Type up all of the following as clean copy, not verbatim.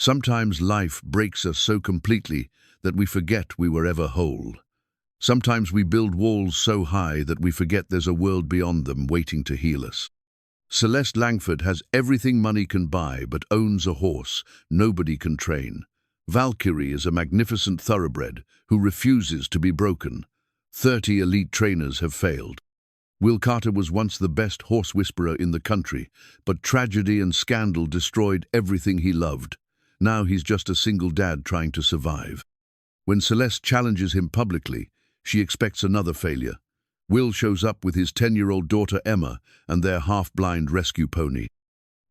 Sometimes life breaks us so completely that we forget we were ever whole. Sometimes we build walls so high that we forget there's a world beyond them waiting to heal us. Celeste Langford has everything money can buy but owns a horse nobody can train. Valkyrie is a magnificent thoroughbred who refuses to be broken. 30 elite trainers have failed. Will Carter was once the best horse whisperer in the country, but tragedy and scandal destroyed everything he loved. Now he's just a single dad trying to survive. When Celeste challenges him publicly, she expects another failure. Will shows up with his 10-year-old daughter Emma and their half-blind rescue pony.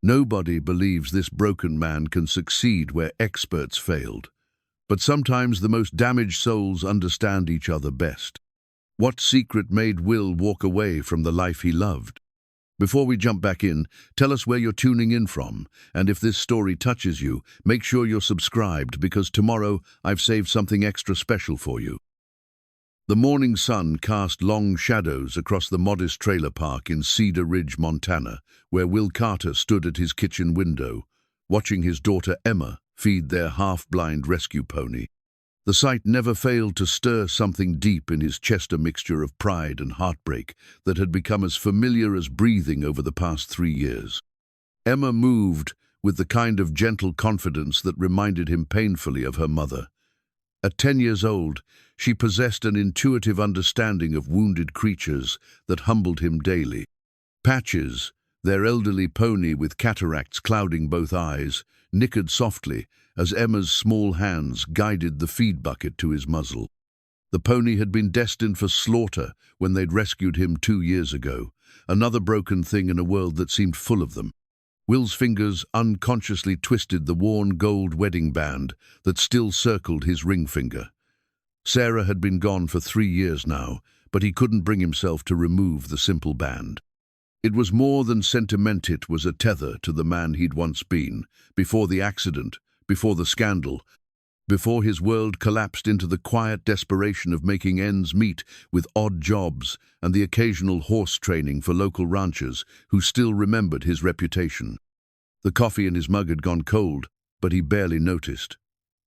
Nobody believes this broken man can succeed where experts failed. But sometimes the most damaged souls understand each other best. What secret made Will walk away from the life he loved? Before we jump back in, tell us where you're tuning in from, and if this story touches you, make sure you're subscribed because tomorrow I've saved something extra special for you. The morning sun cast long shadows across the modest trailer park in Cedar Ridge, Montana, where Will Carter stood at his kitchen window, watching his daughter Emma feed their half-blind rescue pony. The sight never failed to stir something deep in his chest, a mixture of pride and heartbreak that had become as familiar as breathing over the past 3 years. Emma moved with the kind of gentle confidence that reminded him painfully of her mother. At 10 years old, she possessed an intuitive understanding of wounded creatures that humbled him daily. Patches, their elderly pony with cataracts clouding both eyes, nickered softly as Emma's small hands guided the feed bucket to his muzzle. The pony had been destined for slaughter when they'd rescued him 2 years ago, another broken thing in a world that seemed full of them. Will's fingers unconsciously twisted the worn gold wedding band that still circled his ring finger. Sarah had been gone for 3 years now, but he couldn't bring himself to remove the simple band. It was more than sentiment, it was a tether to the man he'd once been, before the accident, before the scandal, before his world collapsed into the quiet desperation of making ends meet with odd jobs and the occasional horse training for local ranchers who still remembered his reputation. The coffee in his mug had gone cold, but he barely noticed.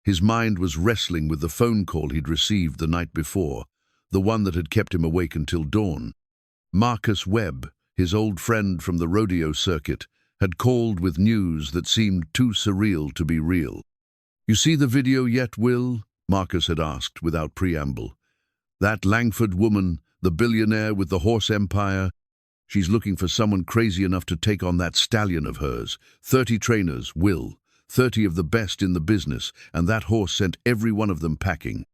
His mind was wrestling with the phone call he'd received the night before, the one that had kept him awake until dawn. Marcus Webb, his old friend from the rodeo circuit, had called with news that seemed too surreal to be real. "You see the video yet, Will?" Marcus had asked without preamble. "That Langford woman, the billionaire with the horse empire, she's looking for someone crazy enough to take on that stallion of hers. 30 trainers, Will, 30 of the best in the business, and that horse sent every one of them packing."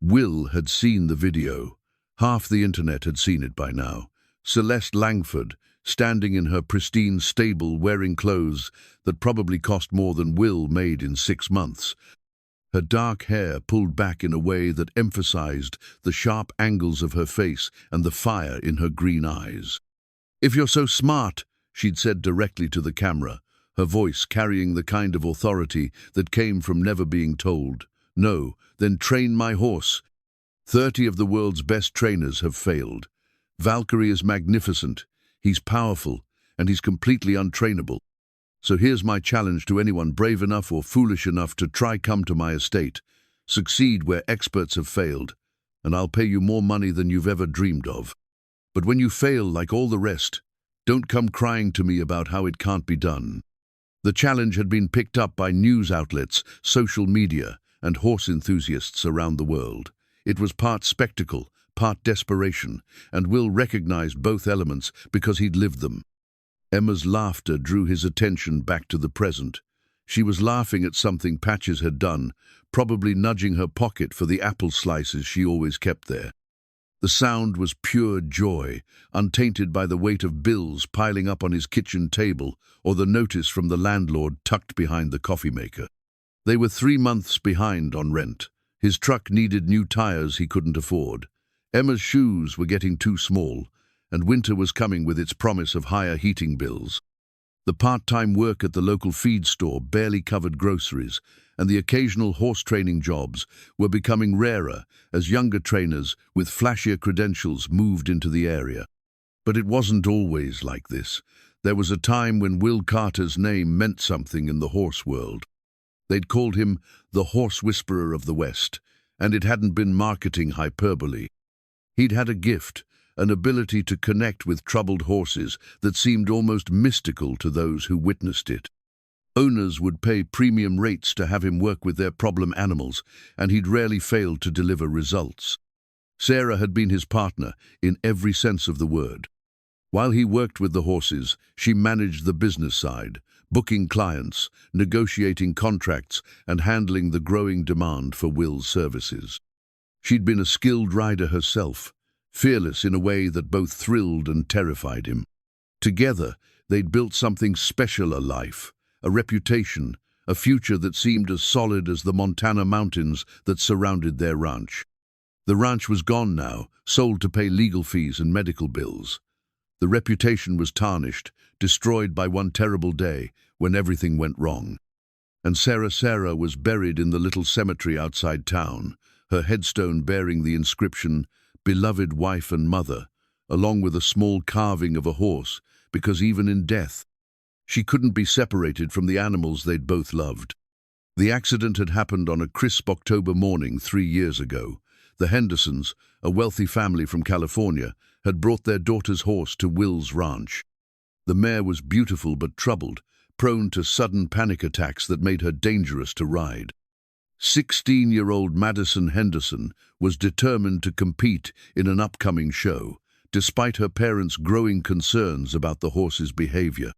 Will had seen the video. Half the internet had seen it by now. Celeste Langford, standing in her pristine stable wearing clothes that probably cost more than Will made in 6 months. Her dark hair pulled back in a way that emphasized the sharp angles of her face and the fire in her green eyes. "If you're so smart," she'd said directly to the camera, her voice carrying the kind of authority that came from never being told, "No, then train my horse. 30 of the world's best trainers have failed. Valkyrie is magnificent. He's powerful, and he's completely untrainable. So here's my challenge to anyone brave enough or foolish enough to try come to my estate. Succeed where experts have failed, and I'll pay you more money than you've ever dreamed of. But when you fail like all the rest, don't come crying to me about how it can't be done." The challenge had been picked up by news outlets, social media, and horse enthusiasts around the world. It was part spectacle, part desperation, and Will recognized both elements because he'd lived them. Emma's laughter drew his attention back to the present. She was laughing at something Patches had done, probably nudging her pocket for the apple slices she always kept there. The sound was pure joy, untainted by the weight of bills piling up on his kitchen table or the notice from the landlord tucked behind the coffee maker. They were 3 months behind on rent. His truck needed new tires he couldn't afford. Emma's shoes were getting too small, and winter was coming with its promise of higher heating bills. The part-time work at the local feed store barely covered groceries, and the occasional horse training jobs were becoming rarer as younger trainers with flashier credentials moved into the area. But it wasn't always like this. There was a time when Will Carter's name meant something in the horse world. They'd called him the horse whisperer of the West, and it hadn't been marketing hyperbole. He'd had a gift, an ability to connect with troubled horses that seemed almost mystical to those who witnessed it. Owners would pay premium rates to have him work with their problem animals, and he'd rarely failed to deliver results. Sarah had been his partner in every sense of the word. While he worked with the horses, she managed the business side, booking clients, negotiating contracts, and handling the growing demand for Will's services. She'd been a skilled rider herself, fearless in a way that both thrilled and terrified him. Together, they'd built something special, a life, a reputation, a future that seemed as solid as the Montana mountains that surrounded their ranch. The ranch was gone now, sold to pay legal fees and medical bills. The reputation was tarnished, destroyed by one terrible day when everything went wrong. And Sarah was buried in the little cemetery outside town, her headstone bearing the inscription, "Beloved wife and mother," along with a small carving of a horse, because even in death, she couldn't be separated from the animals they'd both loved. The accident had happened on a crisp October morning 3 years ago. The Hendersons, a wealthy family from California, had brought their daughter's horse to Will's ranch. The mare was beautiful but troubled, prone to sudden panic attacks that made her dangerous to ride. 16-year-old Madison Henderson was determined to compete in an upcoming show, despite her parents' growing concerns about the horse's behavior.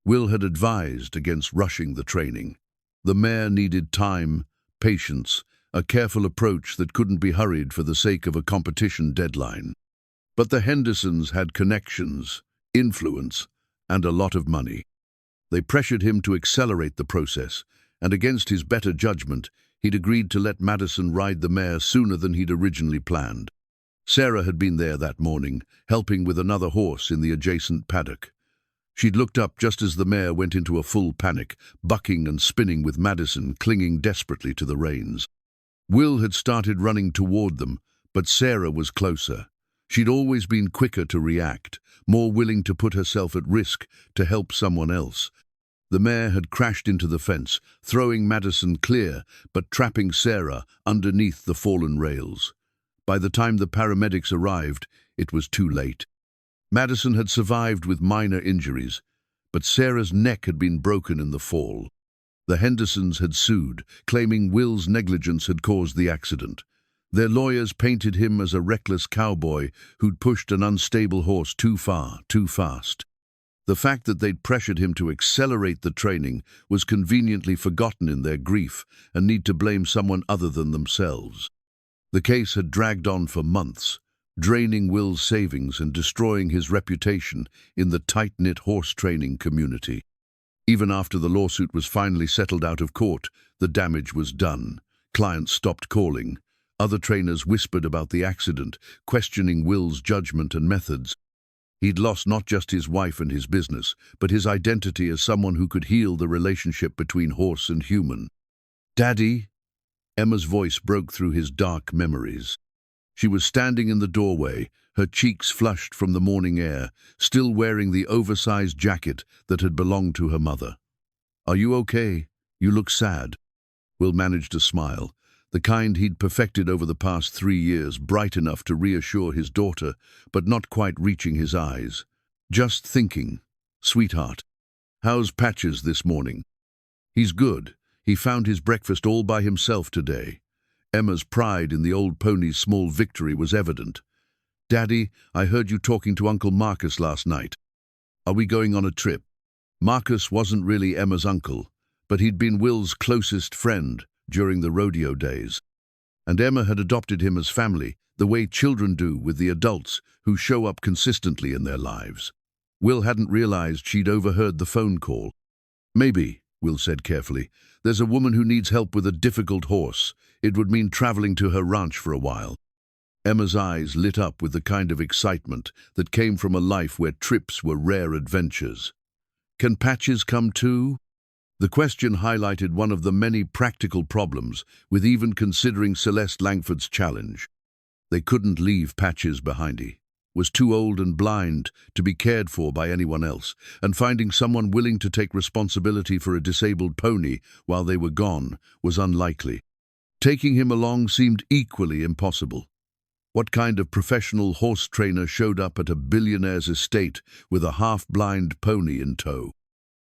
Will had advised against rushing the training. The mare needed time, patience, a careful approach that couldn't be hurried for the sake of a competition deadline. But the Hendersons had connections, influence, and a lot of money. They pressured him to accelerate the process, and against his better judgment, he'd agreed to let Madison ride the mare sooner than he'd originally planned. Sarah had been there that morning, helping with another horse in the adjacent paddock. She'd looked up just as the mare went into a full panic, bucking and spinning with Madison clinging desperately to the reins. Will had started running toward them, but Sarah was closer. She'd always been quicker to react, more willing to put herself at risk to help someone else. The mare had crashed into the fence, throwing Madison clear, but trapping Sarah underneath the fallen rails. By the time the paramedics arrived, it was too late. Madison had survived with minor injuries, but Sarah's neck had been broken in the fall. The Hendersons had sued, claiming Will's negligence had caused the accident. Their lawyers painted him as a reckless cowboy who'd pushed an unstable horse too far, too fast. The fact that they'd pressured him to accelerate the training was conveniently forgotten in their grief and need to blame someone other than themselves. The case had dragged on for months, draining Will's savings and destroying his reputation in the tight-knit horse training community. Even after the lawsuit was finally settled out of court, the damage was done. Clients stopped calling. Other trainers whispered about the accident, questioning Will's judgment and methods. He'd lost not just his wife and his business, but his identity as someone who could heal the relationship between horse and human. "Daddy?" Emma's voice broke through his dark memories. She was standing in the doorway, her cheeks flushed from the morning air, still wearing the oversized jacket that had belonged to her mother. "Are you okay? You look sad." Will managed to smile, the kind he'd perfected over the past 3 years, bright enough to reassure his daughter, but not quite reaching his eyes. "Just thinking, sweetheart. How's Patches this morning?" "He's good. He found his breakfast all by himself today." Emma's pride in the old pony's small victory was evident. "Daddy, I heard you talking to Uncle Marcus last night. Are we going on a trip?" Marcus wasn't really Emma's uncle, but he'd been Will's closest friend during the rodeo days. And Emma had adopted him as family, the way children do with the adults who show up consistently in their lives. Will hadn't realized she'd overheard the phone call. "Maybe," Will said carefully. "There's a woman who needs help with a difficult horse. It would mean traveling to her ranch for a while." Emma's eyes lit up with the kind of excitement that came from a life where trips were rare adventures. "Can Patches come too?" The question highlighted one of the many practical problems with even considering Celeste Langford's challenge. They couldn't leave Patches behind. was too old and blind to be cared for by anyone else, and finding someone willing to take responsibility for a disabled pony while they were gone was unlikely. Taking him along seemed equally impossible. What kind of professional horse trainer showed up at a billionaire's estate with a half-blind pony in tow?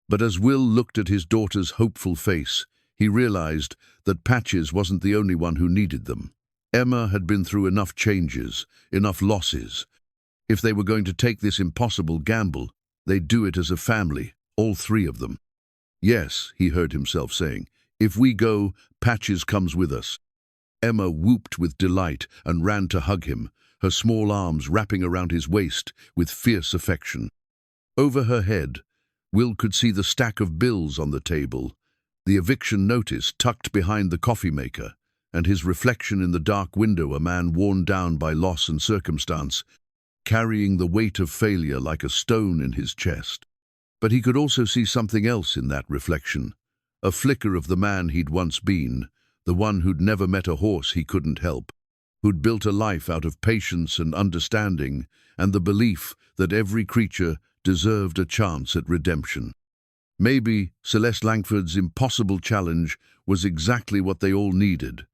But as Will looked at his daughter's hopeful face, he realized that Patches wasn't the only one who needed them. Emma had been through enough changes, enough losses. If they were going to take this impossible gamble, they'd do it as a family, all three of them. "Yes," he heard himself saying, "if we go, Patches comes with us." Emma whooped with delight and ran to hug him, her small arms wrapping around his waist with fierce affection. Over her head, Will could see the stack of bills on the table, the eviction notice tucked behind the coffee maker, and his reflection in the dark window, a man worn down by loss and circumstance, carrying the weight of failure like a stone in his chest. But he could also see something else in that reflection, a flicker of the man he'd once been, the one who'd never met a horse he couldn't help, who'd built a life out of patience and understanding, and the belief that every creature deserved a chance at redemption. Maybe Celeste Langford's impossible challenge was exactly what they all needed,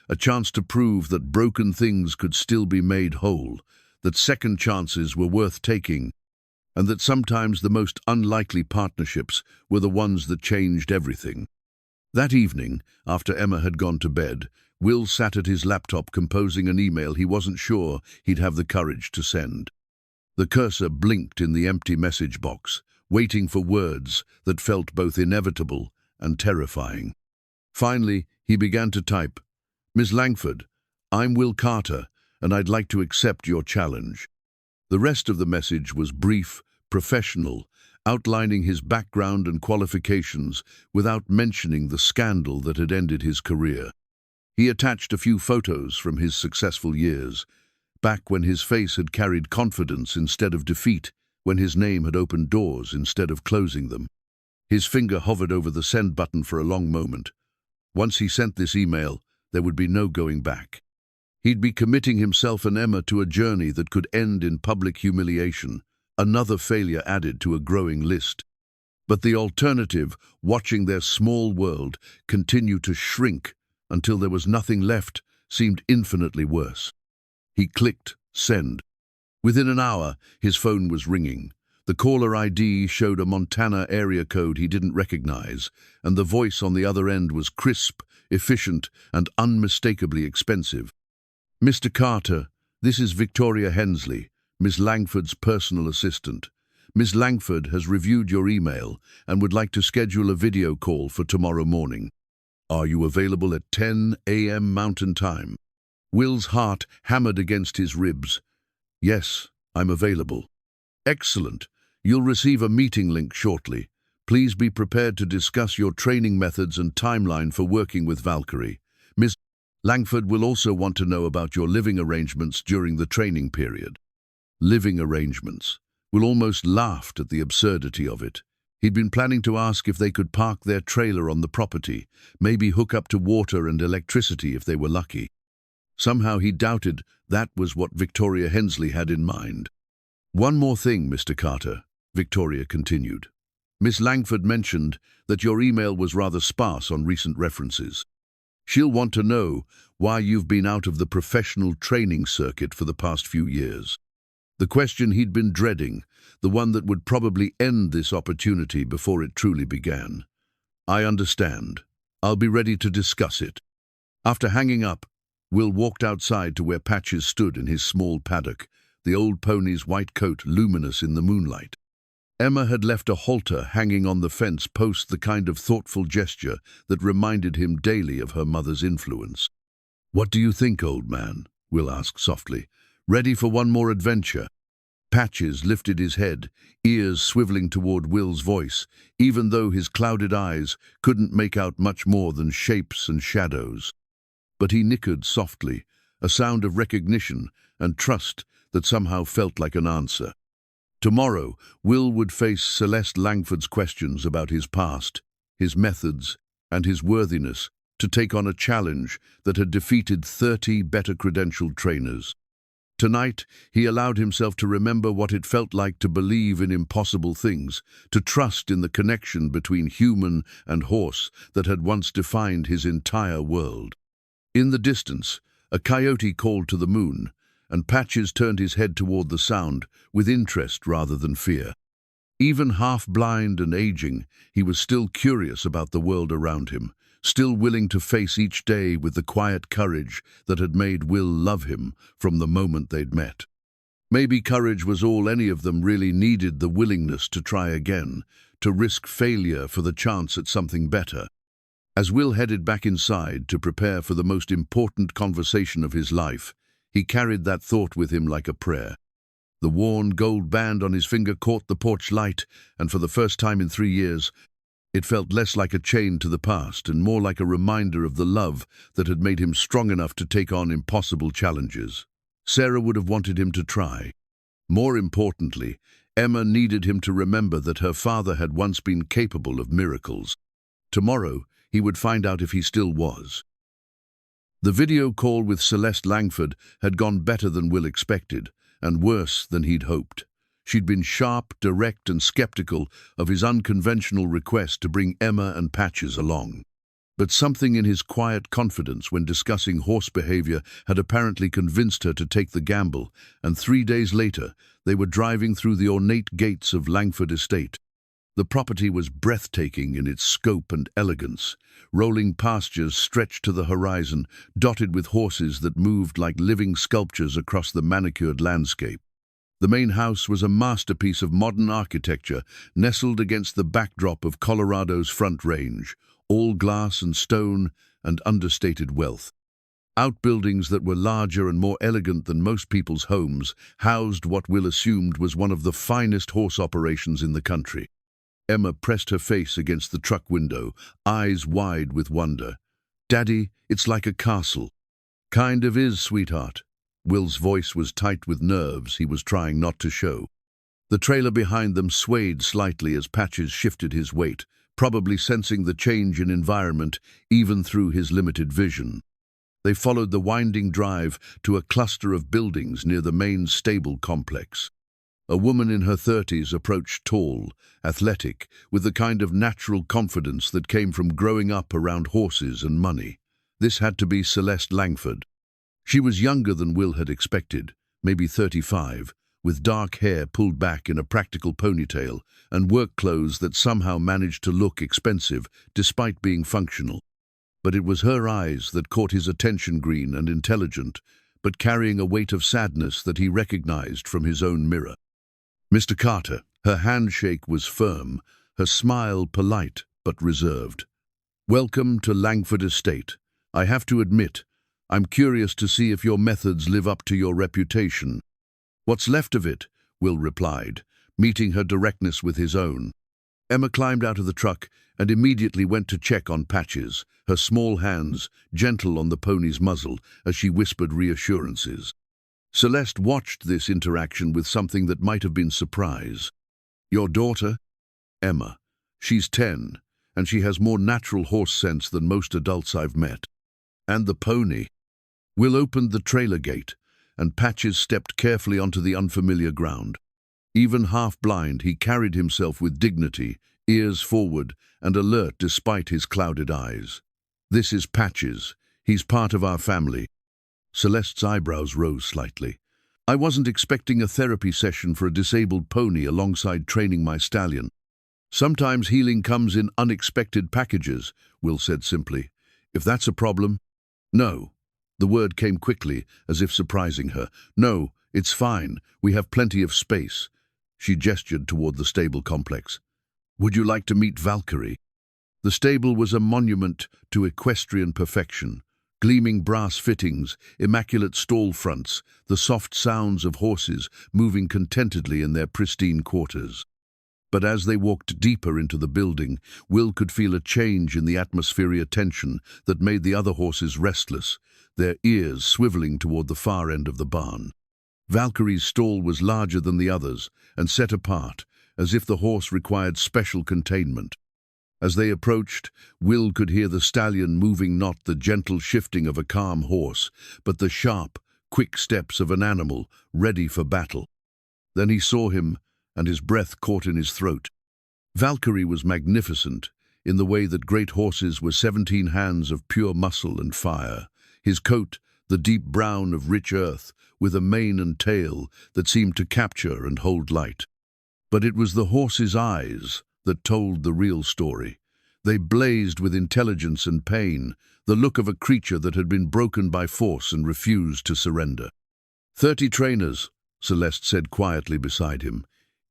a chance to prove that broken things could still be made whole, that second chances were worth taking, and that sometimes the most unlikely partnerships were the ones that changed everything. That evening, after Emma had gone to bed, Will sat at his laptop composing an email he wasn't sure he'd have the courage to send. The cursor blinked in the empty message box, waiting for words that felt both inevitable and terrifying. Finally, he began to type, "Ms. Langford, I'm Will Carter, and I'd like to accept your challenge." The rest of the message was brief, professional, outlining his background and qualifications without mentioning the scandal that had ended his career. He attached a few photos from his successful years, back when his face had carried confidence instead of defeat, when his name had opened doors instead of closing them. His finger hovered over the send button for a long moment. Once he sent this email, there would be no going back. He'd be committing himself and Emma to a journey that could end in public humiliation, another failure added to a growing list. But the alternative, watching their small world continue to shrink until there was nothing left, seemed infinitely worse. He clicked send. Within an hour, his phone was ringing. The caller ID showed a Montana area code he didn't recognize, and the voice on the other end was crisp, efficient, and unmistakably expensive. "Mr. Carter, this is Victoria Hensley, Miss Langford's personal assistant. Miss Langford has reviewed your email and would like to schedule a video call for tomorrow morning. Are you available at 10 a.m. Mountain Time?" Will's heart hammered against his ribs. "Yes, I'm available." "Excellent. You'll receive a meeting link shortly. Please be prepared to discuss your training methods and timeline for working with Valkyrie. Ms. Langford will also want to know about your living arrangements during the training period." Living arrangements. Will almost laughed at the absurdity of it. He'd been planning to ask if they could park their trailer on the property, maybe hook up to water and electricity if they were lucky. Somehow he doubted that was what Victoria Hensley had in mind. "One more thing, Mr. Carter," Victoria continued. "Miss Langford mentioned that your email was rather sparse on recent references. She'll want to know why you've been out of the professional training circuit for the past few years." The question he'd been dreading, the one that would probably end this opportunity before it truly began. "I understand. I'll be ready to discuss it." After hanging up, Will walked outside to where Patches stood in his small paddock, the old pony's white coat luminous in the moonlight. Emma had left a halter hanging on the fence post, the kind of thoughtful gesture that reminded him daily of her mother's influence. "What do you think, old man?" Will asked softly. "Ready for one more adventure?" Patches lifted his head, ears swiveling toward Will's voice, even though his clouded eyes couldn't make out much more than shapes and shadows. But he nickered softly, a sound of recognition and trust that somehow felt like an answer. Tomorrow, Will would face Celeste Langford's questions about his past, his methods, and his worthiness to take on a challenge that had defeated 30 better-credentialed trainers. Tonight, he allowed himself to remember what it felt like to believe in impossible things, to trust in the connection between human and horse that had once defined his entire world. In the distance, a coyote called to the moon, and Patches turned his head toward the sound, with interest rather than fear. Even half-blind and aging, he was still curious about the world around him, still willing to face each day with the quiet courage that had made Will love him from the moment they'd met. Maybe courage was all any of them really needed, the willingness to try again, to risk failure for the chance at something better. As Will headed back inside to prepare for the most important conversation of his life, he carried that thought with him like a prayer. The worn gold band on his finger caught the porch light, and for the first time in 3 years, it felt less like a chain to the past and more like a reminder of the love that had made him strong enough to take on impossible challenges. Sarah would have wanted him to try. More importantly, Emma needed him to remember that her father had once been capable of miracles. Tomorrow, he would find out if he still was. The video call with Celeste Langford had gone better than Will expected, and worse than he'd hoped. She'd been sharp, direct, and skeptical of his unconventional request to bring Emma and Patches along. But something in his quiet confidence when discussing horse behavior had apparently convinced her to take the gamble, and 3 days later, they were driving through the ornate gates of Langford Estate. The property was breathtaking in its scope and elegance. Rolling pastures stretched to the horizon, dotted with horses that moved like living sculptures across the manicured landscape. The main house was a masterpiece of modern architecture, nestled against the backdrop of Colorado's Front Range, all glass and stone and understated wealth. Outbuildings that were larger and more elegant than most people's homes housed what Will assumed was one of the finest horse operations in the country. Emma pressed her face against the truck window, eyes wide with wonder. "Daddy, it's like a castle." "Kind of is, sweetheart." Will's voice was tight with nerves he was trying not to show. The trailer behind them swayed slightly as Patches shifted his weight, probably sensing the change in environment even through his limited vision. They followed the winding drive to a cluster of buildings near the main stable complex. A woman in her 30s approached, tall, athletic, with the kind of natural confidence that came from growing up around horses and money. This had to be Celeste Langford. She was younger than Will had expected, maybe 35, with dark hair pulled back in a practical ponytail and work clothes that somehow managed to look expensive despite being functional. But it was her eyes that caught his attention, green and intelligent, but carrying a weight of sadness that he recognized from his own mirror. "Mr. Carter." Her handshake was firm, her smile polite but reserved. "Welcome to Langford Estate. I have to admit, I'm curious to see if your methods live up to your reputation." "What's left of it?" Will replied, meeting her directness with his own. Emma climbed out of the truck and immediately went to check on Patches, her small hands gentle on the pony's muzzle as she whispered reassurances. Celeste watched this interaction with something that might have been surprise. "Your daughter?" "Emma. She's 10, and she has more natural horse sense than most adults I've met." "And the pony?" Will opened the trailer gate, and Patches stepped carefully onto the unfamiliar ground. Even half-blind, he carried himself with dignity, ears forward, and alert despite his clouded eyes. "This is Patches. He's part of our family." Celeste's eyebrows rose slightly. "I wasn't expecting a therapy session for a disabled pony alongside training my stallion." "Sometimes healing comes in unexpected packages," Will said simply. "If that's a problem—" "No." The word came quickly, as if surprising her. "No, it's fine. We have plenty of space." She gestured toward the stable complex. "Would you like to meet Valkyrie?" The stable was a monument to equestrian perfection. Gleaming brass fittings, immaculate stall fronts, the soft sounds of horses moving contentedly in their pristine quarters. But as they walked deeper into the building, Will could feel a change in the atmospheric tension that made the other horses restless, their ears swiveling toward the far end of the barn. Valkyrie's stall was larger than the others and set apart, as if the horse required special containment. As they approached, Will could hear the stallion moving, not the gentle shifting of a calm horse, but the sharp, quick steps of an animal ready for battle. Then he saw him, and his breath caught in his throat. Valkyrie was magnificent, in the way that great horses were 17 hands of pure muscle and fire. His coat, the deep brown of rich earth, with a mane and tail that seemed to capture and hold light. But it was the horse's eyes that told the real story. They blazed with intelligence and pain, the look of a creature that had been broken by force and refused to surrender. 30 trainers, Celeste said quietly beside him,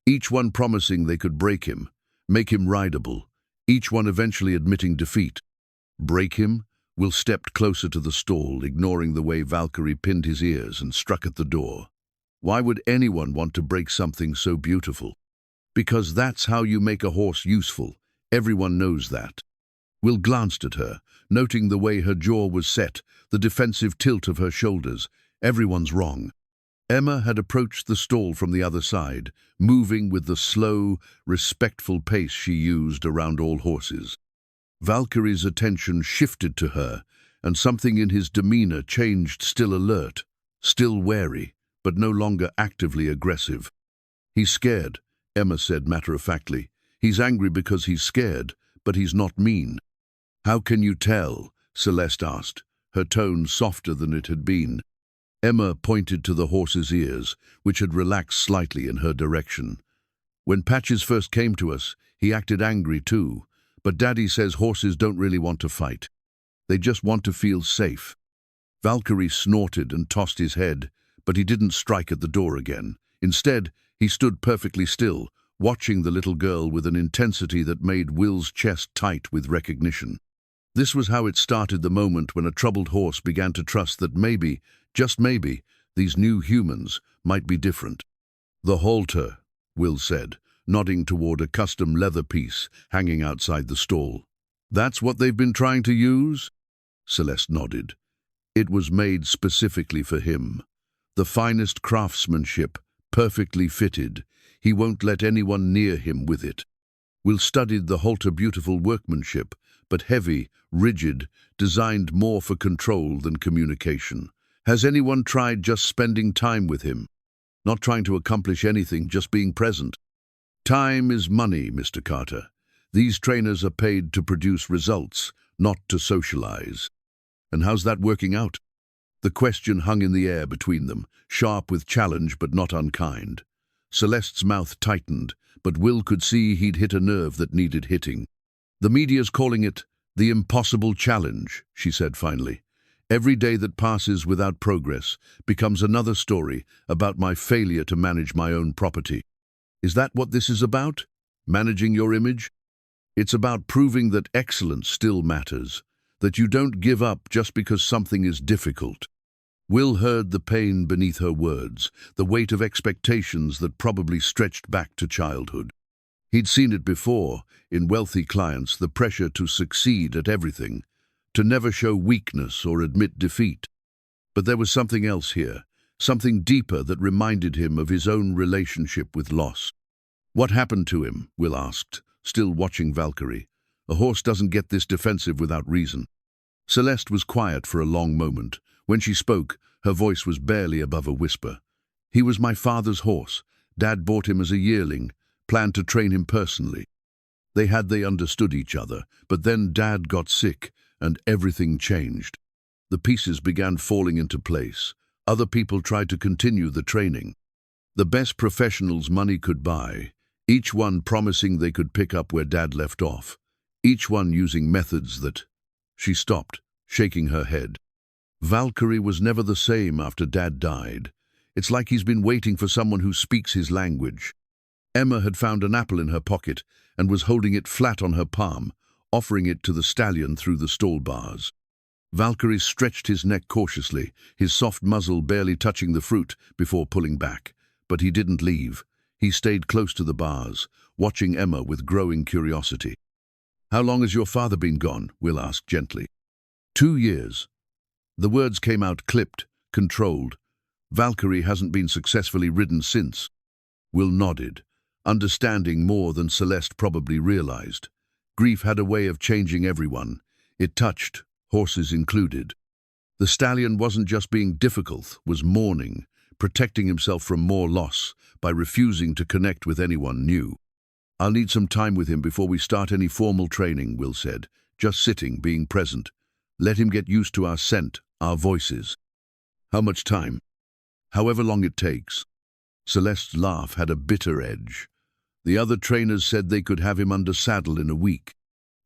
each one promising they could break him, make him rideable, each one eventually admitting defeat. Break him? Will stepped closer to the stall, ignoring the way Valkyrie pinned his ears and struck at the door. Why would anyone want to break something so beautiful? Because that's how you make a horse useful. Everyone knows that. Will glanced at her, noting the way her jaw was set, the defensive tilt of her shoulders. Everyone's wrong. Emma had approached the stall from the other side, moving with the slow, respectful pace she used around all horses. Valkyrie's attention shifted to her, and something in his demeanor changed, still alert, still wary, but no longer actively aggressive. He's scared, Emma said matter-of-factly. He's angry because he's scared, but he's not mean. How can you tell? Celeste asked, her tone softer than it had been. Emma pointed to the horse's ears, which had relaxed slightly in her direction. When Patches first came to us, he acted angry too, but Daddy says horses don't really want to fight. They just want to feel safe. Valkyrie snorted and tossed his head, but he didn't strike at the door again. Instead, he stood perfectly still, watching the little girl with an intensity that made Will's chest tight with recognition. This was how it started, the moment when a troubled horse began to trust that maybe, just maybe, these new humans might be different. The halter, Will said, nodding toward a custom leather piece hanging outside the stall. That's what they've been trying to use? Celeste nodded. It was made specifically for him. The finest craftsmanship, perfectly fitted. He won't let anyone near him with it. Will studied the halter, beautiful workmanship, but heavy, rigid, designed more for control than communication. Has anyone tried just spending time with him? Not trying to accomplish anything, just being present. Time is money, Mr. Carter. These trainers are paid to produce results, not to socialize. And how's that working out? The question hung in the air between them, sharp with challenge but not unkind. Celeste's mouth tightened, but Will could see he'd hit a nerve that needed hitting. The media's calling it the impossible challenge, she said finally. Every day that passes without progress becomes another story about my failure to manage my own property. Is that what this is about? Managing your image? It's about proving that excellence still matters, that you don't give up just because something is difficult. Will heard the pain beneath her words, the weight of expectations that probably stretched back to childhood. He'd seen it before, in wealthy clients, the pressure to succeed at everything, to never show weakness or admit defeat. But there was something else here, something deeper that reminded him of his own relationship with loss. What happened to him? Will asked, still watching Valkyrie. A horse doesn't get this defensive without reason. Celeste was quiet for a long moment. When she spoke, her voice was barely above a whisper. He was my father's horse. Dad bought him as a yearling, planned to train him personally. They understood each other, but then Dad got sick, and everything changed. The pieces began falling into place. Other people tried to continue the training. The best professionals money could buy, each one promising they could pick up where Dad left off, each one using methods that... She stopped, shaking her head. Valkyrie was never the same after Dad died. It's like he's been waiting for someone who speaks his language. Emma had found an apple in her pocket and was holding it flat on her palm, offering it to the stallion through the stall bars. Valkyrie stretched his neck cautiously, his soft muzzle barely touching the fruit before pulling back. But he didn't leave. He stayed close to the bars, watching Emma with growing curiosity. How long has your father been gone? Will asked gently. 2 years. The words came out clipped, controlled. Valkyrie hasn't been successfully ridden since. Will nodded, understanding more than Celeste probably realized. Grief had a way of changing everyone. It touched, horses included. The stallion wasn't just being difficult, was mourning, protecting himself from more loss by refusing to connect with anyone new. "I'll need some time with him before we start any formal training," Will said. "Just sitting, being present. Let him get used to our scent, our voices." "How much time?" "However long it takes." Celeste's laugh had a bitter edge. The other trainers said they could have him under saddle in a week.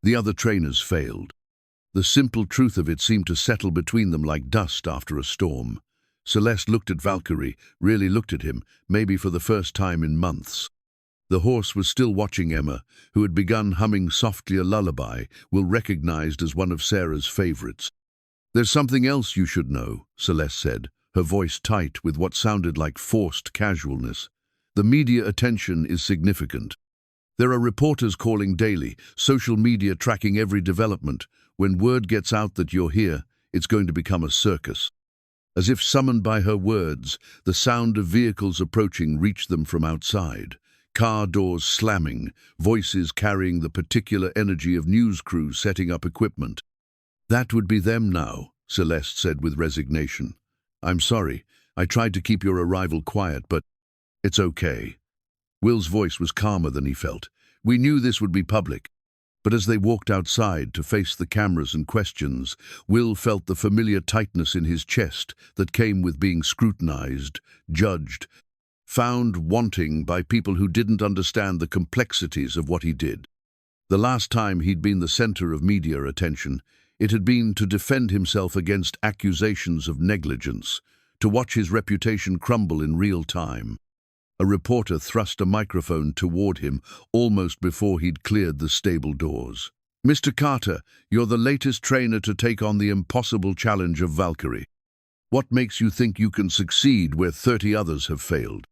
The other trainers failed. The simple truth of it seemed to settle between them like dust after a storm. Celeste looked at Valkyrie, really looked at him, maybe for the first time in months. The horse was still watching Emma, who had begun humming softly a lullaby, Will recognized as one of Sarah's favorites. "There's something else you should know," Celeste said, her voice tight with what sounded like forced casualness. "The media attention is significant. There are reporters calling daily, social media tracking every development. When word gets out that you're here, it's going to become a circus." As if summoned by her words, the sound of vehicles approaching reached them from outside. Car doors slamming, voices carrying the particular energy of news crews setting up equipment. "That would be them now," Celeste said with resignation. "I'm sorry, I tried to keep your arrival quiet, but it's okay." Will's voice was calmer than he felt. "We knew this would be public." But as they walked outside to face the cameras and questions, Will felt the familiar tightness in his chest that came with being scrutinized, judged, found wanting by people who didn't understand the complexities of what he did. The last time he'd been the center of media attention, it had been to defend himself against accusations of negligence, to watch his reputation crumble in real time. A reporter thrust a microphone toward him almost before he'd cleared the stable doors. "Mr. Carter, you're the latest trainer to take on the impossible challenge of Valkyrie. What makes you think you can succeed where 30 others have failed?"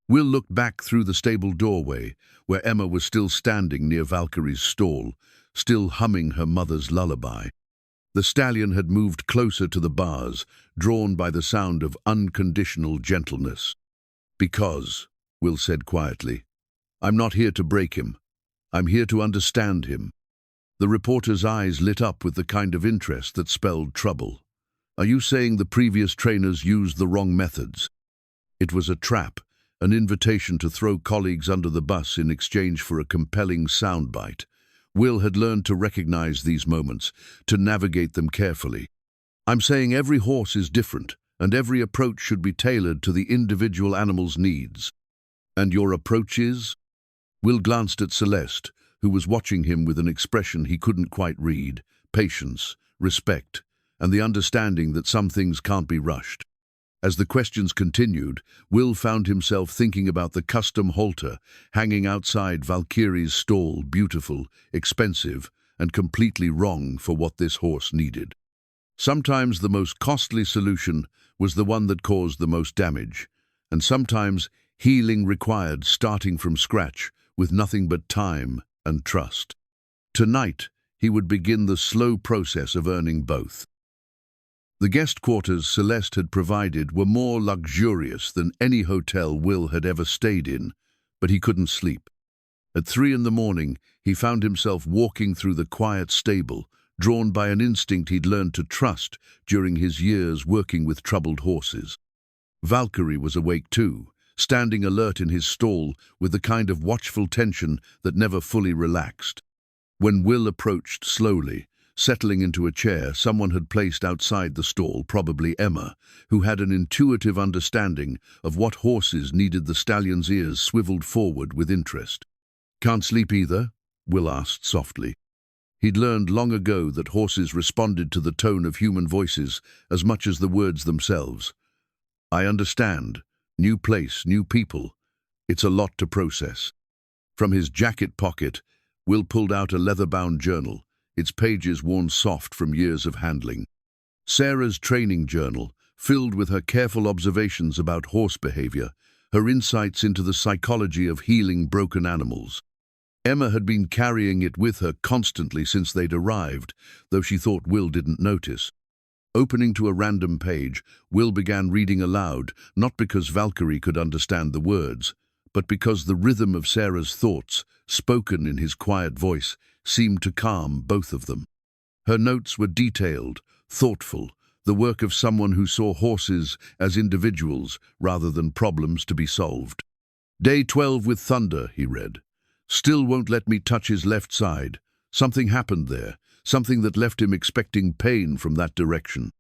Will looked back through the stable doorway, where Emma was still standing near Valkyrie's stall, still humming her mother's lullaby. The stallion had moved closer to the bars, drawn by the sound of unconditional gentleness. "Because," Will said quietly, "I'm not here to break him. I'm here to understand him." The reporter's eyes lit up with the kind of interest that spelled trouble. "Are you saying the previous trainers used the wrong methods?" It was a trap, an invitation to throw colleagues under the bus in exchange for a compelling soundbite. Will had learned to recognize these moments, to navigate them carefully. "I'm saying every horse is different, and every approach should be tailored to the individual animal's needs." "And your approach is?" Will glanced at Celeste, who was watching him with an expression he couldn't quite read: patience, respect, and the understanding that some things can't be rushed. As the questions continued, Will found himself thinking about the custom halter hanging outside Valkyrie's stall, beautiful, expensive, and completely wrong for what this horse needed. Sometimes the most costly solution was the one that caused the most damage, and sometimes healing required starting from scratch with nothing but time and trust. Tonight, he would begin the slow process of earning both. The guest quarters Celeste had provided were more luxurious than any hotel Will had ever stayed in, but he couldn't sleep. At 3 a.m, he found himself walking through the quiet stable, drawn by an instinct he'd learned to trust during his years working with troubled horses. Valkyrie was awake too, standing alert in his stall with the kind of watchful tension that never fully relaxed. When Will approached slowly, settling into a chair someone had placed outside the stall, probably Emma, who had an intuitive understanding of what horses needed, the stallion's ears swiveled forward with interest. "Can't sleep either?" Will asked softly. He'd learned long ago that horses responded to the tone of human voices as much as the words themselves. "I understand. New place, new people. It's a lot to process." From his jacket pocket, Will pulled out a leather-bound journal, its pages worn soft from years of handling. Sarah's training journal, filled with her careful observations about horse behavior, her insights into the psychology of healing broken animals. Emma had been carrying it with her constantly since they'd arrived, though she thought Will didn't notice. Opening to a random page, Will began reading aloud, not because Valkyrie could understand the words, but because the rhythm of Sarah's thoughts, spoken in his quiet voice, seemed to calm both of them. Her notes were detailed, thoughtful, the work of someone who saw horses as individuals rather than problems to be solved. Day 12 with thunder, he read. Still won't let me touch his left side. Something happened there, something that left him expecting pain from that direction.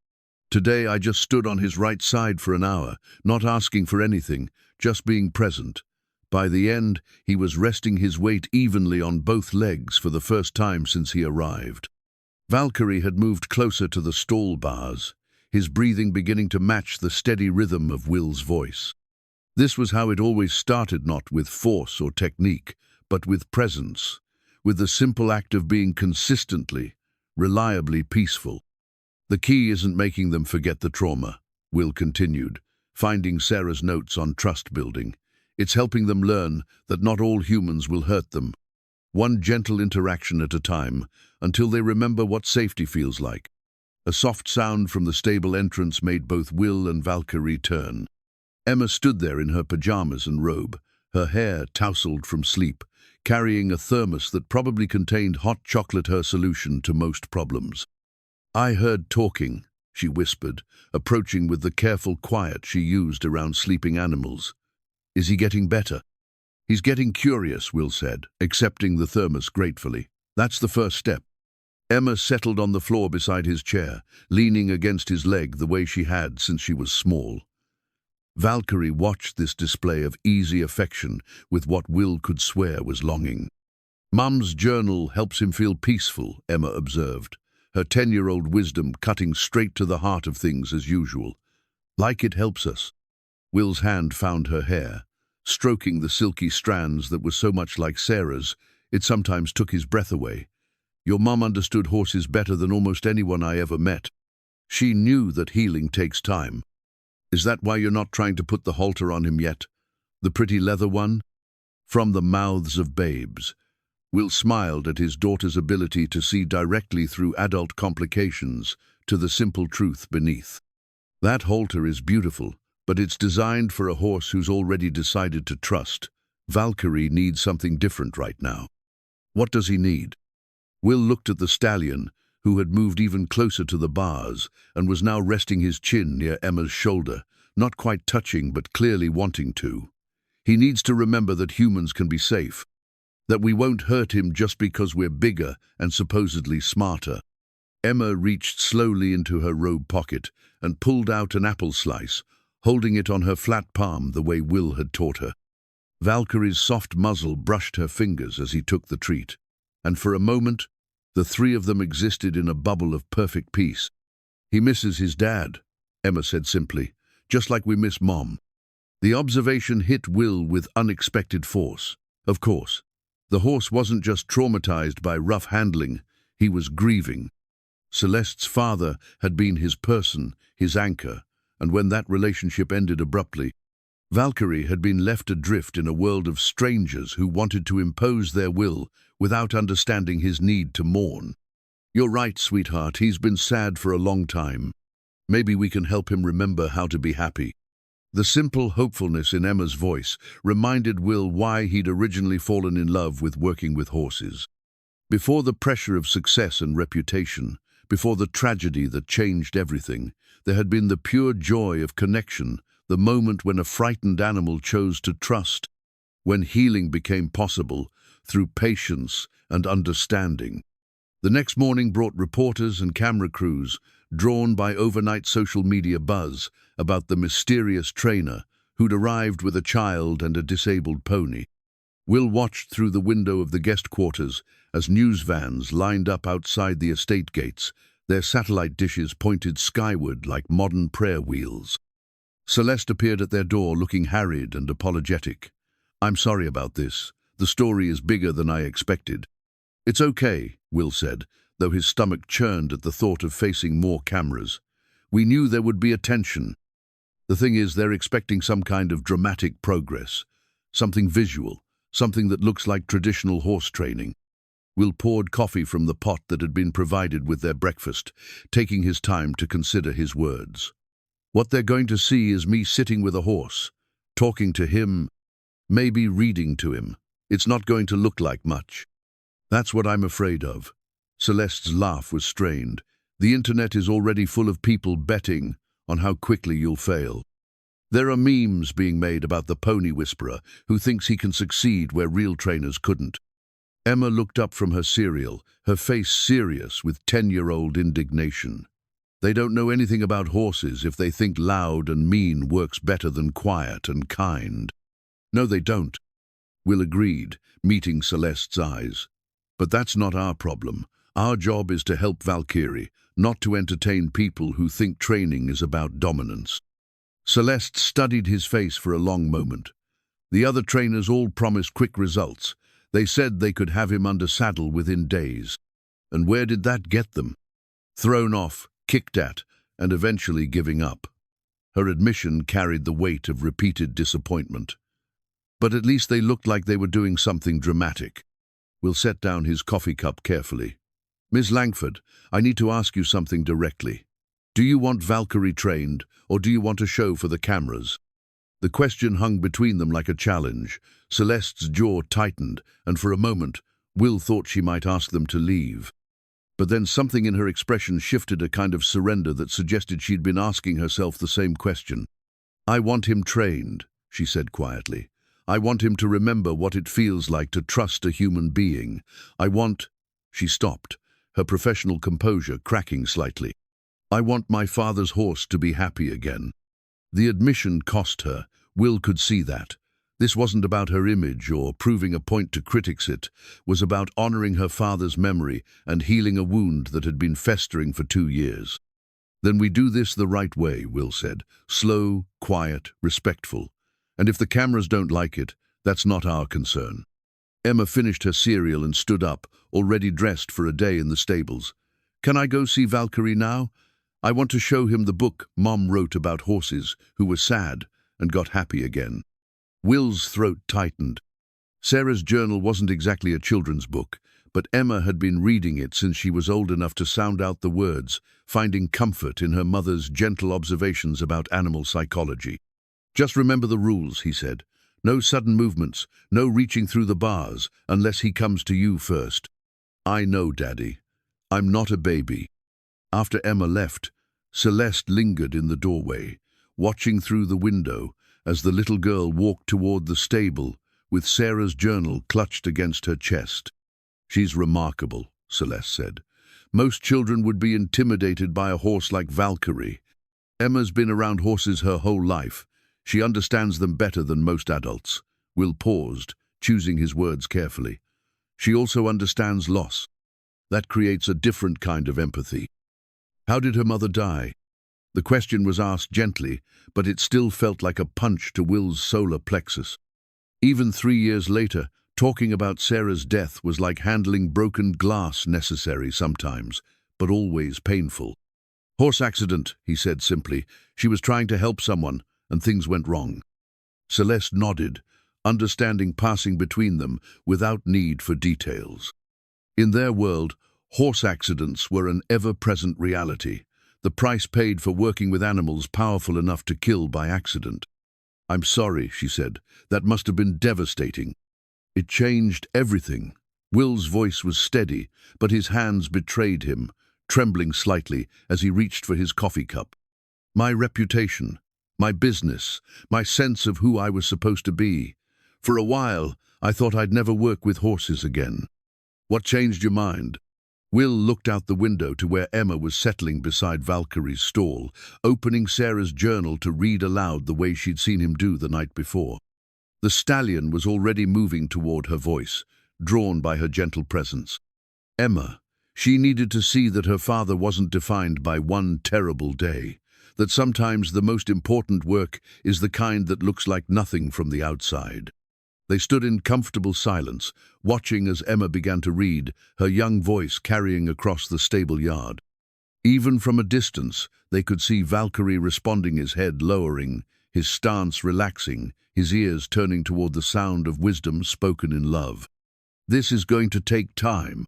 Today I just stood on his right side for an hour, not asking for anything, just being present. By the end, he was resting his weight evenly on both legs for the first time since he arrived. Valkyrie had moved closer to the stall bars, his breathing beginning to match the steady rhythm of Will's voice. This was how it always started, not with force or technique, but with presence, with the simple act of being consistently, reliably peaceful. The key isn't making them forget the trauma, Will continued, finding Sarah's notes on trust building. It's helping them learn that not all humans will hurt them. One gentle interaction at a time, until they remember what safety feels like. A soft sound from the stable entrance made both Will and Valkyrie turn. Emma stood there in her pajamas and robe, her hair tousled from sleep, carrying a thermos that probably contained hot chocolate, her solution to most problems. I heard talking, she whispered, approaching with the careful quiet she used around sleeping animals. Is he getting better? He's getting curious, Will said, accepting the thermos gratefully. That's the first step. Emma settled on the floor beside his chair, leaning against his leg the way she had since she was small. Valkyrie watched this display of easy affection with what Will could swear was longing. Mum's journal helps him feel peaceful, Emma observed, her 10-year-old wisdom cutting straight to the heart of things as usual. Like it helps us. Will's hand found her hair, stroking the silky strands that were so much like Sarah's, it sometimes took his breath away. Your mum understood horses better than almost anyone I ever met. She knew that healing takes time. Is that why you're not trying to put the halter on him yet? The pretty leather one? From the mouths of babes. Will smiled at his daughter's ability to see directly through adult complications to the simple truth beneath. That halter is beautiful, but it's designed for a horse who's already decided to trust. Valkyrie needs something different right now. What does he need? Will looked at the stallion, who had moved even closer to the bars and was now resting his chin near Emma's shoulder, not quite touching but clearly wanting to. He needs to remember that humans can be safe, that we won't hurt him just because we're bigger and supposedly smarter. Emma reached slowly into her robe pocket and pulled out an apple slice, holding it on her flat palm the way Will had taught her. Valkyrie's soft muzzle brushed her fingers as he took the treat, and for a moment, the three of them existed in a bubble of perfect peace. He misses his dad, Emma said simply, just like we miss Mom. The observation hit Will with unexpected force. Of course, the horse wasn't just traumatized by rough handling, he was grieving. Celeste's father had been his person, his anchor, and when that relationship ended abruptly, Valkyrie had been left adrift in a world of strangers who wanted to impose their will without understanding his need to mourn. You're right, sweetheart, he's been sad for a long time. Maybe we can help him remember how to be happy. The simple hopefulness in Emma's voice reminded Will why he'd originally fallen in love with working with horses. Before the pressure of success and reputation, before the tragedy that changed everything, there had been the pure joy of connection, the moment when a frightened animal chose to trust, when healing became possible through patience and understanding. The next morning brought reporters and camera crews, drawn by overnight social media buzz about the mysterious trainer who'd arrived with a child and a disabled pony. Will watched through the window of the guest quarters as news vans lined up outside the estate gates, their satellite dishes pointed skyward like modern prayer wheels. Celeste appeared at their door looking harried and apologetic. I'm sorry about this. The story is bigger than I expected. It's okay, Will said, though his stomach churned at the thought of facing more cameras. We knew there would be attention. The thing is, they're expecting some kind of dramatic progress, something visual, something that looks like traditional horse training. Will poured coffee from the pot that had been provided with their breakfast, taking his time to consider his words. What they're going to see is me sitting with a horse, talking to him, maybe reading to him. It's not going to look like much. That's what I'm afraid of. Celeste's laugh was strained. The internet is already full of people betting on how quickly you'll fail. There are memes being made about the pony whisperer who thinks he can succeed where real trainers couldn't. Emma looked up from her cereal, her face serious with 10-year-old indignation. They don't know anything about horses if they think loud and mean works better than quiet and kind. No, they don't. Will agreed, meeting Celeste's eyes. But that's not our problem. Our job is to help Valkyrie, not to entertain people who think training is about dominance. Celeste studied his face for a long moment. The other trainers all promised quick results. They said they could have him under saddle within days. And where did that get them? Thrown off, kicked at, and eventually giving up. Her admission carried the weight of repeated disappointment. But at least they looked like they were doing something dramatic. Will set down his coffee cup carefully. Miss Langford, I need to ask you something directly. Do you want Valkyrie trained, or do you want a show for the cameras? The question hung between them like a challenge. Celeste's jaw tightened, and for a moment, Will thought she might ask them to leave. But then something in her expression shifted, a kind of surrender that suggested she'd been asking herself the same question. I want him trained, she said quietly. I want him to remember what it feels like to trust a human being. I want... She stopped, her professional composure cracking slightly. I want my father's horse to be happy again. The admission cost her. Will could see that. This wasn't about her image or proving a point to critics. It was about honoring her father's memory and healing a wound that had been festering for 2 years. Then we do this the right way, Will said. Slow, quiet, respectful. And if the cameras don't like it, that's not our concern. Emma finished her cereal and stood up, already dressed for a day in the stables. Can I go see Valkyrie now? I want to show him the book Mom wrote about horses who were sad and got happy again. Will's throat tightened. Sarah's journal wasn't exactly a children's book, but Emma had been reading it since she was old enough to sound out the words, finding comfort in her mother's gentle observations about animal psychology. Just remember the rules, he said. No sudden movements, no reaching through the bars, unless he comes to you first. I know, Daddy. I'm not a baby. After Emma left, Celeste lingered in the doorway, watching through the window as the little girl walked toward the stable with Sarah's journal clutched against her chest. She's remarkable, Celeste said. Most children would be intimidated by a horse like Valkyrie. Emma's been around horses her whole life. She understands them better than most adults. Will paused, choosing his words carefully. She also understands loss. That creates a different kind of empathy. How did her mother die? The question was asked gently, but it still felt like a punch to Will's solar plexus. Even 3 years later, talking about Sarah's death was like handling broken glass, necessary sometimes, but always painful. Horse accident, he said simply. She was trying to help someone, and things went wrong. Celeste nodded, understanding passing between them without need for details. In their world, horse accidents were an ever-present reality, the price paid for working with animals powerful enough to kill by accident. I'm sorry, she said. That must have been devastating. It changed everything. Will's voice was steady, but his hands betrayed him, trembling slightly as he reached for his coffee cup. My reputation, my business, my sense of who I was supposed to be. For a while, I thought I'd never work with horses again. What changed your mind? Will looked out the window to where Emma was settling beside Valkyrie's stall, opening Sarah's journal to read aloud the way she'd seen him do the night before. The stallion was already moving toward her voice, drawn by her gentle presence. Emma, she needed to see that her father wasn't defined by one terrible day, that sometimes the most important work is the kind that looks like nothing from the outside. They stood in comfortable silence, watching as Emma began to read, her young voice carrying across the stable yard. Even from a distance, they could see Valkyrie responding, his head lowering, his stance relaxing, his ears turning toward the sound of wisdom spoken in love. This is going to take time,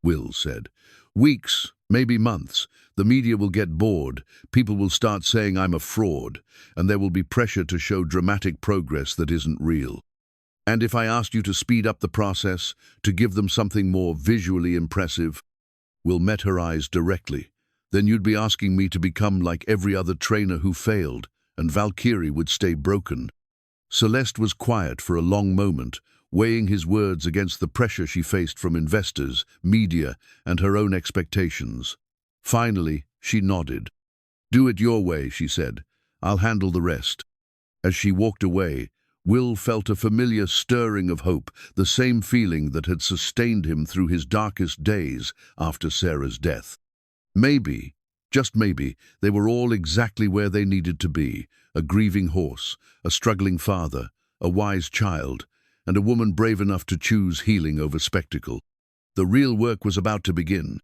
Will said. Weeks, maybe months. The media will get bored, people will start saying I'm a fraud, and there will be pressure to show dramatic progress that isn't real. And if I asked you to speed up the process, to give them something more visually impressive? Will met her eyes directly. Then you'd be asking me to become like every other trainer who failed, and Valkyrie would stay broken. Celeste was quiet for a long moment, weighing his words against the pressure she faced from investors, media, and her own expectations. Finally, she nodded. "Do it your way," she said. "I'll handle the rest." As she walked away, Will felt a familiar stirring of hope, the same feeling that had sustained him through his darkest days after Sarah's death. Maybe, just maybe, they were all exactly where they needed to be: a grieving horse, a struggling father, a wise child, and a woman brave enough to choose healing over spectacle. The real work was about to begin.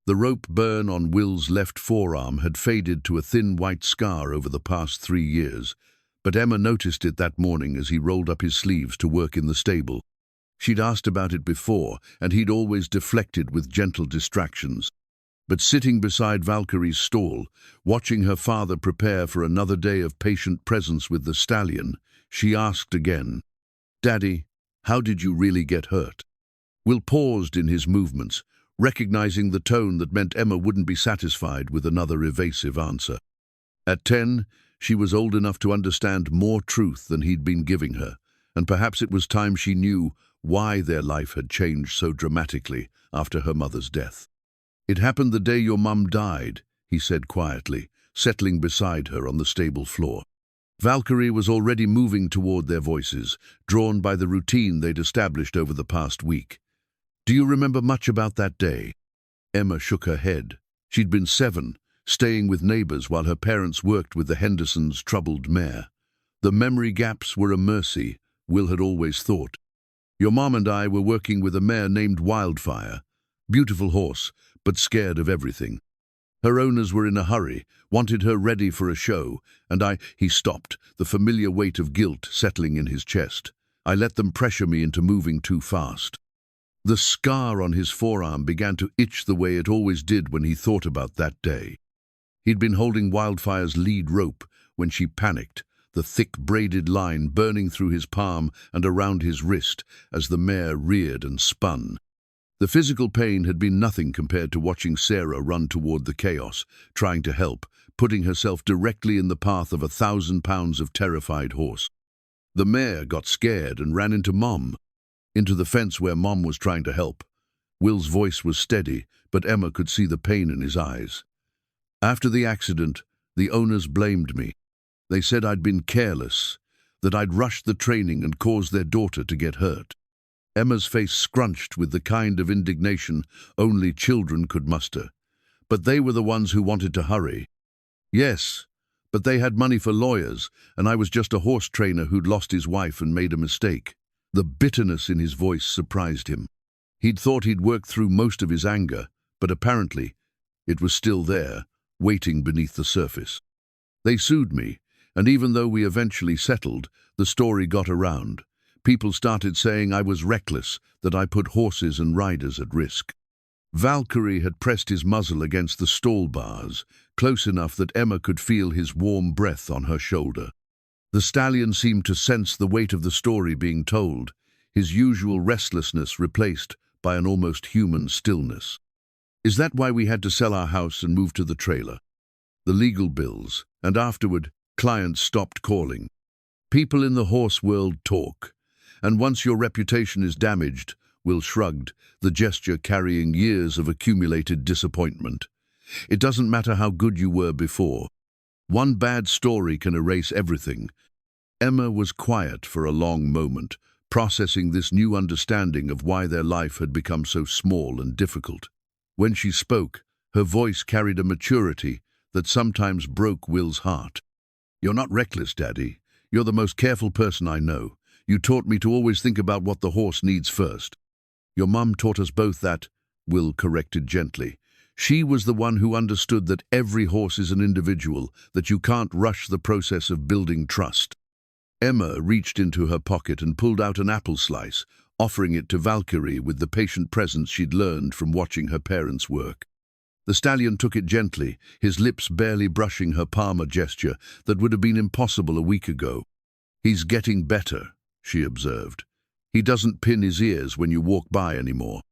The rope burn on Will's left forearm had faded to a thin white scar over the past 3 years, but Emma noticed it that morning as he rolled up his sleeves to work in the stable. She'd asked about it before, and he'd always deflected with gentle distractions. But sitting beside Valkyrie's stall, watching her father prepare for another day of patient presence with the stallion, she asked again, "Daddy, how did you really get hurt?" Will paused in his movements, recognizing the tone that meant Emma wouldn't be satisfied with another evasive answer. At 10, she was old enough to understand more truth than he'd been giving her, and perhaps it was time she knew why their life had changed so dramatically after her mother's death. "It happened the day your mum died," he said quietly, settling beside her on the stable floor. Valkyrie was already moving toward their voices, drawn by the routine they'd established over the past week. "Do you remember much about that day?" Emma shook her head. She'd been 7, staying with neighbors while her parents worked with the Hendersons' troubled mare. The memory gaps were a mercy, Will had always thought. "Your mom and I were working with a mare named Wildfire. Beautiful horse, but scared of everything. Her owners were in a hurry, wanted her ready for a show, and He stopped, the familiar weight of guilt settling in his chest. "I let them pressure me into moving too fast." The scar on his forearm began to itch the way it always did when he thought about that day. He'd been holding Wildfire's lead rope when she panicked, the thick braided line burning through his palm and around his wrist as the mare reared and spun. The physical pain had been nothing compared to watching Sarah run toward the chaos, trying to help, putting herself directly in the path of 1,000 pounds of terrified horse. The mare got scared and ran into Mom, into the fence where Mom was trying to help. Will's voice was steady, but Emma could see the pain in his eyes. "After the accident, the owners blamed me. They said I'd been careless, that I'd rushed the training and caused their daughter to get hurt." Emma's face scrunched with the kind of indignation only children could muster. "But they were the ones who wanted to hurry." "Yes, but they had money for lawyers, and I was just a horse trainer who'd lost his wife and made a mistake." The bitterness in his voice surprised him. He'd thought he'd worked through most of his anger, but apparently it was still there, waiting beneath the surface. "They sued me, and even though we eventually settled, the story got around. People started saying I was reckless, that I put horses and riders at risk." Valkyrie had pressed his muzzle against the stall bars, close enough that Emma could feel his warm breath on her shoulder. The stallion seemed to sense the weight of the story being told, his usual restlessness replaced by an almost human stillness. "Is that why we had to sell our house and move to the trailer?" The legal bills, and afterward, clients stopped calling. People in the horse world talk, and once your reputation is damaged, Will shrugged, the gesture carrying years of accumulated disappointment. "It doesn't matter how good you were before. One bad story can erase everything." Emma was quiet for a long moment, processing this new understanding of why their life had become so small and difficult. When she spoke, her voice carried a maturity that sometimes broke Will's heart. "You're not reckless, Daddy. You're the most careful person I know. You taught me to always think about what the horse needs first." "Your mum taught us both that," Will corrected gently. "She was the one who understood that every horse is an individual, that you can't rush the process of building trust." Emma reached into her pocket and pulled out an apple slice, offering it to Valkyrie with the patient presence she'd learned from watching her parents work. The stallion took it gently, his lips barely brushing her palm, a gesture that would have been impossible a week ago. "He's getting better," she observed. "He doesn't pin his ears when you walk by anymore."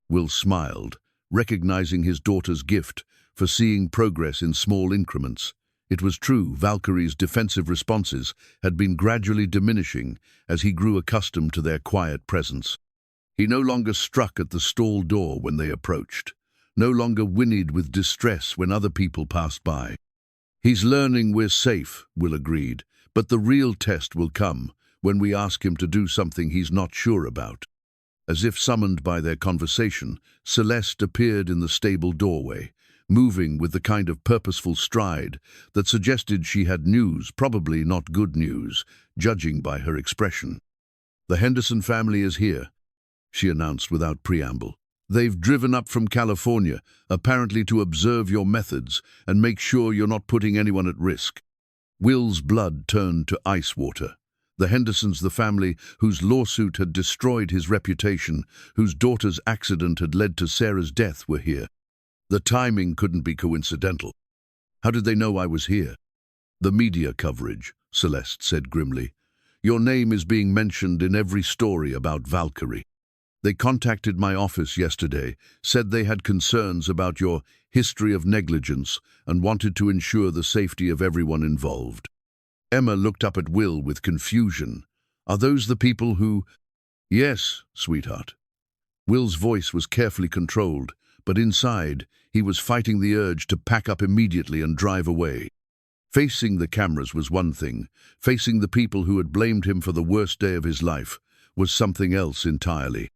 Will smiled, recognizing his daughter's gift, for seeing progress in small increments. It was true, Valkyrie's defensive responses had been gradually diminishing as he grew accustomed to their quiet presence. He no longer struck at the stall door when they approached, no longer whinnied with distress when other people passed by. "He's learning we're safe," Will agreed, "but the real test will come when we ask him to do something he's not sure about." As if summoned by their conversation, Celeste appeared in the stable doorway, moving with the kind of purposeful stride that suggested she had news, probably not good news, judging by her expression. "The Henderson family is here," she announced without preamble. "They've driven up from California, apparently to observe your methods and make sure you're not putting anyone at risk." Will's blood turned to ice water. The Hendersons, the family whose lawsuit had destroyed his reputation, whose daughter's accident had led to Sarah's death, were here. The timing couldn't be coincidental. "How did they know I was here?" "The media coverage," Celeste said grimly. "Your name is being mentioned in every story about Valkyrie. They contacted my office yesterday, said they had concerns about your history of negligence and wanted to ensure the safety of everyone involved." Emma looked up at Will with confusion. "Are those the people who—" "Yes, sweetheart." Will's voice was carefully controlled, but inside, he was fighting the urge to pack up immediately and drive away. Facing the cameras was one thing. Facing the people who had blamed him for the worst day of his life was something else entirely.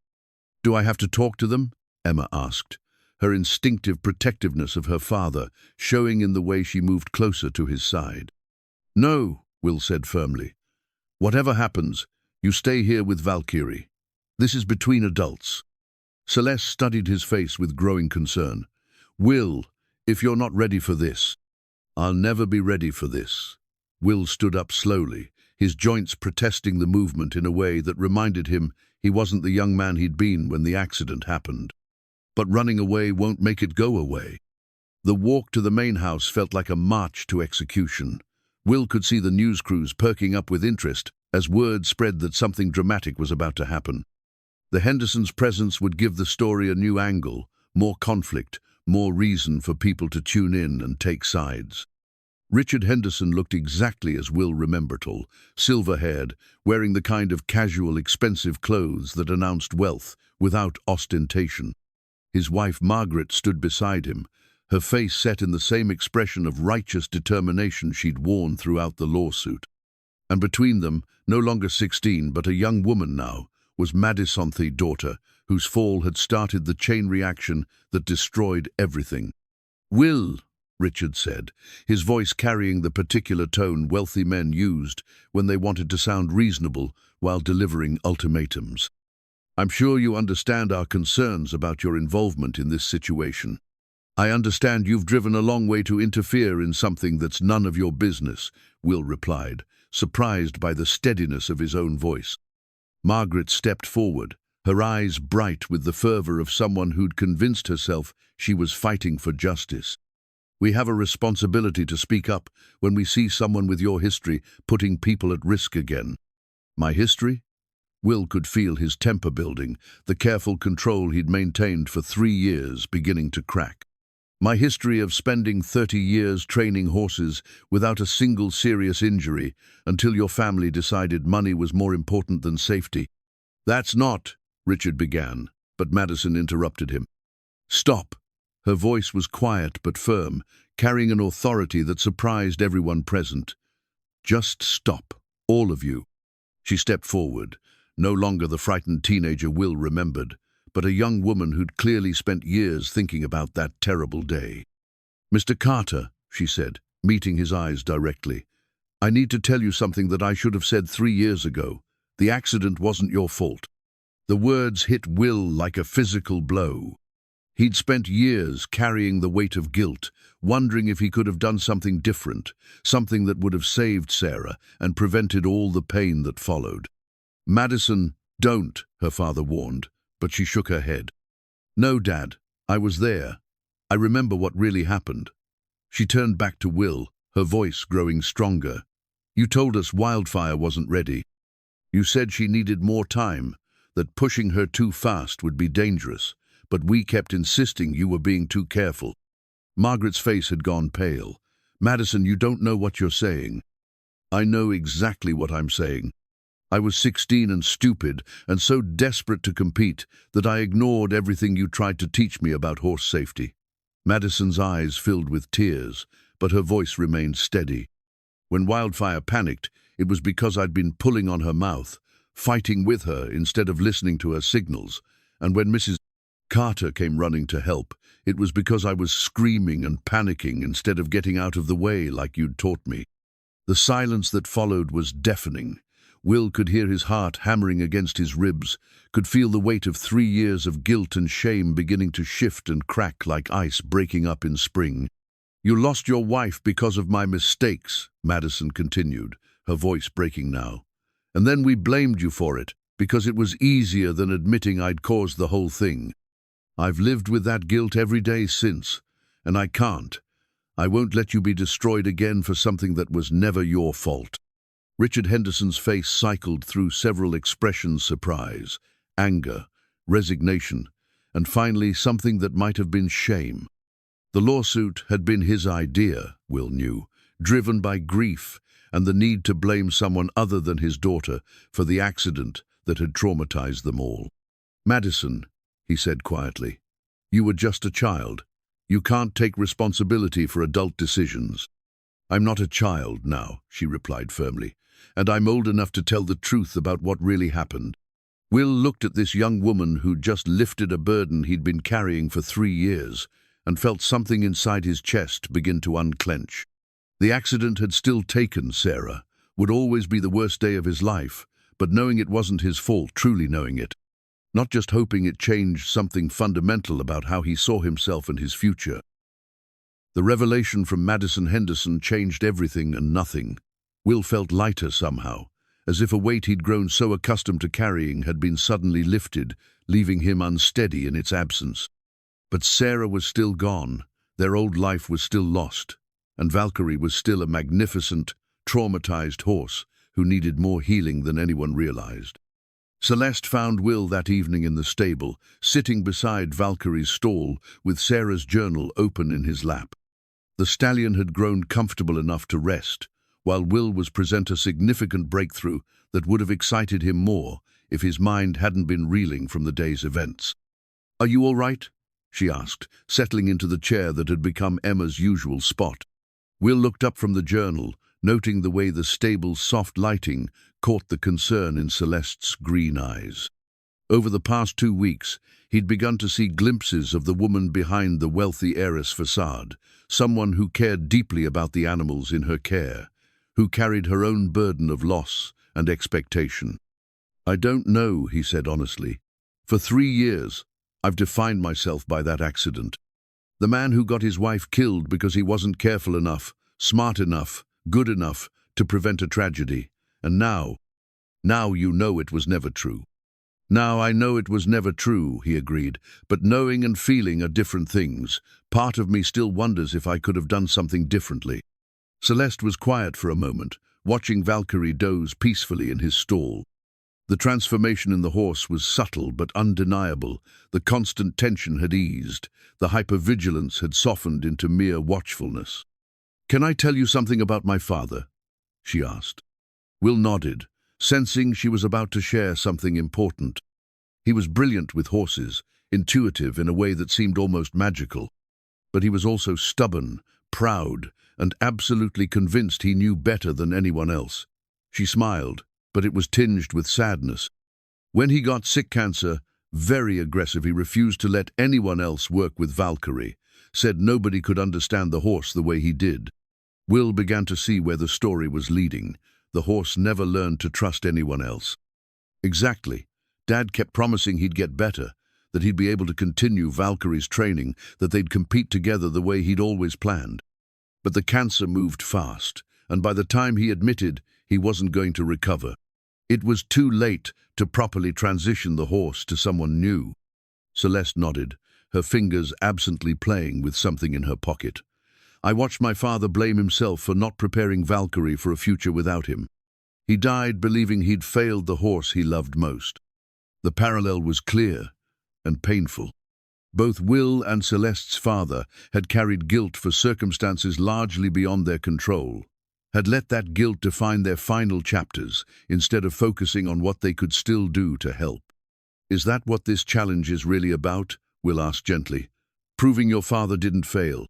"Do I have to talk to them?" Emma asked, her instinctive protectiveness of her father showing in the way she moved closer to his side. "No," Will said firmly. "Whatever happens, you stay here with Valkyrie. This is between adults." Celeste studied his face with growing concern. "Will, if you're not ready for this—" "I'll never be ready for this." Will stood up slowly, his joints protesting the movement in a way that reminded him he wasn't the young man he'd been when the accident happened. But running away won't make it go away. The walk to the main house felt like a march to execution. Will could see the news crews perking up with interest as word spread that something dramatic was about to happen. The Hendersons' presence would give the story a new angle, more conflict, more reason for people to tune in and take sides. Richard Henderson looked exactly as Will remembered, tall, silver-haired, wearing the kind of casual, expensive clothes that announced wealth without ostentation. His wife Margaret stood beside him, her face set in the same expression of righteous determination she'd worn throughout the lawsuit. And between them, no longer 16 but a young woman now, was Madison, the daughter, whose fall had started the chain reaction that destroyed everything. "Will," Richard said, his voice carrying the particular tone wealthy men used when they wanted to sound reasonable while delivering ultimatums. "I'm sure you understand our concerns about your involvement in this situation. I understand you've driven a long way to interfere in something that's none of your business," Will replied, surprised by the steadiness of his own voice. Margaret stepped forward, her eyes bright with the fervor of someone who'd convinced herself she was fighting for justice. "We have a responsibility to speak up when we see someone with your history putting people at risk again." "My history?" Will could feel his temper building, the careful control he'd maintained for 3 years beginning to crack. "My history of spending 30 years training horses without a single serious injury until your family decided money was more important than safety." "That's not," Richard began, but Madison interrupted him. "Stop." Her voice was quiet but firm, carrying an authority that surprised everyone present. "Just stop, all of you." She stepped forward, no longer the frightened teenager Will remembered, but a young woman who'd clearly spent years thinking about that terrible day. "Mr. Carter," she said, meeting his eyes directly, "I need to tell you something that I should have said 3 years ago. The accident wasn't your fault." The words hit Will like a physical blow. He'd spent years carrying the weight of guilt, wondering if he could have done something different, something that would have saved Sarah and prevented all the pain that followed. "Madison, don't," her father warned, but she shook her head. "No, Dad, I was there. I remember what really happened." She turned back to Will, her voice growing stronger. "You told us Wildfire wasn't ready. You said she needed more time, that pushing her too fast would be dangerous, but we kept insisting you were being too careful. Margaret's face had gone pale. "Madison, you don't know what you're saying." "I know exactly what I'm saying. I was 16 and stupid, and so desperate to compete that I ignored everything you tried to teach me about horse safety." Madison's eyes filled with tears, but her voice remained steady. "When Wildfire panicked, it was because I'd been pulling on her mouth, fighting with her instead of listening to her signals. And when Mrs. Carter came running to help, it was because I was screaming and panicking instead of getting out of the way like you'd taught me." The silence that followed was deafening. Will could hear his heart hammering against his ribs, could feel the weight of 3 years of guilt and shame beginning to shift and crack like ice breaking up in spring. "You lost your wife because of my mistakes," Madison continued, her voice breaking now. "And then we blamed you for it, because it was easier than admitting I'd caused the whole thing. I've lived with that guilt every day since, and I can't. I won't let you be destroyed again for something that was never your fault." Richard Henderson's face cycled through several expressions: surprise, anger, resignation, and finally something that might have been shame. The lawsuit had been his idea, Will knew, driven by grief and the need to blame someone other than his daughter for the accident that had traumatized them all. "Madison," he said quietly, "you were just a child. You can't take responsibility for adult decisions." "I'm not a child now," she replied firmly, "and I'm old enough to tell the truth about what really happened." Will looked at this young woman who'd just lifted a burden he'd been carrying for 3 years and felt something inside his chest begin to unclench. The accident had still taken Sarah, would always be the worst day of his life, but knowing it wasn't his fault, truly knowing it. Not just hoping it changed something fundamental about how he saw himself and his future. The revelation from Madison Henderson changed everything and nothing. Will felt lighter somehow, as if a weight he'd grown so accustomed to carrying had been suddenly lifted, leaving him unsteady in its absence. But Sarah was still gone, their old life was still lost, and Valkyrie was still a magnificent, traumatized horse who needed more healing than anyone realized. Celeste found Will that evening in the stable, sitting beside Valkyrie's stall with Sarah's journal open in his lap. The stallion had grown comfortable enough to rest, while Will was present a significant breakthrough that would have excited him more if his mind hadn't been reeling from the day's events. "Are you all right?" she asked, settling into the chair that had become Emma's usual spot. Will looked up from the journal, noting the way the stable's soft lighting caught the concern in Celeste's green eyes. Over the past 2 weeks, he'd begun to see glimpses of the woman behind the wealthy heiress facade, someone who cared deeply about the animals in her care, who carried her own burden of loss and expectation. "I don't know," he said honestly. "For 3 years, I've defined myself by that accident. The man who got his wife killed because he wasn't careful enough, smart enough, good enough to prevent a tragedy. And now you know it was never true." "Now I know it was never true," he agreed, "but knowing and feeling are different things. Part of me still wonders if I could have done something differently." Celeste was quiet for a moment, watching Valkyrie doze peacefully in his stall. The transformation in the horse was subtle but undeniable. The constant tension had eased. The hypervigilance had softened into mere watchfulness. "Can I tell you something about my father?" she asked. Will nodded, sensing she was about to share something important. He was brilliant with horses, intuitive in a way that seemed almost magical. But he was also stubborn, proud, and absolutely convinced he knew better than anyone else. She smiled, but it was tinged with sadness. When he got sick cancer, very aggressive, he refused to let anyone else work with Valkyrie, said nobody could understand the horse the way he did. Will began to see where the story was leading. The horse never learned to trust anyone else. Exactly. Dad kept promising he'd get better, that he'd be able to continue Valkyrie's training, that they'd compete together the way he'd always planned. But the cancer moved fast, and by the time he admitted he wasn't going to recover, it was too late to properly transition the horse to someone new. Celeste nodded, her fingers absently playing with something in her pocket. "I watched my father blame himself for not preparing Valkyrie for a future without him. He died believing he'd failed the horse he loved most." The parallel was clear and painful. Both Will and Celeste's father had carried guilt for circumstances largely beyond their control, had let that guilt define their final chapters instead of focusing on what they could still do to help. "Is that what this challenge is really about?" Will asked gently. "Proving your father didn't fail?"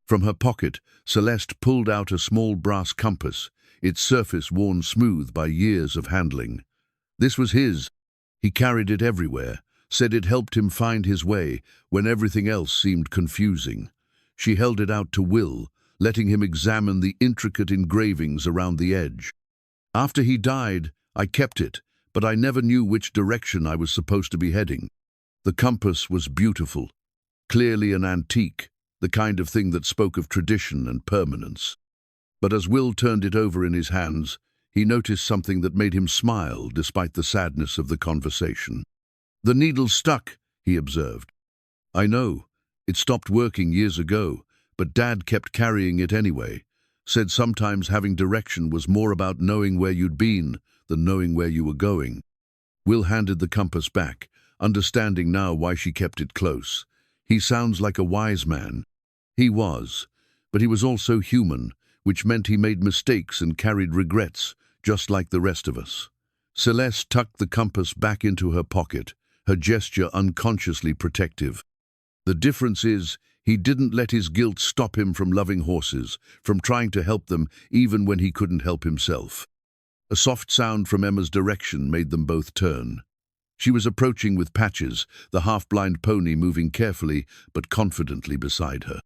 From her pocket, Celeste pulled out a small brass compass, its surface worn smooth by years of handling. This was his. He carried it everywhere, said it helped him find his way when everything else seemed confusing. She held it out to Will, letting him examine the intricate engravings around the edge. "After he died, I kept it, but I never knew which direction I was supposed to be heading." The compass was beautiful, clearly an antique, the kind of thing that spoke of tradition and permanence. But as Will turned it over in his hands, he noticed something that made him smile despite the sadness of the conversation. "The needle stuck," he observed. "I know. It stopped working years ago, but Dad kept carrying it anyway. Said sometimes having direction was more about knowing where you'd been than knowing where you were going." Will handed the compass back, understanding now why she kept it close. "He sounds like a wise man." He was, but he was also human, which meant he made mistakes and carried regrets, just like the rest of us. Celeste tucked the compass back into her pocket, her gesture unconsciously protective. "The difference is, he didn't let his guilt stop him from loving horses, from trying to help them even when he couldn't help himself." A soft sound from Emma's direction made them both turn. She was approaching with Patches, the half-blind pony moving carefully but confidently beside her.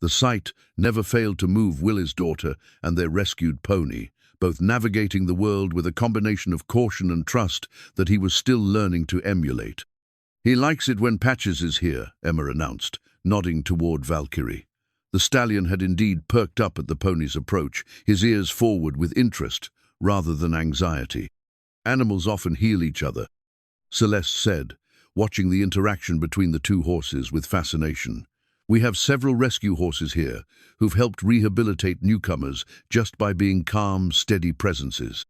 The sight never failed to move Will's daughter and their rescued pony, both navigating the world with a combination of caution and trust that he was still learning to emulate. "He likes it when Patches is here," Emma announced, nodding toward Valkyrie. The stallion had indeed perked up at the pony's approach, his ears forward with interest rather than anxiety. "Animals often heal each other," Celeste said, watching the interaction between the two horses with fascination. "We have several rescue horses here who've helped rehabilitate newcomers just by being calm, steady presences."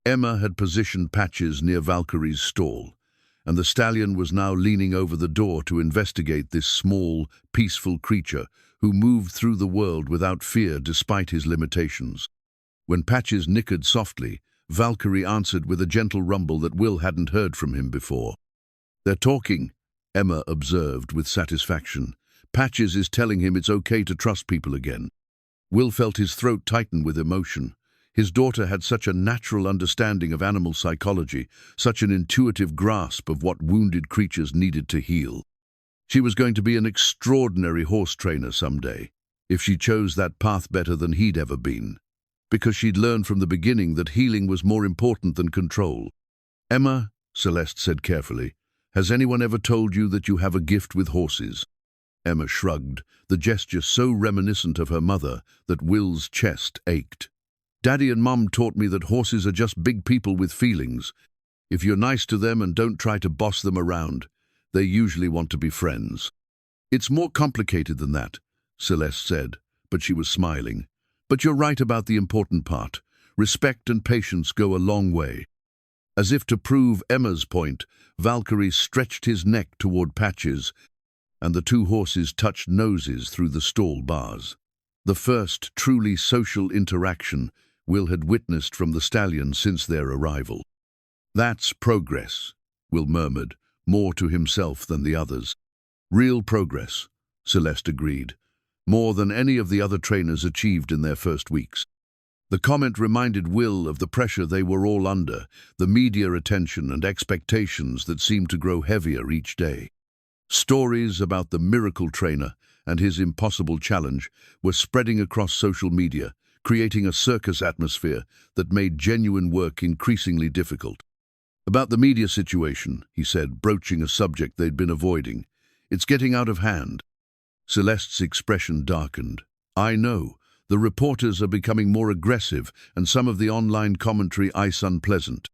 Emma had positioned Patches near Valkyrie's stall, and the stallion was now leaning over the door to investigate this small, peaceful creature who moved through the world without fear despite his limitations. When Patches nickered softly, Valkyrie answered with a gentle rumble that Will hadn't heard from him before. "They're talking," Emma observed with satisfaction. "Patches is telling him it's okay to trust people again." Will felt his throat tighten with emotion. His daughter had such a natural understanding of animal psychology, such an intuitive grasp of what wounded creatures needed to heal. She was going to be an extraordinary horse trainer someday, if she chose that path better than he'd ever been, because she'd learned from the beginning that healing was more important than control. "Emma," Celeste said carefully, "has anyone ever told you that you have a gift with horses?" Emma shrugged, the gesture so reminiscent of her mother that Will's chest ached. "Daddy and Mum taught me that horses are just big people with feelings. If you're nice to them and don't try to boss them around, they usually want to be friends." "It's more complicated than that," Celeste said, but she was smiling. "But you're right about the important part. Respect and patience go a long way." As if to prove Emma's point, Valkyrie stretched his neck toward Patches, and the two horses touched noses through the stall bars. The first truly social interaction Will had witnessed from the stallion since their arrival. "That's progress," Will murmured, more to himself than the others. "Real progress," Celeste agreed, "more than any of the other trainers achieved in their first weeks." The comment reminded Will of the pressure they were all under, the media attention and expectations that seemed to grow heavier each day. Stories about the miracle trainer and his impossible challenge were spreading across social media, creating a circus atmosphere that made genuine work increasingly difficult. "About the media situation," he said, broaching a subject they'd been avoiding. "It's getting out of hand." Celeste's expression darkened. "I know. The reporters are becoming more aggressive, and some of the online commentary is unpleasant."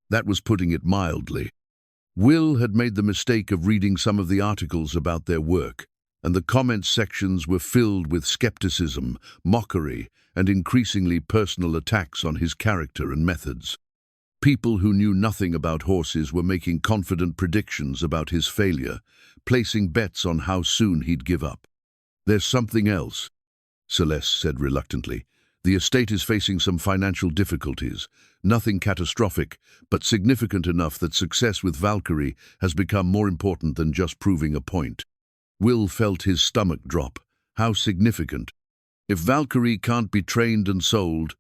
That was putting it mildly. Will had made the mistake of reading some of the articles about their work, and the comments sections were filled with skepticism, mockery, and increasingly personal attacks on his character and methods. People who knew nothing about horses were making confident predictions about his failure, placing bets on how soon he'd give up. "There's something else," Celeste said reluctantly. "The estate is facing some financial difficulties. Nothing catastrophic, but significant enough that success with Valkyrie has become more important than just proving a point." Will felt his stomach drop. How significant? If Valkyrie can't be trained and sold,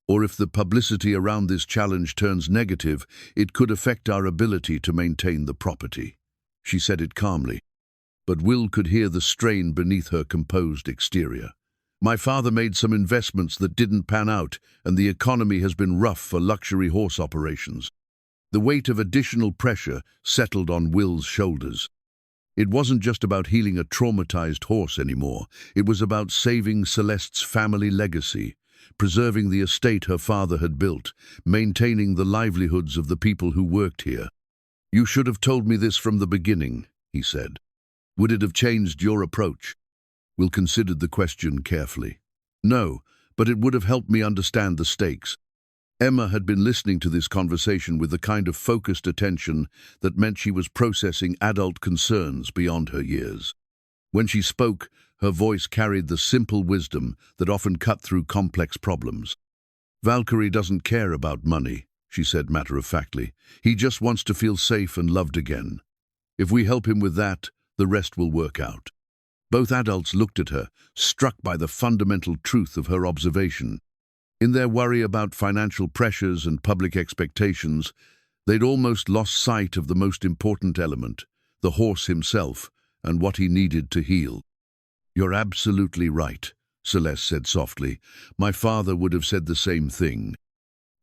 or if the publicity around this challenge turns negative, it could affect our ability to maintain the property. She said it calmly, but Will could hear the strain beneath her composed exterior. "My father made some investments that didn't pan out, and the economy has been rough for luxury horse operations." The weight of additional pressure settled on Will's shoulders. It wasn't just about healing a traumatized horse anymore. It was about saving Celeste's family legacy, preserving the estate her father had built, maintaining the livelihoods of the people who worked here. "You should have told me this from the beginning," he said. "Would it have changed your approach?" Will considered the question carefully. "No, but it would have helped me understand the stakes." Emma had been listening to this conversation with the kind of focused attention that meant she was processing adult concerns beyond her years. When she spoke, her voice carried the simple wisdom that often cut through complex problems. "Valkyrie doesn't care about money," she said matter-of-factly. "He just wants to feel safe and loved again. If we help him with that, the rest will work out." Both adults looked at her, struck by the fundamental truth of her observation. In their worry about financial pressures and public expectations, they'd almost lost sight of the most important element, the horse himself, and what he needed to heal. "You're absolutely right," Celeste said softly. "My father would have said the same thing."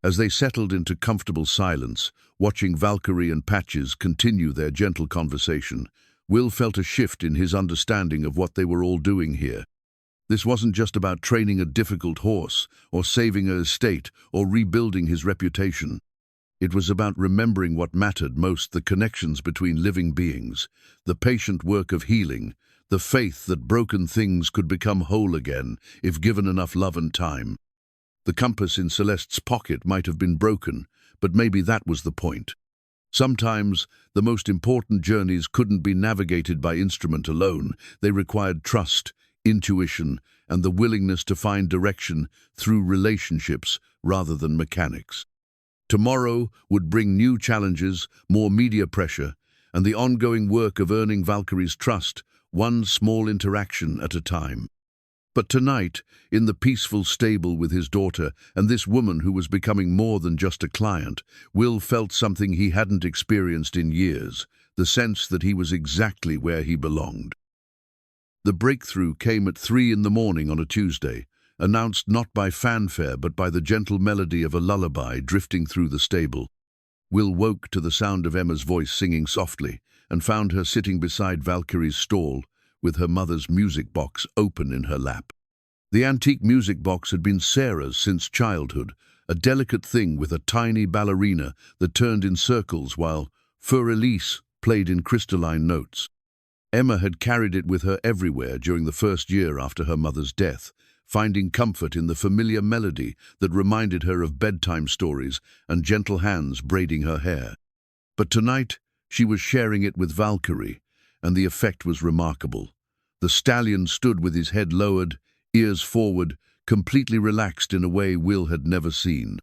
As they settled into comfortable silence, watching Valkyrie and Patches continue their gentle conversation, Will felt a shift in his understanding of what they were all doing here. This wasn't just about training a difficult horse, or saving an estate, or rebuilding his reputation. It was about remembering what mattered most, the connections between living beings, the patient work of healing, the faith that broken things could become whole again if given enough love and time. The compass in Celeste's pocket might have been broken, but maybe that was the point. Sometimes, the most important journeys couldn't be navigated by instrument alone. They required trust, intuition, and the willingness to find direction through relationships rather than mechanics. Tomorrow would bring new challenges, more media pressure, and the ongoing work of earning Valkyrie's trust, one small interaction at a time. But tonight, in the peaceful stable with his daughter and this woman who was becoming more than just a client, Will felt something he hadn't experienced in years, the sense that he was exactly where he belonged. The breakthrough came at 3 in the morning on a Tuesday, announced not by fanfare but by the gentle melody of a lullaby drifting through the stable. Will woke to the sound of Emma's voice singing softly and found her sitting beside Valkyrie's stall, with her mother's music box open in her lap. The antique music box had been Sarah's since childhood, a delicate thing with a tiny ballerina that turned in circles while Fur Elise played in crystalline notes. Emma had carried it with her everywhere during the first year after her mother's death, finding comfort in the familiar melody that reminded her of bedtime stories and gentle hands braiding her hair. But tonight, she was sharing it with Valkyrie, and the effect was remarkable. The stallion stood with his head lowered, ears forward, completely relaxed in a way Will had never seen.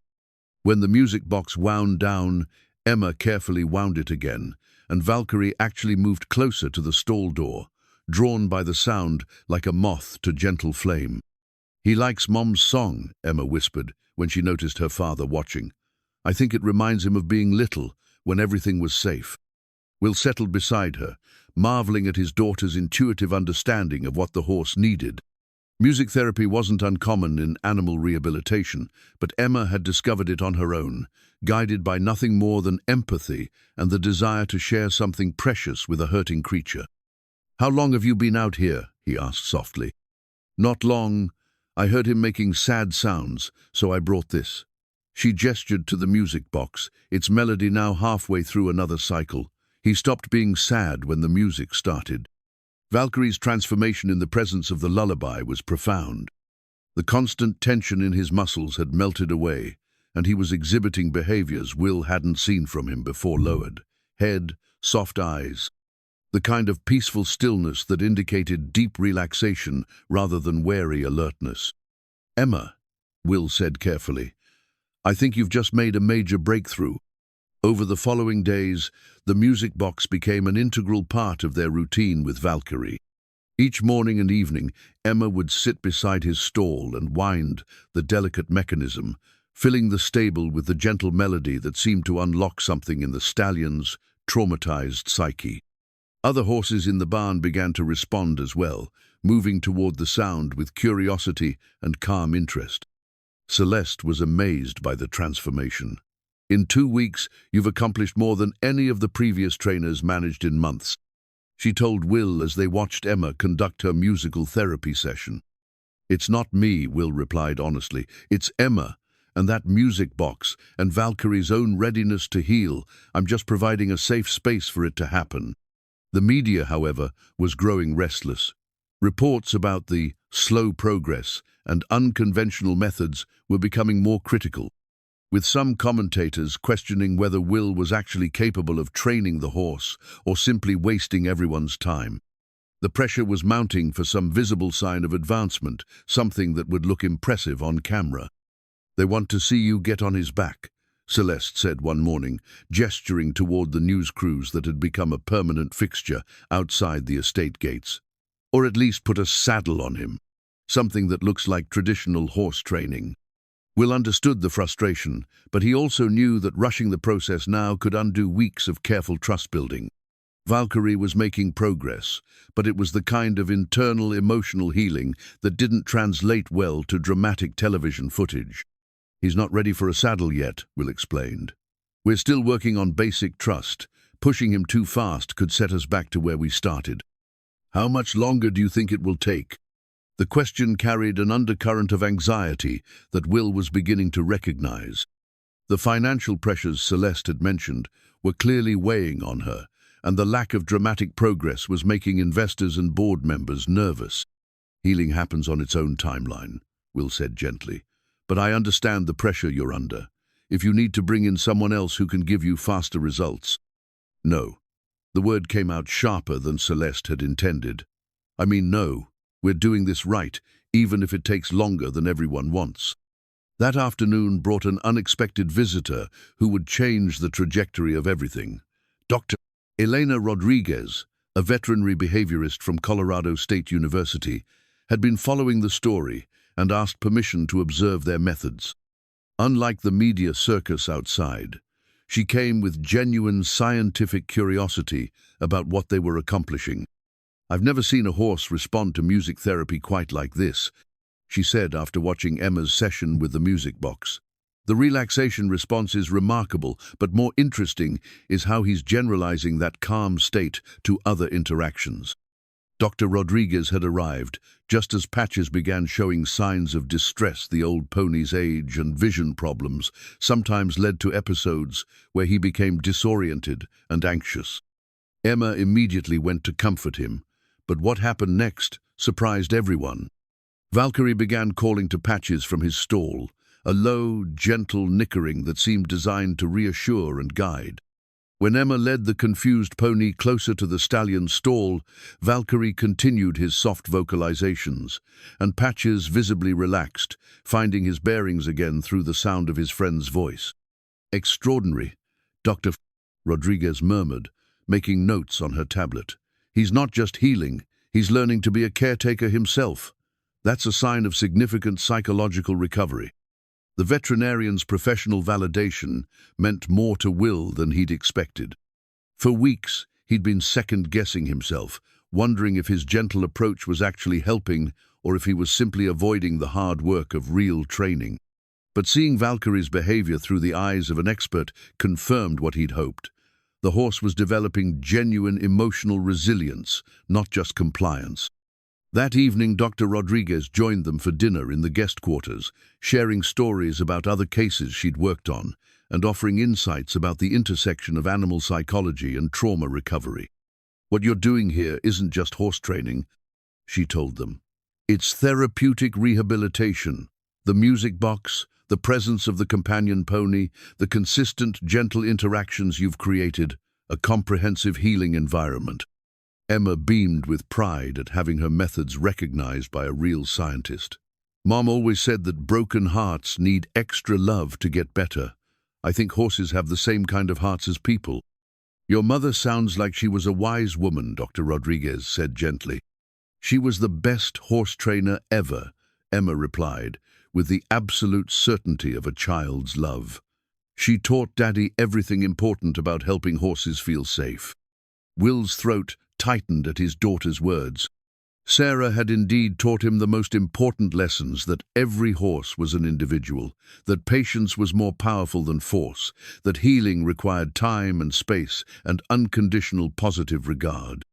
When the music box wound down, Emma carefully wound it again, and Valkyrie actually moved closer to the stall door, drawn by the sound like a moth to gentle flame. "He likes Mom's song," Emma whispered when she noticed her father watching. "I think it reminds him of being little, when everything was safe." Will settled beside her, marveling at his daughter's intuitive understanding of what the horse needed. Music therapy wasn't uncommon in animal rehabilitation, but Emma had discovered it on her own, guided by nothing more than empathy and the desire to share something precious with a hurting creature. "How long have you been out here?" he asked softly. "Not long. I heard him making sad sounds, so I brought this." She gestured to the music box, its melody now halfway through another cycle. He stopped being sad when the music started. Valkyrie's transformation in the presence of the lullaby was profound. The constant tension in his muscles had melted away, and he was exhibiting behaviors Will hadn't seen from him before. Lowered head, soft eyes, the kind of peaceful stillness that indicated deep relaxation rather than wary alertness. "Emma," Will said carefully, "I think you've just made a major breakthrough." Over the following days, the music box became an integral part of their routine with Valkyrie. Each morning and evening, Emma would sit beside his stall and wind the delicate mechanism, filling the stable with the gentle melody that seemed to unlock something in the stallion's traumatized psyche. Other horses in the barn began to respond as well, moving toward the sound with curiosity and calm interest. Celeste was amazed by the transformation. "In 2 weeks, you've accomplished more than any of the previous trainers managed in months," she told Will as they watched Emma conduct her musical therapy session. "It's not me," Will replied honestly. "It's Emma, and that music box, and Valkyrie's own readiness to heal. I'm just providing a safe space for it to happen." The media, however, was growing restless. Reports about the slow progress and unconventional methods were becoming more critical, with some commentators questioning whether Will was actually capable of training the horse or simply wasting everyone's time. The pressure was mounting for some visible sign of advancement, something that would look impressive on camera. "They want to see you get on his back," Celeste said one morning, gesturing toward the news crews that had become a permanent fixture outside the estate gates. "Or at least put a saddle on him, something that looks like traditional horse training." Will understood the frustration, but he also knew that rushing the process now could undo weeks of careful trust-building. Valkyrie was making progress, but it was the kind of internal emotional healing that didn't translate well to dramatic television footage. "He's not ready for a saddle yet," Will explained. "We're still working on basic trust. Pushing him too fast could set us back to where we started." "How much longer do you think it will take?" The question carried an undercurrent of anxiety that Will was beginning to recognize. The financial pressures Celeste had mentioned were clearly weighing on her, and the lack of dramatic progress was making investors and board members nervous. "Healing happens on its own timeline," Will said gently, "but I understand the pressure you're under. If you need to bring in someone else who can give you faster results." "No." The word came out sharper than Celeste had intended. "I mean, no. We're doing this right, even if it takes longer than everyone wants." That afternoon brought an unexpected visitor who would change the trajectory of everything. Dr. Elena Rodriguez, a veterinary behaviorist from Colorado State University, had been following the story and asked permission to observe their methods. Unlike the media circus outside, she came with genuine scientific curiosity about what they were accomplishing. "I've never seen a horse respond to music therapy quite like this," she said after watching Emma's session with the music box. "The relaxation response is remarkable, but more interesting is how he's generalizing that calm state to other interactions." Dr. Rodriguez had arrived just as Patches began showing signs of distress. The old pony's age and vision problems sometimes led to episodes where he became disoriented and anxious. Emma immediately went to comfort him, but what happened next surprised everyone. Valkyrie began calling to Patches from his stall, a low, gentle nickering that seemed designed to reassure and guide. When Emma led the confused pony closer to the stallion's stall, Valkyrie continued his soft vocalizations, and Patches visibly relaxed, finding his bearings again through the sound of his friend's voice. "Extraordinary," Dr. Rodriguez murmured, making notes on her tablet. "He's not just healing, he's learning to be a caretaker himself. That's a sign of significant psychological recovery." The veterinarian's professional validation meant more to Will than he'd expected. For weeks, he'd been second-guessing himself, wondering if his gentle approach was actually helping or if he was simply avoiding the hard work of real training. But seeing Valkyrie's behavior through the eyes of an expert confirmed what he'd hoped. The horse was developing genuine emotional resilience, not just compliance. That evening, Dr. Rodriguez joined them for dinner in the guest quarters, sharing stories about other cases she'd worked on and offering insights about the intersection of animal psychology and trauma recovery. "What you're doing here isn't just horse training," she told them. "It's therapeutic rehabilitation. The music box, the presence of the companion pony, the consistent, gentle interactions you've created, a comprehensive healing environment. Emma beamed with pride at having her methods recognized by a real scientist. Mom always said that broken hearts need extra love to get better. I think horses have the same kind of hearts as people. Your mother sounds like she was a wise woman, Dr. Rodriguez said gently. She was the best horse trainer ever, Emma replied, with the absolute certainty of a child's love. She taught Daddy everything important about helping horses feel safe. Will's throat tightened at his daughter's words. Sarah had indeed taught him the most important lessons, that every horse was an individual, that patience was more powerful than force, that healing required time and space and unconditional positive regard.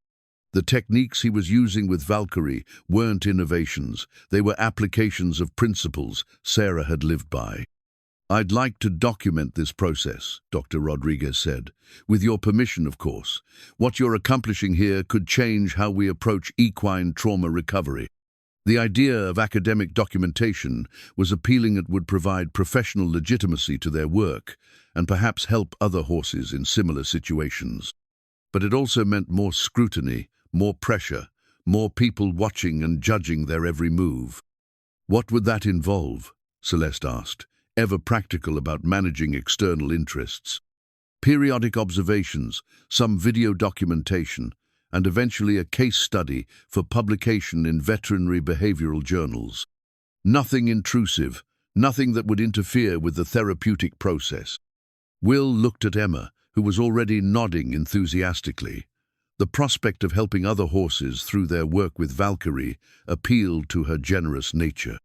The techniques he was using with Valkyrie weren't innovations, they were applications of principles Sarah had lived by. I'd like to document this process, Dr. Rodriguez said. With your permission, of course. What you're accomplishing here could change how we approach equine trauma recovery. The idea of academic documentation was appealing. It would provide professional legitimacy to their work and perhaps help other horses in similar situations. But it also meant more scrutiny, more pressure, more people watching and judging their every move. What would that involve? Celeste asked, ever practical about managing external interests. Periodic observations, some video documentation, and eventually a case study for publication in veterinary behavioral journals. Nothing intrusive, nothing that would interfere with the therapeutic process. Will looked at Emma, who was already nodding enthusiastically. The prospect of helping other horses through their work with Valkyrie appealed to her generous nature.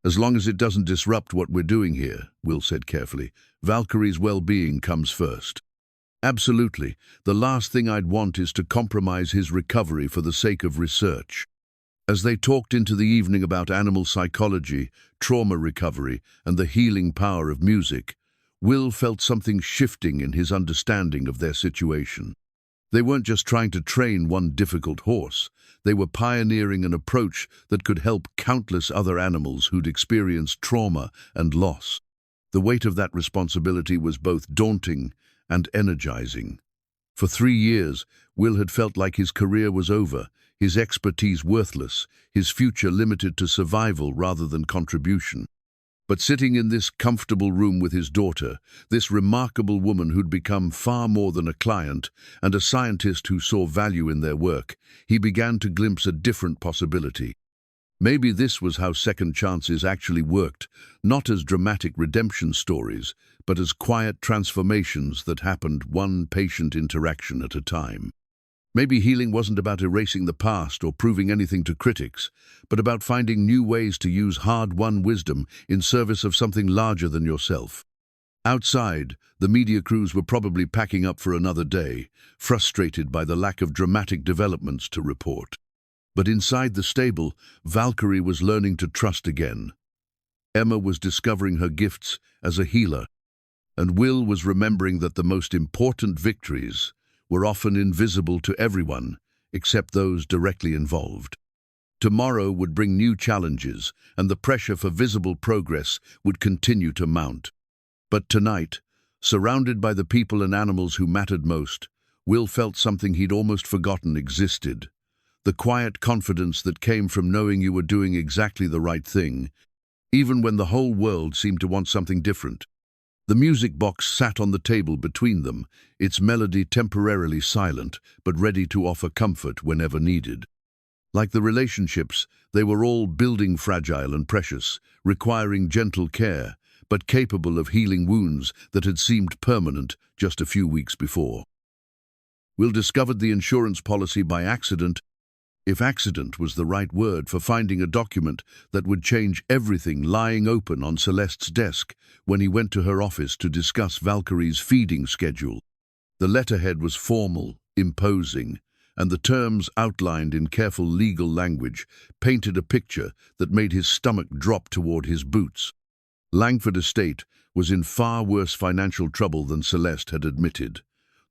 As long as it doesn't disrupt what we're doing here, Will said carefully, Valkyrie's well-being comes first. Absolutely. The last thing I'd want is to compromise his recovery for the sake of research. As they talked into the evening about animal psychology, trauma recovery, and the healing power of music, Will felt something shifting in his understanding of their situation. They weren't just trying to train one difficult horse. They were pioneering an approach that could help countless other animals who'd experienced trauma and loss. The weight of that responsibility was both daunting and energizing. For 3 years, Will had felt like his career was over, his expertise worthless, his future limited to survival rather than contribution. But sitting in this comfortable room with his daughter, this remarkable woman who'd become far more than a client and a scientist who saw value in their work, he began to glimpse a different possibility. Maybe this was how second chances actually worked, not as dramatic redemption stories, but as quiet transformations that happened one patient interaction at a time. Maybe healing wasn't about erasing the past or proving anything to critics, but about finding new ways to use hard-won wisdom in service of something larger than yourself. Outside, the media crews were probably packing up for another day, frustrated by the lack of dramatic developments to report. But inside the stable, Valkyrie was learning to trust again. Emma was discovering her gifts as a healer, and Will was remembering that the most important victories were often invisible to everyone except those directly involved. Tomorrow would bring new challenges, and the pressure for visible progress would continue to mount. But tonight, surrounded by the people and animals who mattered most, Will felt something he'd almost forgotten existed. The quiet confidence that came from knowing you were doing exactly the right thing, even when the whole world seemed to want something different. The music box sat on the table between them, its melody temporarily silent, but ready to offer comfort whenever needed. Like the relationships, they were all building fragile and precious, requiring gentle care, but capable of healing wounds that had seemed permanent just a few weeks before. Will discovered the insurance policy by accident, if accident was the right word for finding a document that would change everything, lying open on Celeste's desk when he went to her office to discuss Valkyrie's feeding schedule. The letterhead was formal, imposing, and the terms outlined in careful legal language painted a picture that made his stomach drop toward his boots. Langford Estate was in far worse financial trouble than Celeste had admitted.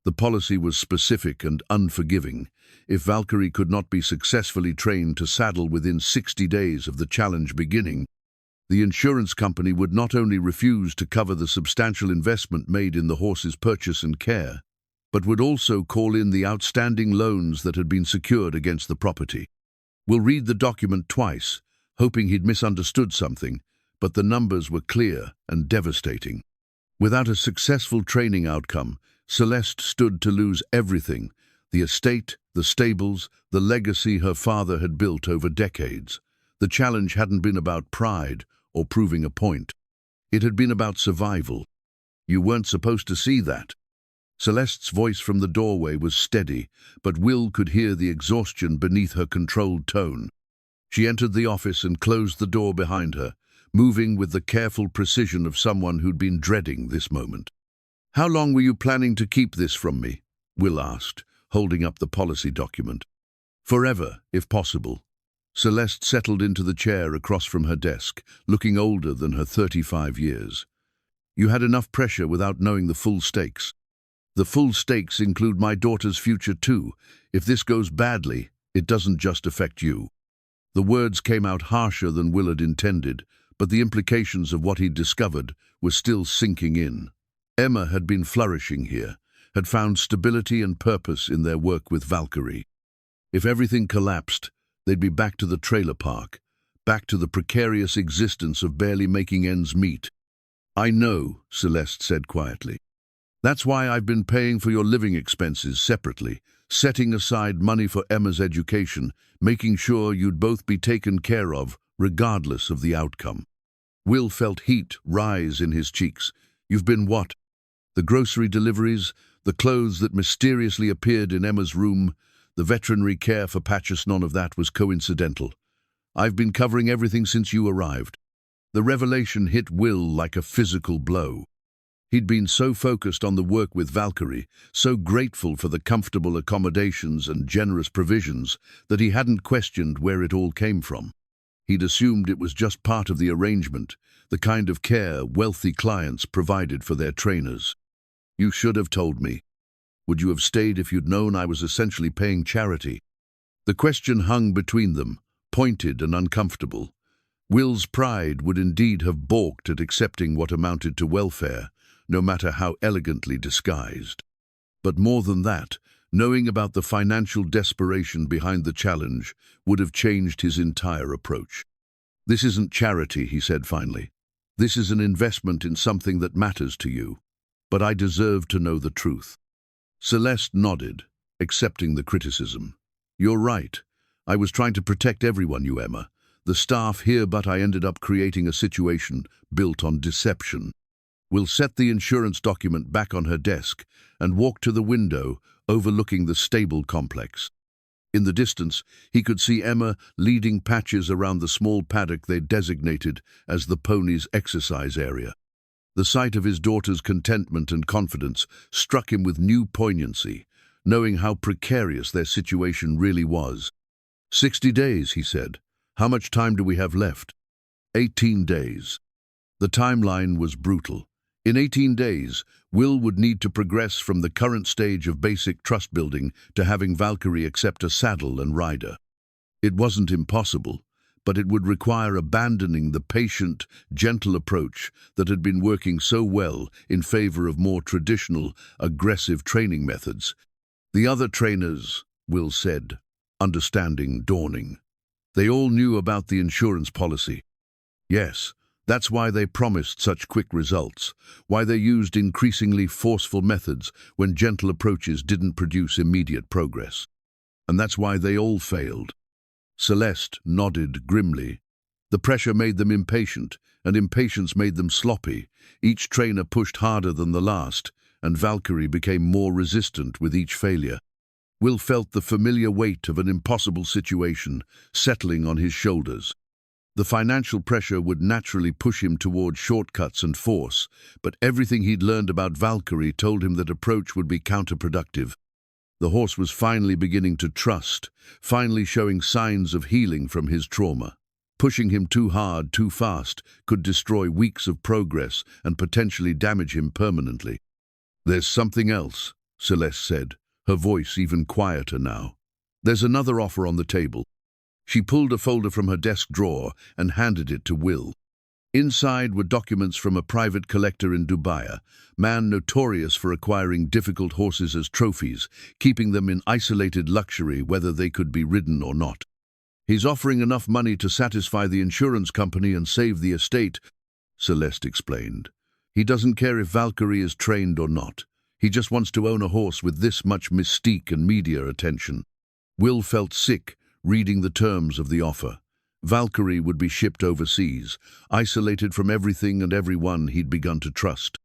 The policy was specific and unforgiving. If Valkyrie could not be successfully trained to saddle within 60 days of the challenge beginning, The insurance company would not only refuse to cover the substantial investment made in the horse's purchase and care, but would also call in the outstanding loans that had been secured against the property. Will read the document twice, hoping he'd misunderstood something, but the numbers were clear and devastating. Without a successful training outcome, Celeste stood to lose everything: the estate, the stables, the legacy her father had built over decades. The challenge hadn't been about pride or proving a point. It had been about survival. You weren't supposed to see that. Celeste's voice from the doorway was steady, but Will could hear the exhaustion beneath her controlled tone. She entered the office and closed the door behind her, moving with the careful precision of someone who'd been dreading this moment. "How long were you planning to keep this from me?" Will asked, holding up the policy document. "Forever, if possible." Celeste settled into the chair across from her desk, looking older than her 35 years. "You had enough pressure without knowing the full stakes." "The full stakes include my daughter's future too. If this goes badly, it doesn't just affect you." The words came out harsher than Will had intended, but the implications of what he'd discovered were still sinking in. Emma had been flourishing here, had found stability and purpose in their work with Valkyrie. If everything collapsed, they'd be back to the trailer park, back to the precarious existence of barely making ends meet. "I know," Celeste said quietly. "That's why I've been paying for your living expenses separately, setting aside money for Emma's education, making sure you'd both be taken care of, regardless of the outcome." Will felt heat rise in his cheeks. "You've been what?" "The grocery deliveries, the clothes that mysteriously appeared in Emma's room, the veterinary care for Patches. None of that was coincidental. I've been covering everything since you arrived." The revelation hit Will like a physical blow. He'd been so focused on the work with Valkyrie, so grateful for the comfortable accommodations and generous provisions, that he hadn't questioned where it all came from. He'd assumed it was just part of the arrangement, the kind of care wealthy clients provided for their trainers. "You should have told me. Would you have stayed if you'd known I was essentially paying charity?" The question hung between them, pointed and uncomfortable. Will's pride would indeed have balked at accepting what amounted to welfare, no matter how elegantly disguised. But more than that, knowing about the financial desperation behind the challenge would have changed his entire approach. "This isn't charity," he said finally. "This is an investment in something that matters to you. But I deserve to know the truth." Celeste nodded, accepting the criticism. "You're right. I was trying to protect everyone, you Emma. The staff here, but I ended up creating a situation built on deception." Will set the insurance document back on her desk and walked to the window overlooking the stable complex. In the distance, he could see Emma leading Patches around the small paddock they designated as the pony's exercise area. The sight of his daughter's contentment and confidence struck him with new poignancy, knowing how precarious their situation really was. 60 days, he said. "How much time do we have left?" 18 days. The timeline was brutal. In 18 days, Will would need to progress from the current stage of basic trust building to having Valkyrie accept a saddle and rider. It wasn't impossible, but it would require abandoning the patient, gentle approach that had been working so well in favor of more traditional, aggressive training methods. The other trainers, Will said, understanding dawning. They all knew about the insurance policy. Yes, that's why they promised such quick results, why they used increasingly forceful methods when gentle approaches didn't produce immediate progress. And that's why they all failed. Celeste nodded grimly. The pressure made them impatient, and impatience made them sloppy. Each trainer pushed harder than the last, and Valkyrie became more resistant with each failure. Will felt the familiar weight of an impossible situation settling on his shoulders. The financial pressure would naturally push him toward shortcuts and force, but everything he'd learned about Valkyrie told him that approach would be counterproductive. The horse was finally beginning to trust, finally showing signs of healing from his trauma. Pushing him too hard, too fast, could destroy weeks of progress and potentially damage him permanently. "There's something else," Celeste said, her voice even quieter now. "There's another offer on the table." She pulled a folder from her desk drawer and handed it to Will. Inside were documents from a private collector in Dubai, a man notorious for acquiring difficult horses as trophies, keeping them in isolated luxury whether they could be ridden or not. He's offering enough money to satisfy the insurance company and save the estate, Celeste explained. He doesn't care if Valkyrie is trained or not. He just wants to own a horse with this much mystique and media attention. Will felt sick reading the terms of the offer. Valkyrie would be shipped overseas, isolated from everything and everyone he'd begun to trust.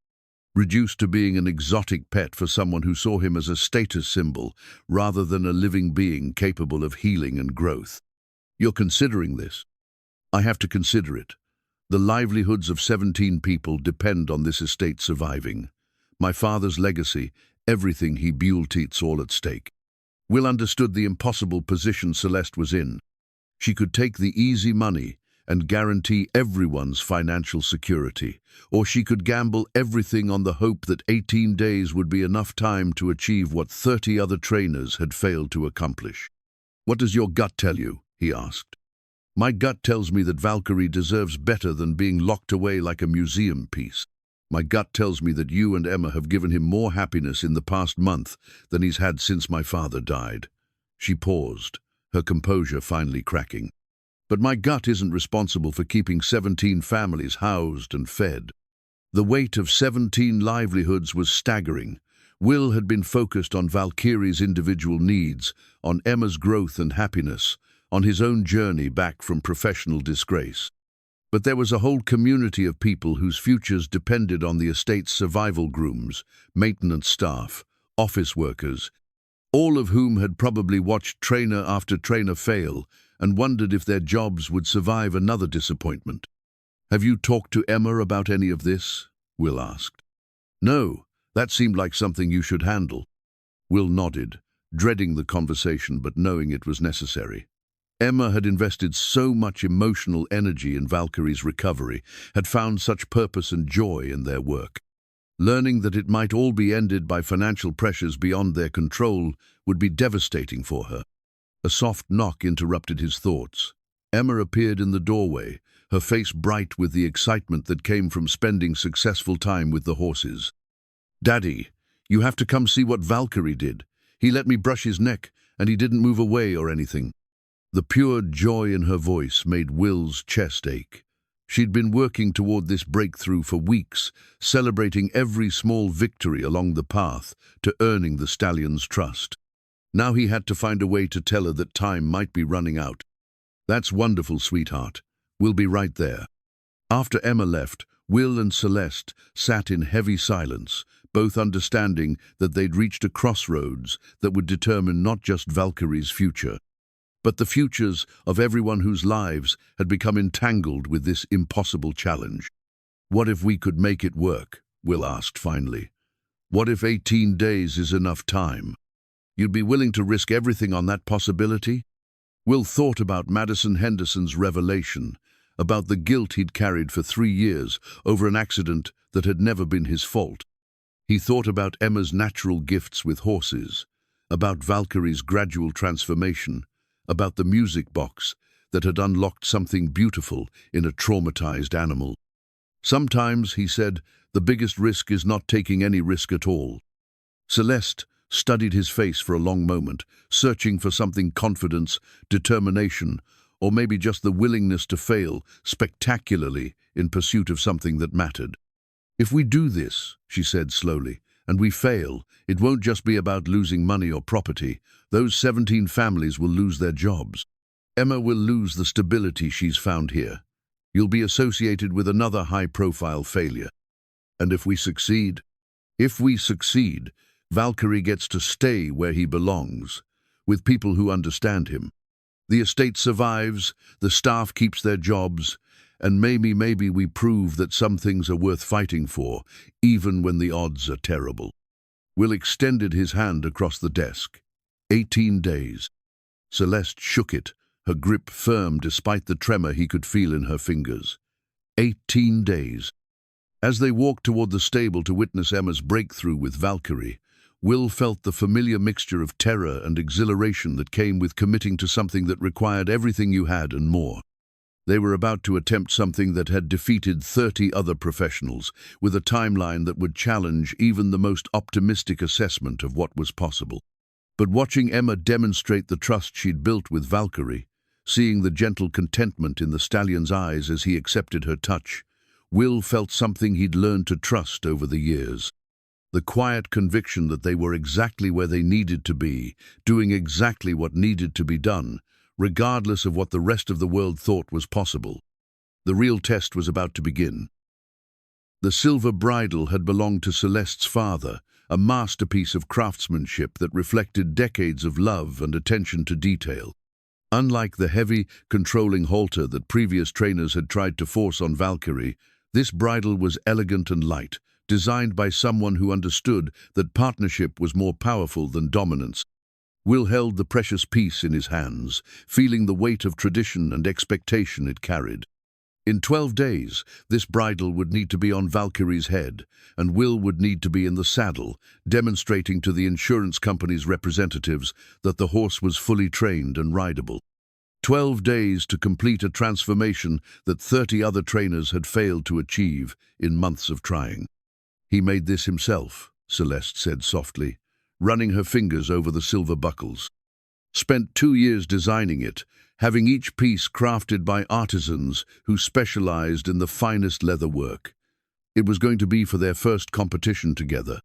Reduced to being an exotic pet for someone who saw him as a status symbol rather than a living being capable of healing and growth. You're considering this? I have to consider it. The livelihoods of 17 people depend on this estate surviving. My father's legacy, everything he built, it's all at stake. Will understood the impossible position Celeste was in. She could take the easy money and guarantee everyone's financial security, or she could gamble everything on the hope that 18 days would be enough time to achieve what 30 other trainers had failed to accomplish. What does your gut tell you? He asked. My gut tells me that Valkyrie deserves better than being locked away like a museum piece. My gut tells me that you and Emma have given him more happiness in the past month than he's had since my father died. She paused, her composure finally cracking. But my gut isn't responsible for keeping 17 families housed and fed. The weight of 17 livelihoods was staggering. Will had been focused on Valkyrie's individual needs, on Emma's growth and happiness, on his own journey back from professional disgrace. But there was a whole community of people whose futures depended on the estate's survival grooms, maintenance staff, office workers, all of whom had probably watched trainer after trainer fail and wondered if their jobs would survive another disappointment. Have you talked to Emma about any of this? Will asked. No, that seemed like something you should handle. Will nodded, dreading the conversation but knowing it was necessary. Emma had invested so much emotional energy in Valkyrie's recovery, had found such purpose and joy in their work. Learning that it might all be ended by financial pressures beyond their control would be devastating for her. A soft knock interrupted his thoughts. Emma appeared in the doorway, her face bright with the excitement that came from spending successful time with the horses. Daddy, you have to come see what Valkyrie did. He let me brush his neck, and he didn't move away or anything. The pure joy in her voice made Will's chest ache. She'd been working toward this breakthrough for weeks, celebrating every small victory along the path to earning the stallion's trust. Now he had to find a way to tell her that time might be running out. That's wonderful, sweetheart. We'll be right there. After Emma left, Will and Celeste sat in heavy silence, both understanding that they'd reached a crossroads that would determine not just Valkyrie's future, but the futures of everyone whose lives had become entangled with this impossible challenge. What if we could make it work? Will asked finally. What if 18 days is enough time? You'd be willing to risk everything on that possibility? Will thought about Madison Henderson's revelation, about the guilt he'd carried for 3 years over an accident that had never been his fault. He thought about Emma's natural gifts with horses, about Valkyrie's gradual transformation, about the music box that had unlocked something beautiful in a traumatized animal. Sometimes, he said, the biggest risk is not taking any risk at all. Celeste studied his face for a long moment, searching for something: confidence, determination, or maybe just the willingness to fail spectacularly in pursuit of something that mattered. If we do this, she said slowly, and we fail, it won't just be about losing money or property. Those 17 families will lose their jobs. Emma will lose the stability she's found here. You'll be associated with another high-profile failure. And if we succeed, Valkyrie gets to stay where he belongs, with people who understand him. The estate survives, the staff keeps their jobs, and maybe we prove that some things are worth fighting for, even when the odds are terrible. Will extended his hand across the desk. 18 days. Celeste shook it, her grip firm despite the tremor he could feel in her fingers. 18 days. As they walked toward the stable to witness Emma's breakthrough with Valkyrie, Will felt the familiar mixture of terror and exhilaration that came with committing to something that required everything you had and more. They were about to attempt something that had defeated 30 other professionals, with a timeline that would challenge even the most optimistic assessment of what was possible. But watching Emma demonstrate the trust she'd built with Valkyrie, seeing the gentle contentment in the stallion's eyes as he accepted her touch, Will felt something he'd learned to trust over the years. The quiet conviction that they were exactly where they needed to be, doing exactly what needed to be done, regardless of what the rest of the world thought was possible. The real test was about to begin. The silver bridle had belonged to Celeste's father, a masterpiece of craftsmanship that reflected decades of love and attention to detail. Unlike the heavy, controlling halter that previous trainers had tried to force on Valkyrie, this bridle was elegant and light, designed by someone who understood that partnership was more powerful than dominance. Will held the precious piece in his hands, feeling the weight of tradition and expectation it carried. In 12 days, this bridle would need to be on Valkyrie's head, and Will would need to be in the saddle, demonstrating to the insurance company's representatives that the horse was fully trained and rideable. 12 days to complete a transformation that 30 other trainers had failed to achieve in months of trying. "He made this himself," Celeste said softly, running her fingers over the silver buckles. "Spent 2 years designing it, having each piece crafted by artisans who specialized in the finest leather work. It was going to be for their first competition together."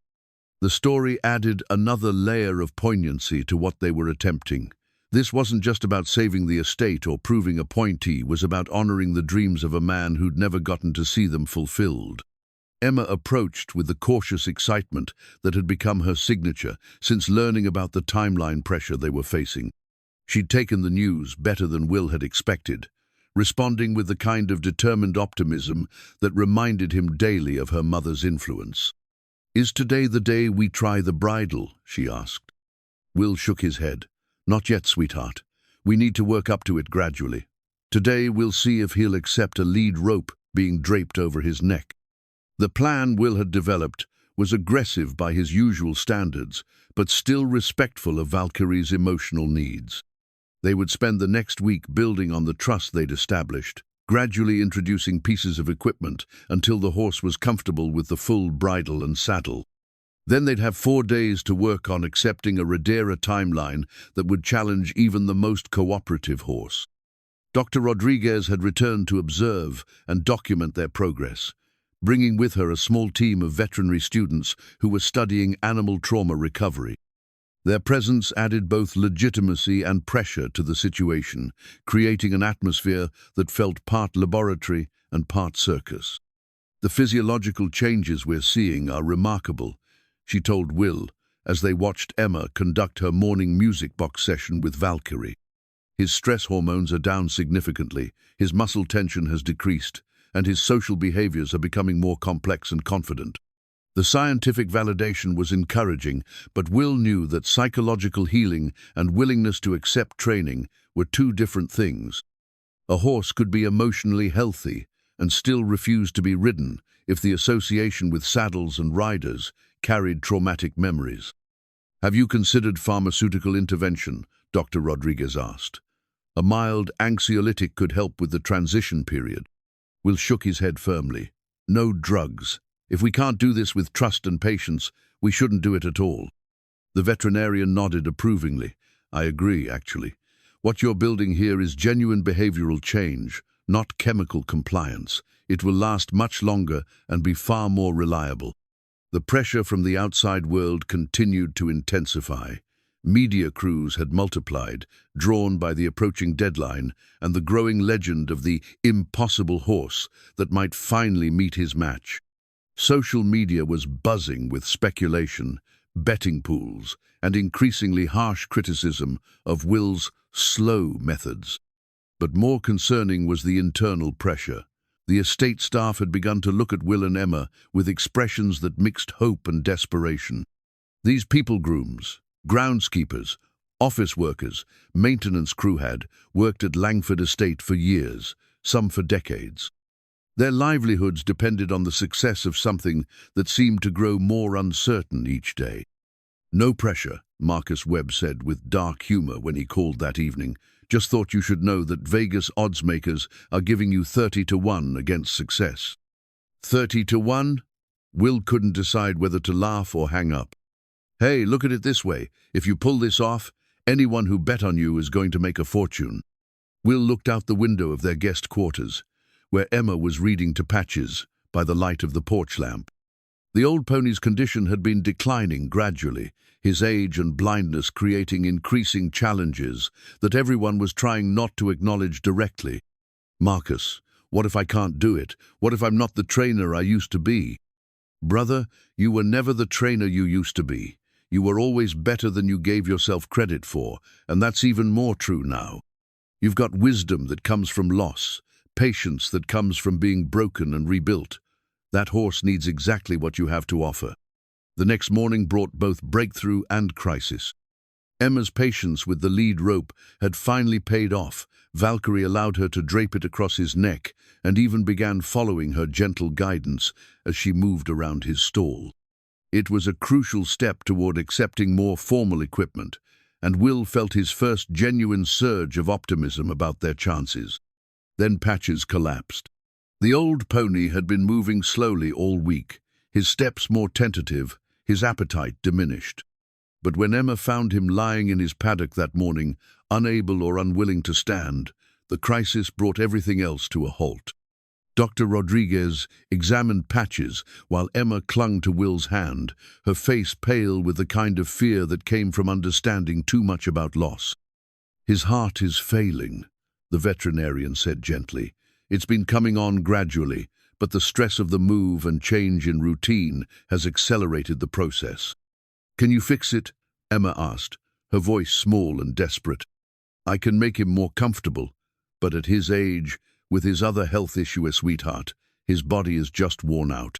The story added another layer of poignancy to what they were attempting. This wasn't just about saving the estate or proving a point, it was about honoring the dreams of a man who'd never gotten to see them fulfilled. Emma approached with the cautious excitement that had become her signature since learning about the timeline pressure they were facing. She'd taken the news better than Will had expected, responding with the kind of determined optimism that reminded him daily of her mother's influence. "Is today the day we try the bridle?" she asked. Will shook his head. "Not yet, sweetheart. We need to work up to it gradually. Today we'll see if he'll accept a lead rope being draped over his neck." The plan Will had developed was aggressive by his usual standards, but still respectful of Valkyrie's emotional needs. They would spend the next week building on the trust they'd established, gradually introducing pieces of equipment until the horse was comfortable with the full bridle and saddle. Then they'd have 4 days to work on accepting a Redera timeline that would challenge even the most cooperative horse. Dr. Rodriguez had returned to observe and document their progress, bringing with her a small team of veterinary students who were studying animal trauma recovery. Their presence added both legitimacy and pressure to the situation, creating an atmosphere that felt part laboratory and part circus. "The physiological changes we're seeing are remarkable," she told Will as they watched Emma conduct her morning music box session with Valkyrie. "His stress hormones are down significantly, his muscle tension has decreased, and his social behaviors are becoming more complex and confident." The scientific validation was encouraging, but Will knew that psychological healing and willingness to accept training were 2 different things. A horse could be emotionally healthy and still refuse to be ridden if the association with saddles and riders carried traumatic memories. "Have you considered pharmaceutical intervention?" Dr. Rodriguez asked. "A mild anxiolytic could help with the transition period." Will shook his head firmly. "No drugs. If we can't do this with trust and patience, we shouldn't do it at all." The veterinarian nodded approvingly. "I agree, actually. What you're building here is genuine behavioral change, not chemical compliance. It will last much longer and be far more reliable." The pressure from the outside world continued to intensify. Media crews had multiplied, drawn by the approaching deadline and the growing legend of the impossible horse that might finally meet his match. Social media was buzzing with speculation, betting pools, and increasingly harsh criticism of Will's slow methods. But more concerning was the internal pressure. The estate staff had begun to look at Will and Emma with expressions that mixed hope and desperation. These people grooms, groundskeepers, office workers, maintenance crew had worked at Langford Estate for years, some for decades. Their livelihoods depended on the success of something that seemed to grow more uncertain each day. "No pressure," Marcus Webb said with dark humor when he called that evening. Just thought you should know that Vegas odds makers are giving you 30 to 1 against success. 30 to 1? Will couldn't decide whether to laugh or hang up. Hey, look at it this way. If you pull this off, anyone who bet on you is going to make a fortune. Will looked out the window of their guest quarters, where Emma was reading to Patches by the light of the porch lamp. The old pony's condition had been declining gradually, his age and blindness creating increasing challenges that everyone was trying not to acknowledge directly. Marcus, what if I can't do it? What if I'm not the trainer I used to be? Brother, you were never the trainer you used to be. You were always better than you gave yourself credit for, and that's even more true now. You've got wisdom that comes from loss, patience that comes from being broken and rebuilt. That horse needs exactly what you have to offer. The next morning brought both breakthrough and crisis. Emma's patience with the lead rope had finally paid off. Valkyrie allowed her to drape it across his neck and even began following her gentle guidance as she moved around his stall. It was a crucial step toward accepting more formal equipment, and Will felt his first genuine surge of optimism about their chances. Then Patches collapsed. The old pony had been moving slowly all week, his steps more tentative, his appetite diminished. But when Emma found him lying in his paddock that morning, unable or unwilling to stand, the crisis brought everything else to a halt. Dr. Rodriguez examined Patches while Emma clung to Will's hand, her face pale with the kind of fear that came from understanding too much about loss. His heart is failing, the veterinarian said gently. It's been coming on gradually, but the stress of the move and change in routine has accelerated the process. Can you fix it? Emma asked, her voice small and desperate. I can make him more comfortable, but at his age, with his other health issue as sweetheart, his body is just worn out.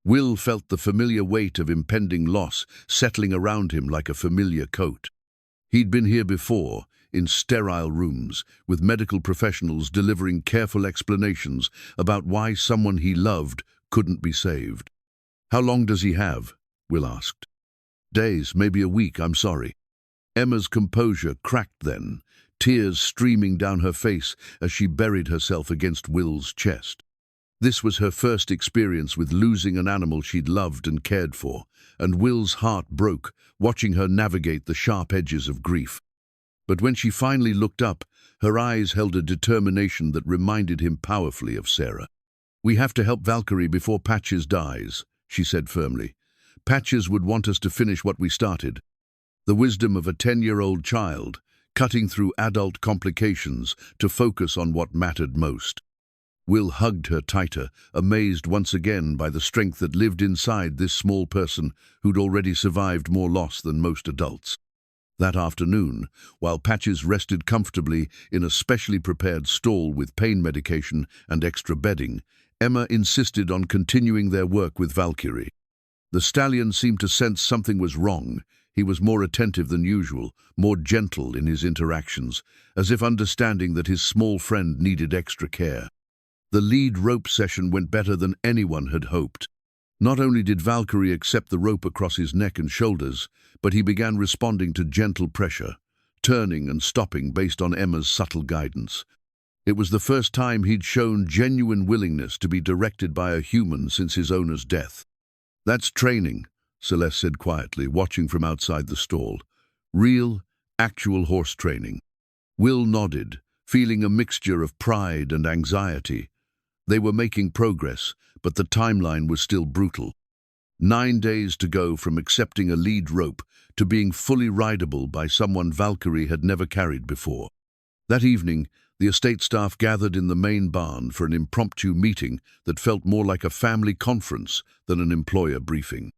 Will felt the familiar weight of impending loss settling around him like a familiar coat. He'd been here before, in sterile rooms, with medical professionals delivering careful explanations about why someone he loved couldn't be saved. How long does he have? Will asked. Days, maybe a week, I'm sorry. Emma's composure cracked then, tears streaming down her face as she buried herself against Will's chest. This was her first experience with losing an animal she'd loved and cared for, and Will's heart broke, watching her navigate the sharp edges of grief. But when she finally looked up, her eyes held a determination that reminded him powerfully of Sarah. We have to help Valkyrie before Patches dies, she said firmly. Patches would want us to finish what we started. The wisdom of a 10-year-old child, cutting through adult complications to focus on what mattered most. Will hugged her tighter, amazed once again by the strength that lived inside this small person who'd already survived more loss than most adults. That afternoon, while Patches rested comfortably in a specially prepared stall with pain medication and extra bedding, Emma insisted on continuing their work with Valkyrie. The stallion seemed to sense something was wrong. He was more attentive than usual, more gentle in his interactions, as if understanding that his small friend needed extra care. The lead rope session went better than anyone had hoped. Not only did Valkyrie accept the rope across his neck and shoulders, but he began responding to gentle pressure, turning and stopping based on Emma's subtle guidance. It was the first time he'd shown genuine willingness to be directed by a human since his owner's death. That's training, Celeste said quietly, watching from outside the stall. Real, actual horse training. Will nodded, feeling a mixture of pride and anxiety. They were making progress, but the timeline was still brutal. 9 days to go from accepting a lead rope to being fully rideable by someone Valkyrie had never carried before. That evening, the estate staff gathered in the main barn for an impromptu meeting that felt more like a family conference than an employer briefing.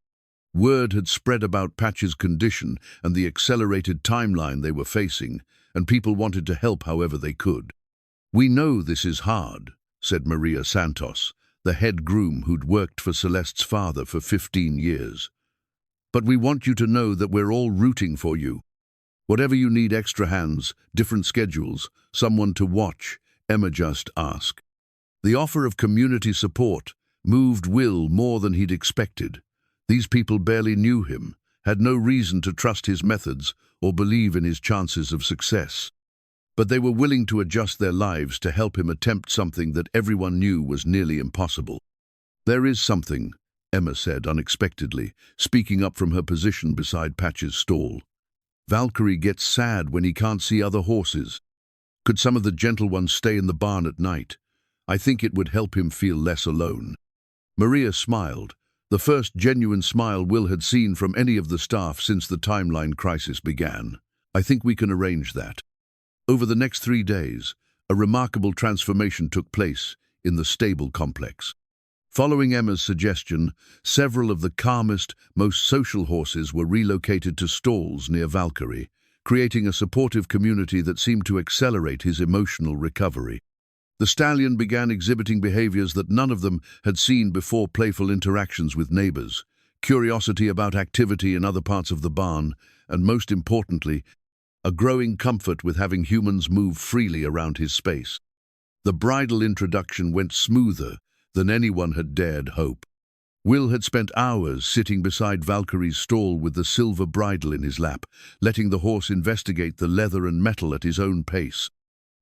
Word had spread about Patch's condition and the accelerated timeline they were facing, and people wanted to help however they could. We know this is hard, said Maria Santos, the head groom who'd worked for Celeste's father for 15 years. But we want you to know that we're all rooting for you. Whatever you need, extra hands, different schedules, someone to watch, Emma just asked. The offer of community support moved Will more than he'd expected. These people barely knew him, had no reason to trust his methods or believe in his chances of success. but they were willing to adjust their lives to help him attempt something that everyone knew was nearly impossible. "There is something," Emma said unexpectedly, speaking up from her position beside Patch's stall. "Valkyrie gets sad when he can't see other horses. Could some of the gentle ones stay in the barn at night? I think it would help him feel less alone." Maria smiled, the first genuine smile Will had seen from any of the staff since the timeline crisis began. "I think we can arrange that." Over the next 3 days, a remarkable transformation took place in the stable complex. Following Emma's suggestion, several of the calmest, most social horses were relocated to stalls near Valkyrie, creating a supportive community that seemed to accelerate his emotional recovery. The stallion began exhibiting behaviors that none of them had seen before: playful interactions with neighbors, curiosity about activity in other parts of the barn, and most importantly, a growing comfort with having humans move freely around his space. The bridal introduction went smoother than anyone had dared hope. Will had spent hours sitting beside Valkyrie's stall with the silver bridle in his lap, letting the horse investigate the leather and metal at his own pace.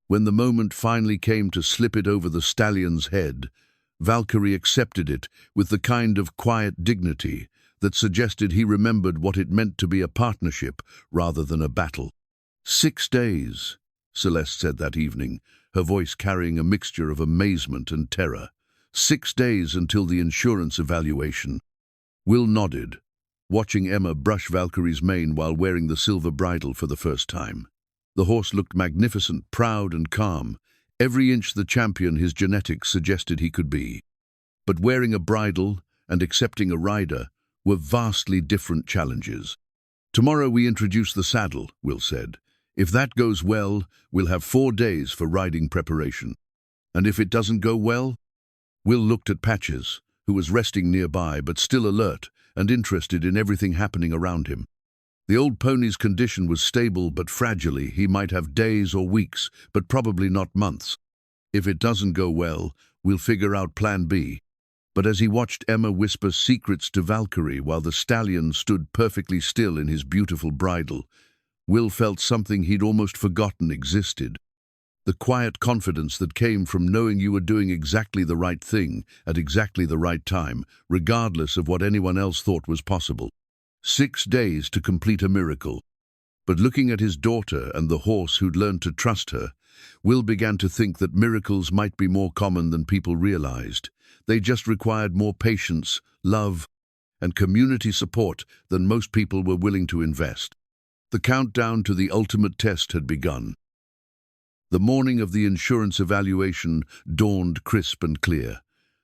When the moment finally came to slip it over the stallion's head, Valkyrie accepted it with the kind of quiet dignity that suggested he remembered what it meant to be a partnership rather than a battle. 6 days, Celeste said that evening, her voice carrying a mixture of amazement and terror. 6 days until the insurance evaluation. Will nodded, watching Emma brush Valkyrie's mane while wearing the silver bridle for the first time. The horse looked magnificent, proud and calm, every inch the champion his genetics suggested he could be. But wearing a bridle and accepting a rider were vastly different challenges. "Tomorrow we introduce the saddle," Will said. "If that goes well, we'll have 4 days for riding preparation. And if it doesn't go well?" Will looked at Patches, who was resting nearby but still alert and interested in everything happening around him. The old pony's condition was stable but fragile. He might have days or weeks, but probably not months. "If it doesn't go well, we'll figure out plan B." But as he watched Emma whisper secrets to Valkyrie while the stallion stood perfectly still in his beautiful bridle, Will felt something he'd almost forgotten existed. The quiet confidence that came from knowing you were doing exactly the right thing at exactly the right time, regardless of what anyone else thought was possible. 6 days to complete a miracle. But looking at his daughter and the horse who'd learned to trust her, Will began to think that miracles might be more common than people realized. They just required more patience, love, and community support than most people were willing to invest. The countdown to the ultimate test had begun. The morning of the insurance evaluation dawned crisp and clear,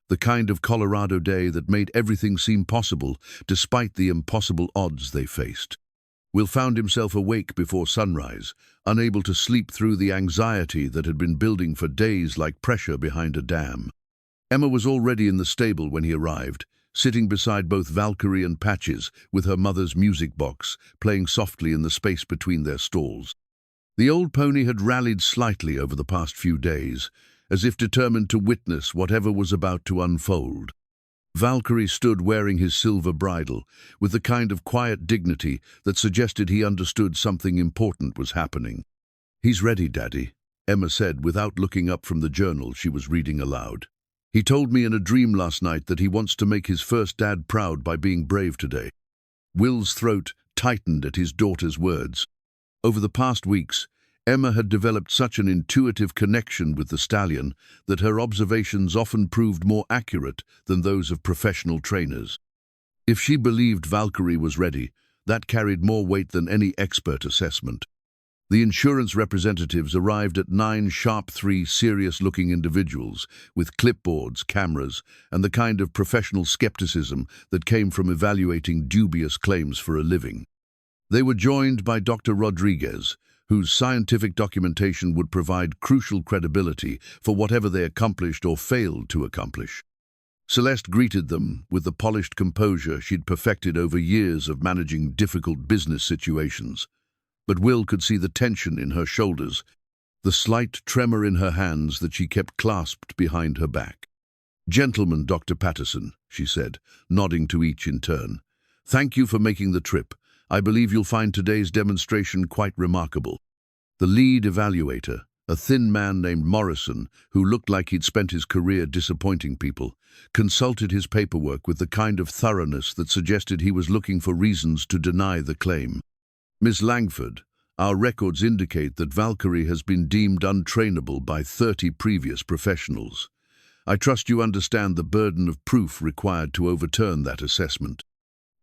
the kind of Colorado day that made everything seem possible despite the impossible odds they faced. Will found himself awake before sunrise, unable to sleep through the anxiety that had been building for days like pressure behind a dam. Emma was already in the stable when he arrived, sitting beside both Valkyrie and Patches with her mother's music box, playing softly in the space between their stalls. The old pony had rallied slightly over the past few days, as if determined to witness whatever was about to unfold. Valkyrie stood wearing his silver bridle, with the kind of quiet dignity that suggested he understood something important was happening. "He's ready, Daddy," Emma said without looking up from the journal she was reading aloud. "He told me in a dream last night that he wants to make his first dad proud by being brave today." Will's throat tightened at his daughter's words. Over the past weeks, Emma had developed such an intuitive connection with the stallion that her observations often proved more accurate than those of professional trainers. If she believed Valkyrie was ready, that carried more weight than any expert assessment. The insurance representatives arrived at 9 sharp, 3 serious-looking individuals with clipboards, cameras, and the kind of professional skepticism that came from evaluating dubious claims for a living. They were joined by Dr. Rodriguez, whose scientific documentation would provide crucial credibility for whatever they accomplished or failed to accomplish. Celeste greeted them with the polished composure she'd perfected over years of managing difficult business situations. But Will could see the tension in her shoulders, the slight tremor in her hands that she kept clasped behind her back. "Gentlemen, Dr. Patterson," she said, nodding to each in turn. "Thank you for making the trip. I believe you'll find today's demonstration quite remarkable." The lead evaluator, a thin man named Morrison, who looked like he'd spent his career disappointing people, consulted his paperwork with the kind of thoroughness that suggested he was looking for reasons to deny the claim. "Miss Langford, our records indicate that Valkyrie has been deemed untrainable by 30 previous professionals. I trust you understand the burden of proof required to overturn that assessment."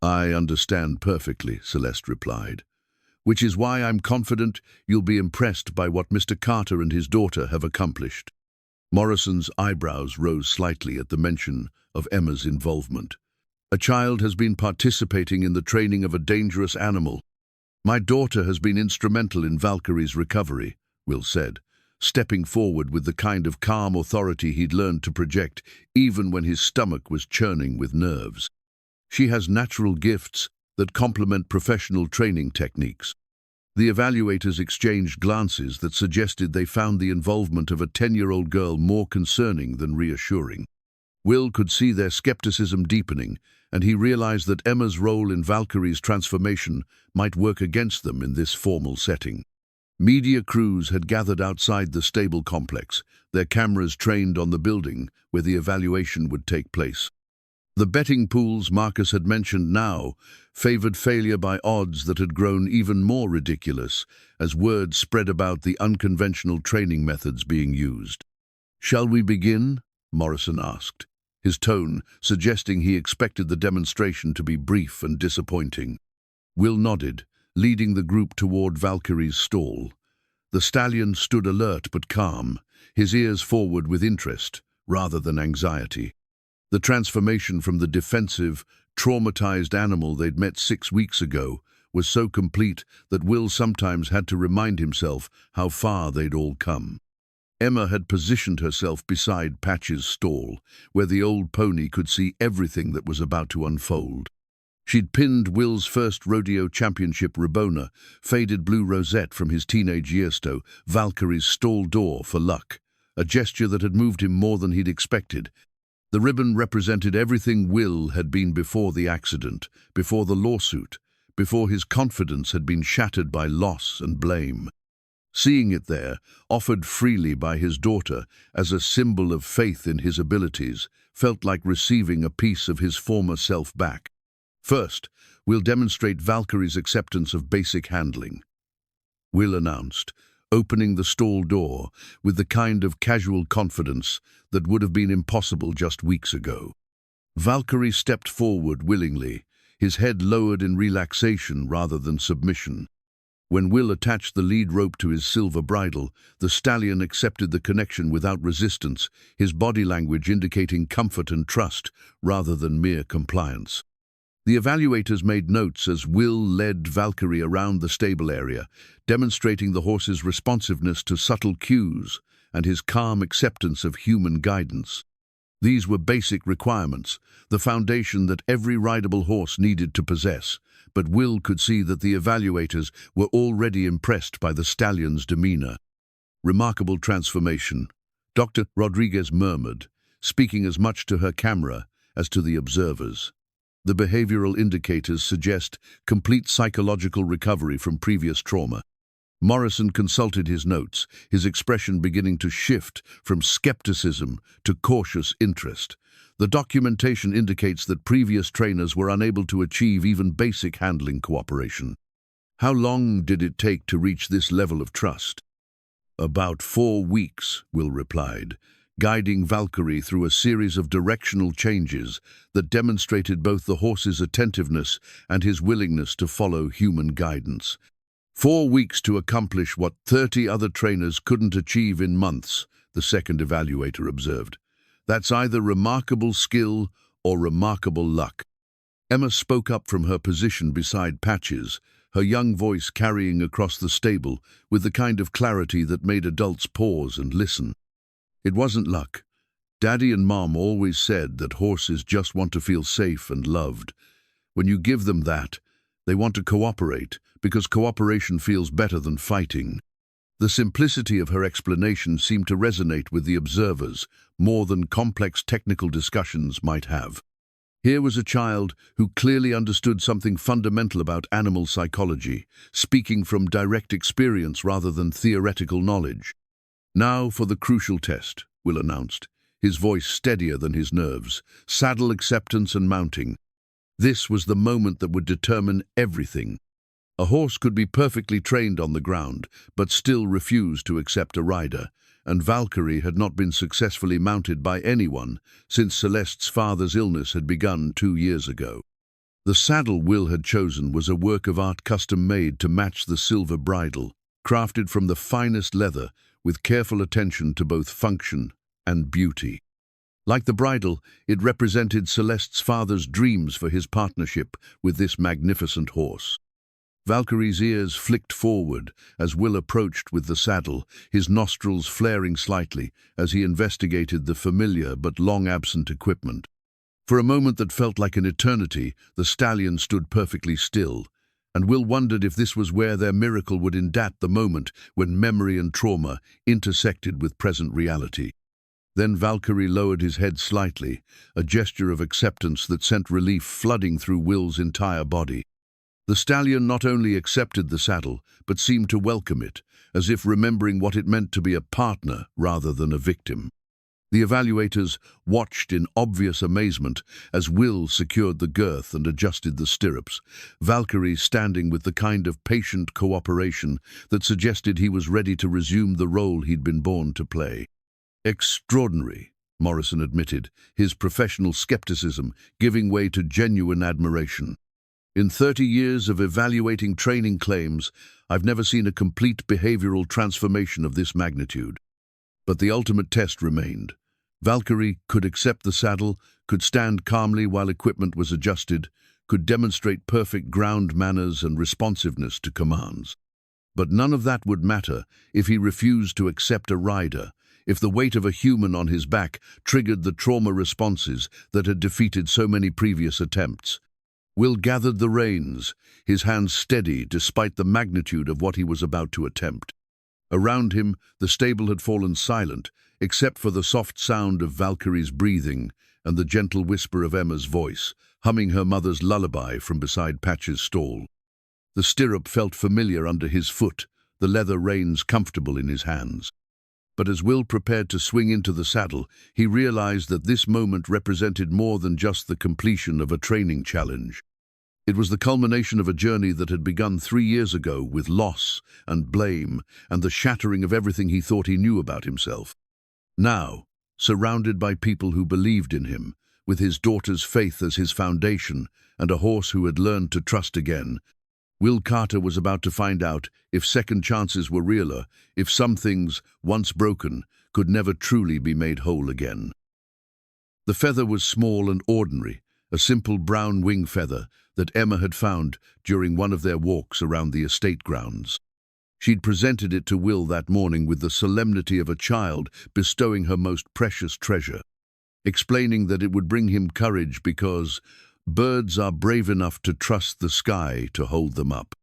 "I understand perfectly," Celeste replied. "Which is why I'm confident you'll be impressed by what Mr. Carter and his daughter have accomplished." Morrison's eyebrows rose slightly at the mention of Emma's involvement. "A child has been participating in the training of a dangerous animal. My daughter has been instrumental in Valkyrie's recovery," Will said, stepping forward with the kind of calm authority he'd learned to project even when his stomach was churning with nerves. "She has natural gifts that complement professional training techniques." The evaluators exchanged glances that suggested they found the involvement of a 10-year-old girl more concerning than reassuring. Will could see their skepticism deepening, and he realized that Emma's role in Valkyrie's transformation might work against them in this formal setting. Media crews had gathered outside the stable complex, their cameras trained on the building where the evaluation would take place. The betting pools Marcus had mentioned now favored failure by odds that had grown even more ridiculous as word spread about the unconventional training methods being used. "Shall we begin?" Morrison asked, his tone suggesting he expected the demonstration to be brief and disappointing. Will nodded, leading the group toward Valkyrie's stall. The stallion stood alert but calm, his ears forward with interest rather than anxiety. The transformation from the defensive, traumatized animal they'd met 6 weeks ago was so complete that Will sometimes had to remind himself how far they'd all come. Emma had positioned herself beside Patch's stall, where the old pony could see everything that was about to unfold. She'd pinned Will's first rodeo championship Rabona, faded blue rosette from his teenage years to Valkyrie's stall door for luck, a gesture that had moved him more than he'd expected. The ribbon represented everything Will had been before the accident, before the lawsuit, before his confidence had been shattered by loss and blame. Seeing it there, offered freely by his daughter as a symbol of faith in his abilities, felt like receiving a piece of his former self back. "First, we'll demonstrate Valkyrie's acceptance of basic handling," Will announced, opening the stall door with the kind of casual confidence that would have been impossible just weeks ago. Valkyrie stepped forward willingly, his head lowered in relaxation rather than submission. When Will attached the lead rope to his silver bridle, the stallion accepted the connection without resistance, his body language indicating comfort and trust rather than mere compliance. The evaluators made notes as Will led Valkyrie around the stable area, demonstrating the horse's responsiveness to subtle cues and his calm acceptance of human guidance. These were basic requirements, the foundation that every rideable horse needed to possess, but Will could see that the evaluators were already impressed by the stallion's demeanor. "Remarkable transformation," Dr. Rodriguez murmured, speaking as much to her camera as to the observers. "The behavioral indicators suggest complete psychological recovery from previous trauma." Morrison consulted his notes, his expression beginning to shift from skepticism to cautious interest. The documentation indicates that previous trainers were unable to achieve even basic handling cooperation. "How long did it take to reach this level of trust?" "About 4 weeks," Will replied, guiding Valkyrie through a series of directional changes that demonstrated both the horse's attentiveness and his willingness to follow human guidance. 4 weeks to accomplish what 30 other trainers couldn't achieve in months, the second evaluator observed. "That's either remarkable skill or remarkable luck." Emma spoke up from her position beside Patches, her young voice carrying across the stable with the kind of clarity that made adults pause and listen. "It wasn't luck. Daddy and Mom always said that horses just want to feel safe and loved. When you give them that, they want to cooperate, because cooperation feels better than fighting." The simplicity of her explanation seemed to resonate with the observers more than complex technical discussions might have. Here was a child who clearly understood something fundamental about animal psychology, speaking from direct experience rather than theoretical knowledge. "Now for the crucial test," Will announced, his voice steadier than his nerves. "Saddle acceptance and mounting." This was the moment that would determine everything. A horse could be perfectly trained on the ground, but still refuse to accept a rider, and Valkyrie had not been successfully mounted by anyone since Celeste's father's illness had begun 2 years ago. The saddle Will had chosen was a work of art custom-made to match the silver bridle, crafted from the finest leather with careful attention to both function and beauty. Like the bridle, it represented Celeste's father's dreams for his partnership with this magnificent horse. Valkyrie's ears flicked forward as Will approached with the saddle, his nostrils flaring slightly as he investigated the familiar but long-absent equipment. For a moment that felt like an eternity, the stallion stood perfectly still, and Will wondered if this was where their miracle would end, at the moment when memory and trauma intersected with present reality. Then Valkyrie lowered his head slightly, a gesture of acceptance that sent relief flooding through Will's entire body. The stallion not only accepted the saddle, but seemed to welcome it, as if remembering what it meant to be a partner rather than a victim. The evaluators watched in obvious amazement as Will secured the girth and adjusted the stirrups, Valkyrie standing with the kind of patient cooperation that suggested he was ready to resume the role he'd been born to play. "Extraordinary," Morrison admitted, his professional skepticism giving way to genuine admiration. "In 30 years of evaluating training claims, I've never seen a complete behavioral transformation of this magnitude." But the ultimate test remained. Valkyrie could accept the saddle, could stand calmly while equipment was adjusted, could demonstrate perfect ground manners and responsiveness to commands. But none of that would matter if he refused to accept a rider, if the weight of a human on his back triggered the trauma responses that had defeated so many previous attempts. Will gathered the reins, his hands steady despite the magnitude of what he was about to attempt. Around him, the stable had fallen silent, except for the soft sound of Valkyrie's breathing and the gentle whisper of Emma's voice, humming her mother's lullaby from beside Patch's stall. The stirrup felt familiar under his foot, the leather reins comfortable in his hands. But as Will prepared to swing into the saddle, he realized that this moment represented more than just the completion of a training challenge. It was the culmination of a journey that had begun 3 years ago with loss and blame and the shattering of everything he thought he knew about himself. Now, surrounded by people who believed in him, with his daughter's faith as his foundation and a horse who had learned to trust again, Will Carter was about to find out if second chances were realer, if some things, once broken, could never truly be made whole again. The feather was small and ordinary, a simple brown wing feather that Emma had found during one of their walks around the estate grounds. She'd presented it to Will that morning with the solemnity of a child bestowing her most precious treasure, explaining that it would bring him courage because birds are brave enough to trust the sky to hold them up.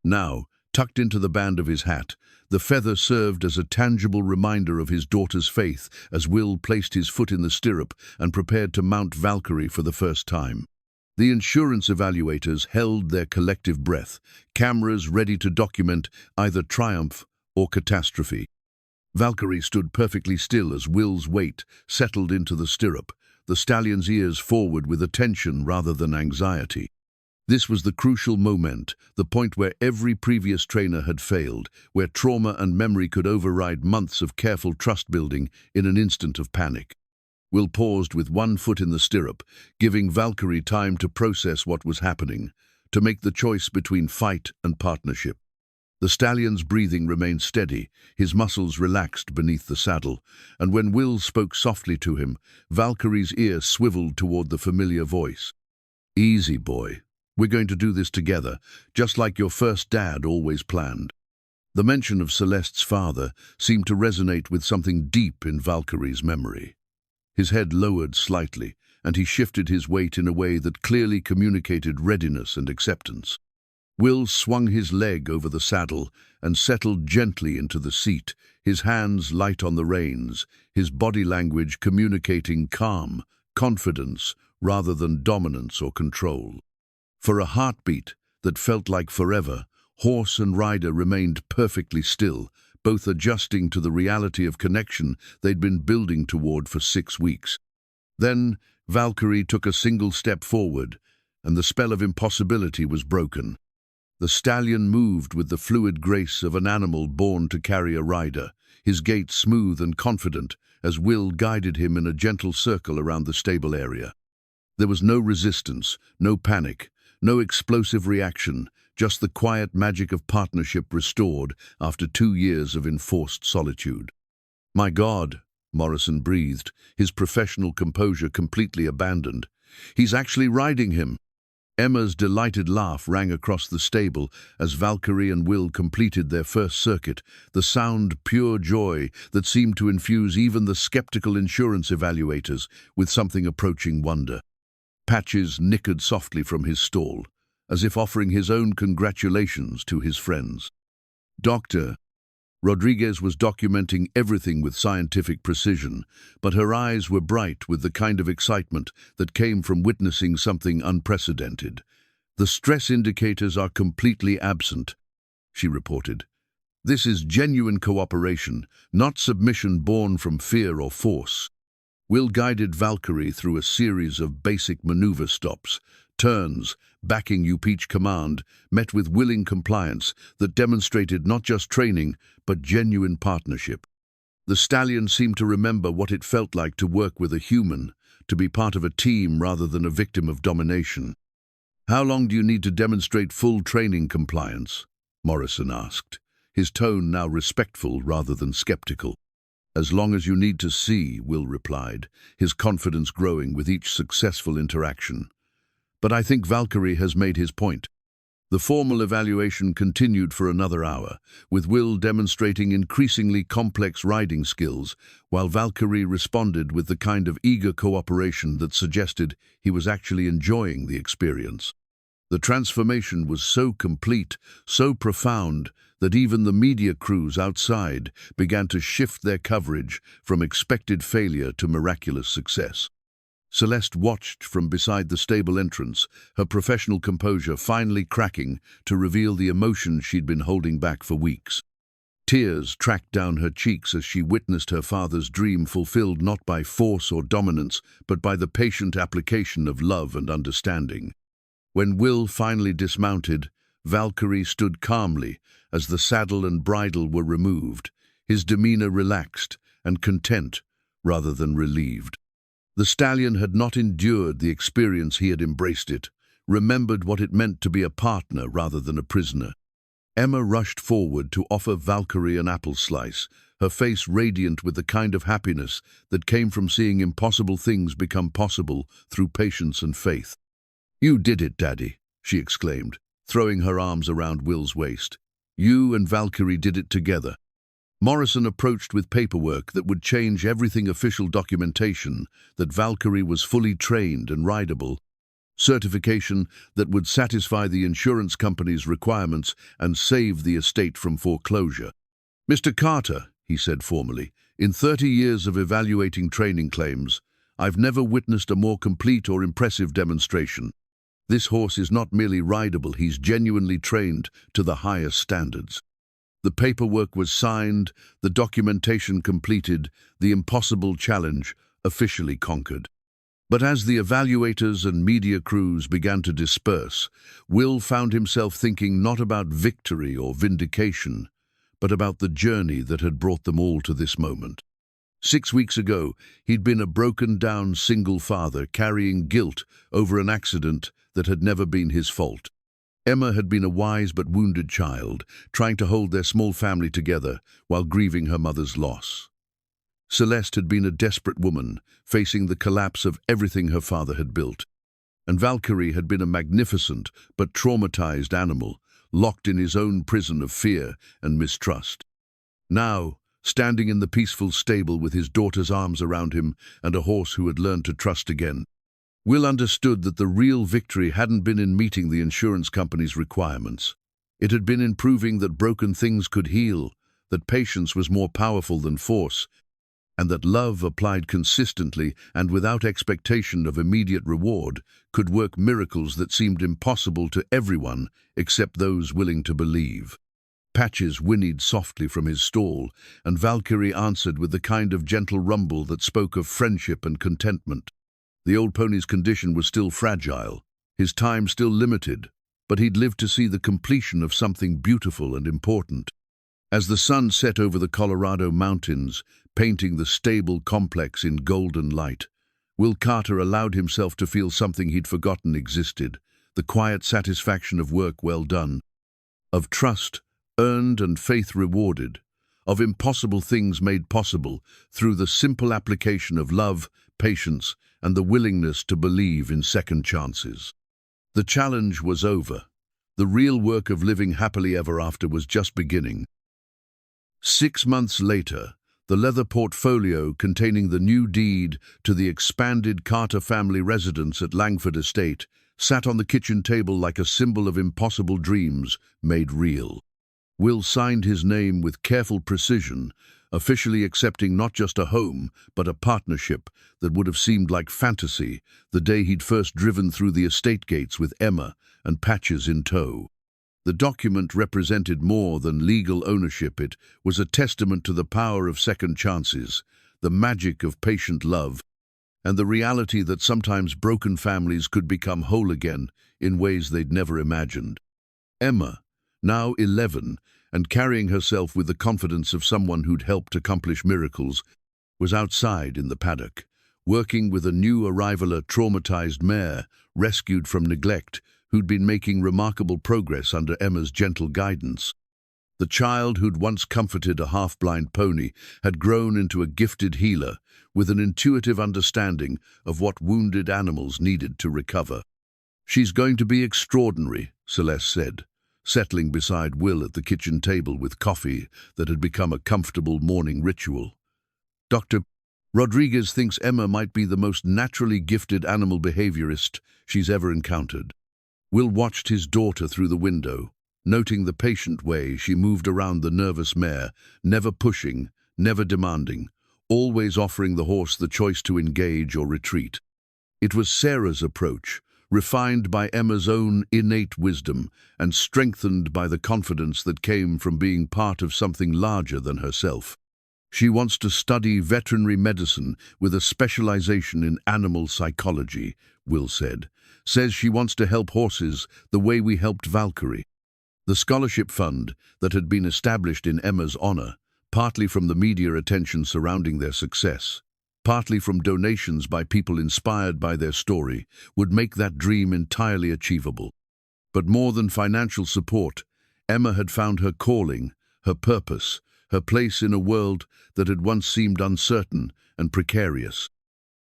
Now, tucked into the band of his hat, the feather served as a tangible reminder of his daughter's faith as Will placed his foot in the stirrup and prepared to mount Valkyrie for the first time. The insurance evaluators held their collective breath, cameras ready to document either triumph or catastrophe. Valkyrie stood perfectly still as Will's weight settled into the stirrup, the stallion's ears forward with attention rather than anxiety. This was the crucial moment, the point where every previous trainer had failed, where trauma and memory could override months of careful trust-building in an instant of panic. Will paused with one foot in the stirrup, giving Valkyrie time to process what was happening, to make the choice between fight and partnership. The stallion's breathing remained steady, his muscles relaxed beneath the saddle, and when Will spoke softly to him, Valkyrie's ear swiveled toward the familiar voice. "Easy, boy. We're going to do this together, just like your first dad always planned." The mention of Celeste's father seemed to resonate with something deep in Valkyrie's memory. His head lowered slightly, and he shifted his weight in a way that clearly communicated readiness and acceptance. Will swung his leg over the saddle and settled gently into the seat, his hands light on the reins, his body language communicating calm, confidence, rather than dominance or control. For a heartbeat that felt like forever, horse and rider remained perfectly still, both adjusting to the reality of connection they'd been building toward for 6 weeks. Then Valkyrie took a single step forward, and the spell of impossibility was broken. The stallion moved with the fluid grace of an animal born to carry a rider, his gait smooth and confident as Will guided him in a gentle circle around the stable area. There was no resistance, no panic, no explosive reaction, just the quiet magic of partnership restored after 2 years of enforced solitude. "My God," Morrison breathed, his professional composure completely abandoned. "He's actually riding him." Emma's delighted laugh rang across the stable as Valkyrie and Will completed their first circuit, the sound pure joy that seemed to infuse even the skeptical insurance evaluators with something approaching wonder. Patches nickered softly from his stall, as if offering his own congratulations to his friends. "Doctor," Rodriguez was documenting everything with scientific precision, but her eyes were bright with the kind of excitement that came from witnessing something unprecedented. "The stress indicators are completely absent," she reported. "This is genuine cooperation, not submission born from fear or force." Will guided Valkyrie through a series of basic maneuver stops, turns, backing each command, met with willing compliance that demonstrated not just training, but genuine partnership. The stallion seemed to remember what it felt like to work with a human, to be part of a team rather than a victim of domination. "How long do you need to demonstrate full training compliance?" Morrison asked, his tone now respectful rather than skeptical. "As long as you need to see," Will replied, his confidence growing with each successful interaction. But I think Valkyrie has made his point. The formal evaluation continued for another hour, with Will demonstrating increasingly complex riding skills, while Valkyrie responded with the kind of eager cooperation that suggested he was actually enjoying the experience. The transformation was so complete, so profound, that even the media crews outside began to shift their coverage from expected failure to miraculous success. Celeste watched from beside the stable entrance, her professional composure finally cracking to reveal the emotion she'd been holding back for weeks. Tears tracked down her cheeks as she witnessed her father's dream fulfilled not by force or dominance, but by the patient application of love and understanding. When Will finally dismounted, Valkyrie stood calmly as the saddle and bridle were removed, his demeanor relaxed and content rather than relieved. The stallion had not endured the experience, he had embraced it, remembered what it meant to be a partner rather than a prisoner. Emma rushed forward to offer Valkyrie an apple slice, her face radiant with the kind of happiness that came from seeing impossible things become possible through patience and faith. "You did it, Daddy," she exclaimed, throwing her arms around Will's waist. "You and Valkyrie did it together." Morrison approached with paperwork that would change everything: official documentation that Valkyrie was fully trained and rideable, certification that would satisfy the insurance company's requirements and save the estate from foreclosure. "Mr. Carter," he said formally, "in 30 years of evaluating training claims, I've never witnessed a more complete or impressive demonstration. This horse is not merely rideable, he's genuinely trained to the highest standards." The paperwork was signed, the documentation completed, the impossible challenge officially conquered. But as the evaluators and media crews began to disperse, Will found himself thinking not about victory or vindication, but about the journey that had brought them all to this moment. 6 weeks ago, he'd been a broken-down single father carrying guilt over an accident that had never been his fault. Emma had been a wise but wounded child, trying to hold their small family together while grieving her mother's loss. Celeste had been a desperate woman, facing the collapse of everything her father had built. And Valkyrie had been a magnificent but traumatized animal, locked in his own prison of fear and mistrust. Now, standing in the peaceful stable with his daughter's arms around him and a horse who had learned to trust again, Will understood that the real victory hadn't been in meeting the insurance company's requirements. It had been in proving that broken things could heal, that patience was more powerful than force, and that love applied consistently and without expectation of immediate reward could work miracles that seemed impossible to everyone except those willing to believe. Patches whinnied softly from his stall, and Valkyrie answered with the kind of gentle rumble that spoke of friendship and contentment. The old pony's condition was still fragile, his time still limited, but he'd lived to see the completion of something beautiful and important. As the sun set over the Colorado mountains, painting the stable complex in golden light, Will Carter allowed himself to feel something he'd forgotten existed, the quiet satisfaction of work well done, of trust earned and faith rewarded, of impossible things made possible through the simple application of love, patience, and the willingness to believe in second chances. The challenge was over. The real work of living happily ever after was just beginning. 6 months later, the leather portfolio containing the new deed to the expanded Carter family residence at Langford Estate sat on the kitchen table like a symbol of impossible dreams made real. Will signed his name with careful precision, officially accepting not just a home, but a partnership that would have seemed like fantasy the day he'd first driven through the estate gates with Emma and Patches in tow. The document represented more than legal ownership. It was a testament to the power of second chances, the magic of patient love, and the reality that sometimes broken families could become whole again in ways they'd never imagined. Emma, now 11, and carrying herself with the confidence of someone who'd helped accomplish miracles, was outside in the paddock, working with a new arrival, a traumatized mare rescued from neglect, who'd been making remarkable progress under Emma's gentle guidance. The child who'd once comforted a half-blind pony had grown into a gifted healer with an intuitive understanding of what wounded animals needed to recover. "She's going to be extraordinary," Celeste said, settling beside Will at the kitchen table with coffee that had become a comfortable morning ritual. "Dr. Rodriguez thinks Emma might be the most naturally gifted animal behaviorist she's ever encountered." Will watched his daughter through the window, noting the patient way she moved around the nervous mare, never pushing, never demanding, always offering the horse the choice to engage or retreat. It was Sarah's approach, refined by Emma's own innate wisdom and strengthened by the confidence that came from being part of something larger than herself. "She wants to study veterinary medicine with a specialization in animal psychology," Will said. "Says she wants to help horses the way we helped Valkyrie." The scholarship fund that had been established in Emma's honor, partly from the media attention surrounding their success, partly from donations by people inspired by their story, would make that dream entirely achievable. But more than financial support, Emma had found her calling, her purpose, her place in a world that had once seemed uncertain and precarious.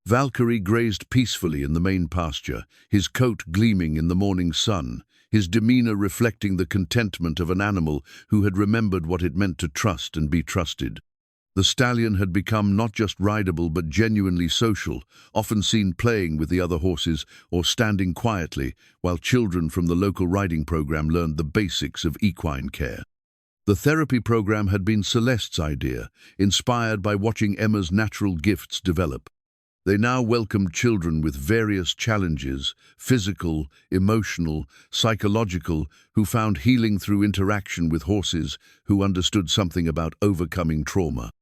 Valkyrie grazed peacefully in the main pasture, his coat gleaming in the morning sun, his demeanor reflecting the contentment of an animal who had remembered what it meant to trust and be trusted. The stallion had become not just rideable but genuinely social, often seen playing with the other horses or standing quietly while children from the local riding program learned the basics of equine care. The therapy program had been Celeste's idea, inspired by watching Emma's natural gifts develop. They now welcomed children with various challenges, physical, emotional, psychological, who found healing through interaction with horses who understood something about overcoming trauma.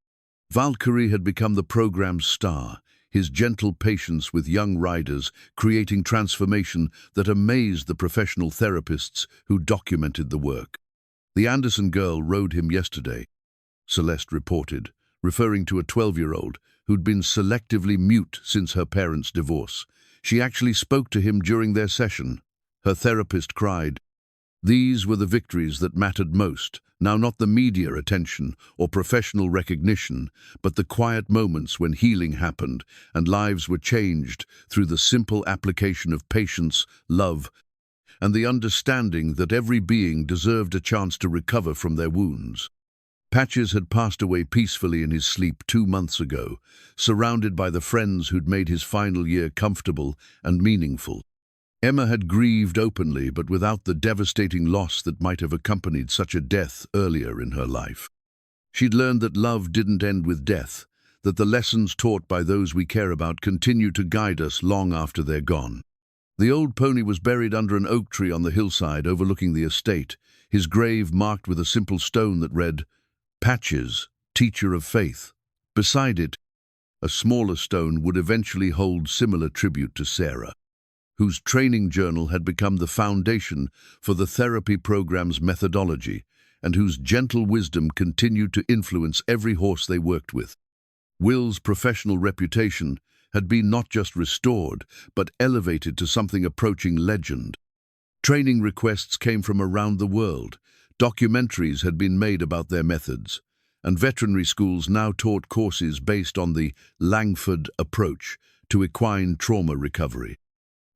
Valkyrie had become the program's star, his gentle patience with young riders creating transformation that amazed the professional therapists who documented the work. "The Anderson girl rode him yesterday," Celeste reported, referring to a 12-year-old who'd been selectively mute since her parents' divorce. "She actually spoke to him during their session." Her therapist cried. These were the victories that mattered most, now not the media attention or professional recognition, but the quiet moments when healing happened and lives were changed through the simple application of patience, love, and the understanding that every being deserved a chance to recover from their wounds. Patches had passed away peacefully in his sleep 2 months ago, surrounded by the friends who'd made his final year comfortable and meaningful. Emma had grieved openly, but without the devastating loss that might have accompanied such a death earlier in her life. She'd learned that love didn't end with death, that the lessons taught by those we care about continue to guide us long after they're gone. The old pony was buried under an oak tree on the hillside overlooking the estate, his grave marked with a simple stone that read, "Patches, Teacher of Faith." Beside it, a smaller stone would eventually hold similar tribute to Sarah, whose training journal had become the foundation for the therapy program's methodology, and whose gentle wisdom continued to influence every horse they worked with. Will's professional reputation had been not just restored, but elevated to something approaching legend. Training requests came from around the world. Documentaries had been made about their methods, and veterinary schools now taught courses based on the Langford approach to equine trauma recovery.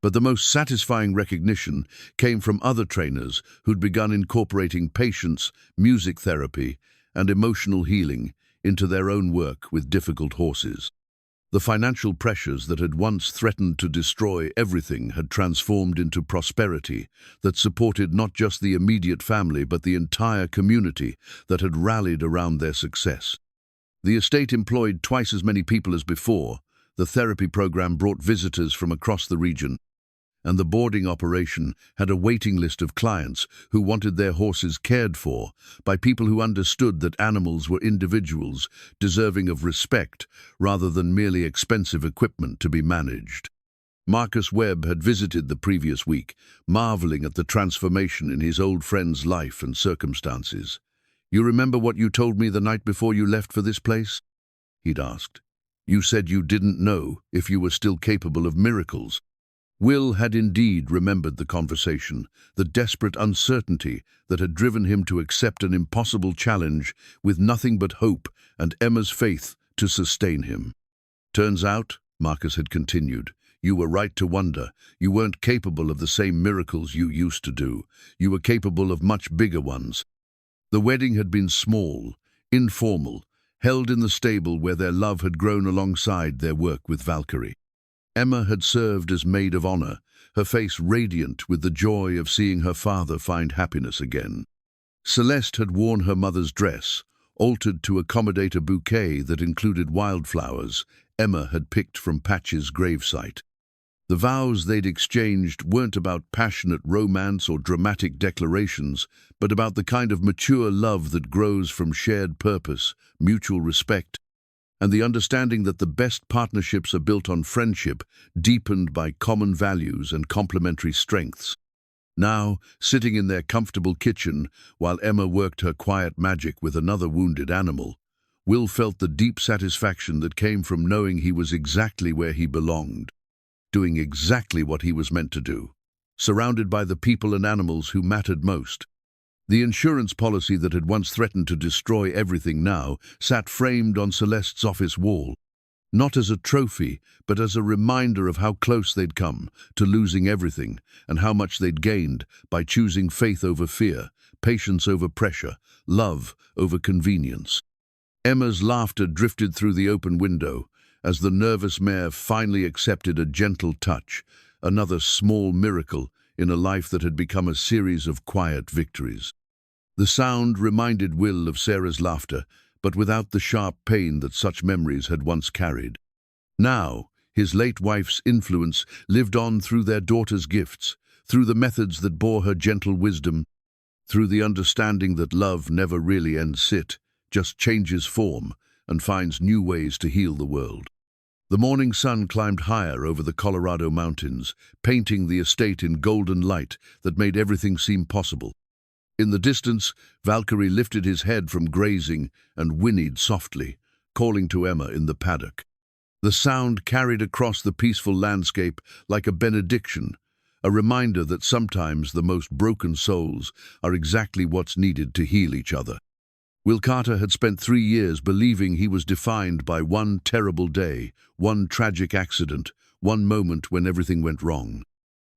But the most satisfying recognition came from other trainers who'd begun incorporating patience, music therapy, and emotional healing into their own work with difficult horses. The financial pressures that had once threatened to destroy everything had transformed into prosperity that supported not just the immediate family but the entire community that had rallied around their success. The estate employed twice as many people as before, the therapy program brought visitors from across the region, and the boarding operation had a waiting list of clients who wanted their horses cared for by people who understood that animals were individuals deserving of respect rather than merely expensive equipment to be managed. Marcus Webb had visited the previous week, marveling at the transformation in his old friend's life and circumstances. "You remember what you told me the night before you left for this place?" he'd asked. "You said you didn't know if you were still capable of miracles." Will had indeed remembered the conversation, the desperate uncertainty that had driven him to accept an impossible challenge with nothing but hope and Emma's faith to sustain him. "Turns out," Marcus had continued, "you were right to wonder. You weren't capable of the same miracles you used to do. You were capable of much bigger ones." The wedding had been small, informal, held in the stable where their love had grown alongside their work with Valkyrie. Emma had served as maid of honor, her face radiant with the joy of seeing her father find happiness again. Celeste had worn her mother's dress, altered to accommodate a bouquet that included wildflowers Emma had picked from Patch's gravesite. The vows they'd exchanged weren't about passionate romance or dramatic declarations, but about the kind of mature love that grows from shared purpose, mutual respect, and the understanding that the best partnerships are built on friendship, deepened by common values and complementary strengths. Now, sitting in their comfortable kitchen, while Emma worked her quiet magic with another wounded animal, Will felt the deep satisfaction that came from knowing he was exactly where he belonged, doing exactly what he was meant to do, surrounded by the people and animals who mattered most. The insurance policy that had once threatened to destroy everything now sat framed on Celeste's office wall, not as a trophy, but as a reminder of how close they'd come to losing everything and how much they'd gained by choosing faith over fear, patience over pressure, love over convenience. Emma's laughter drifted through the open window as the nervous mare finally accepted a gentle touch, another small miracle in a life that had become a series of quiet victories. The sound reminded Will of Sarah's laughter, but without the sharp pain that such memories had once carried. Now, his late wife's influence lived on through their daughter's gifts, through the methods that bore her gentle wisdom, through the understanding that love never really ends just changes form and finds new ways to heal the world. The morning sun climbed higher over the Colorado mountains, painting the estate in golden light that made everything seem possible. In the distance, Valkyrie lifted his head from grazing and whinnied softly, calling to Emma in the paddock. The sound carried across the peaceful landscape like a benediction, a reminder that sometimes the most broken souls are exactly what's needed to heal each other. Will Carter had spent 3 years believing he was defined by one terrible day, one tragic accident, one moment when everything went wrong.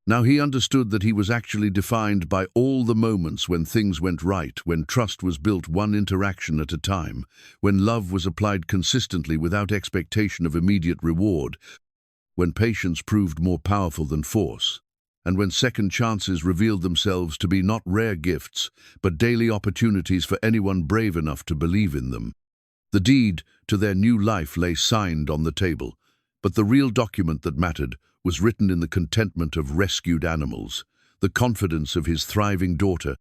Now he understood that he was actually defined by all the moments when things went right, when trust was built one interaction at a time, when love was applied consistently without expectation of immediate reward, when patience proved more powerful than force, and when second chances revealed themselves to be not rare gifts, but daily opportunities for anyone brave enough to believe in them. The deed to their new life lay signed on the table, but the real document that mattered was written in the contentment of rescued animals, the confidence of his thriving daughter,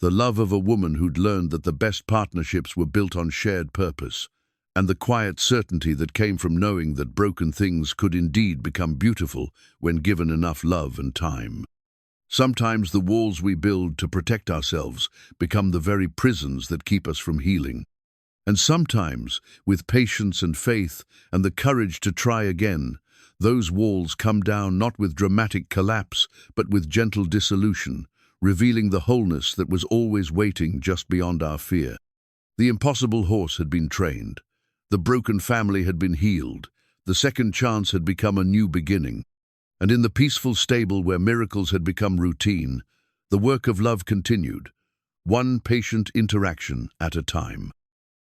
the love of a woman who'd learned that the best partnerships were built on shared purpose, and the quiet certainty that came from knowing that broken things could indeed become beautiful when given enough love and time. Sometimes the walls we build to protect ourselves become the very prisons that keep us from healing. And sometimes, with patience and faith and the courage to try again, those walls come down not with dramatic collapse, but with gentle dissolution, revealing the wholeness that was always waiting just beyond our fear. The impossible horse had been trained. The broken family had been healed. The second chance had become a new beginning. And in the peaceful stable where miracles had become routine, the work of love continued, one patient interaction at a time.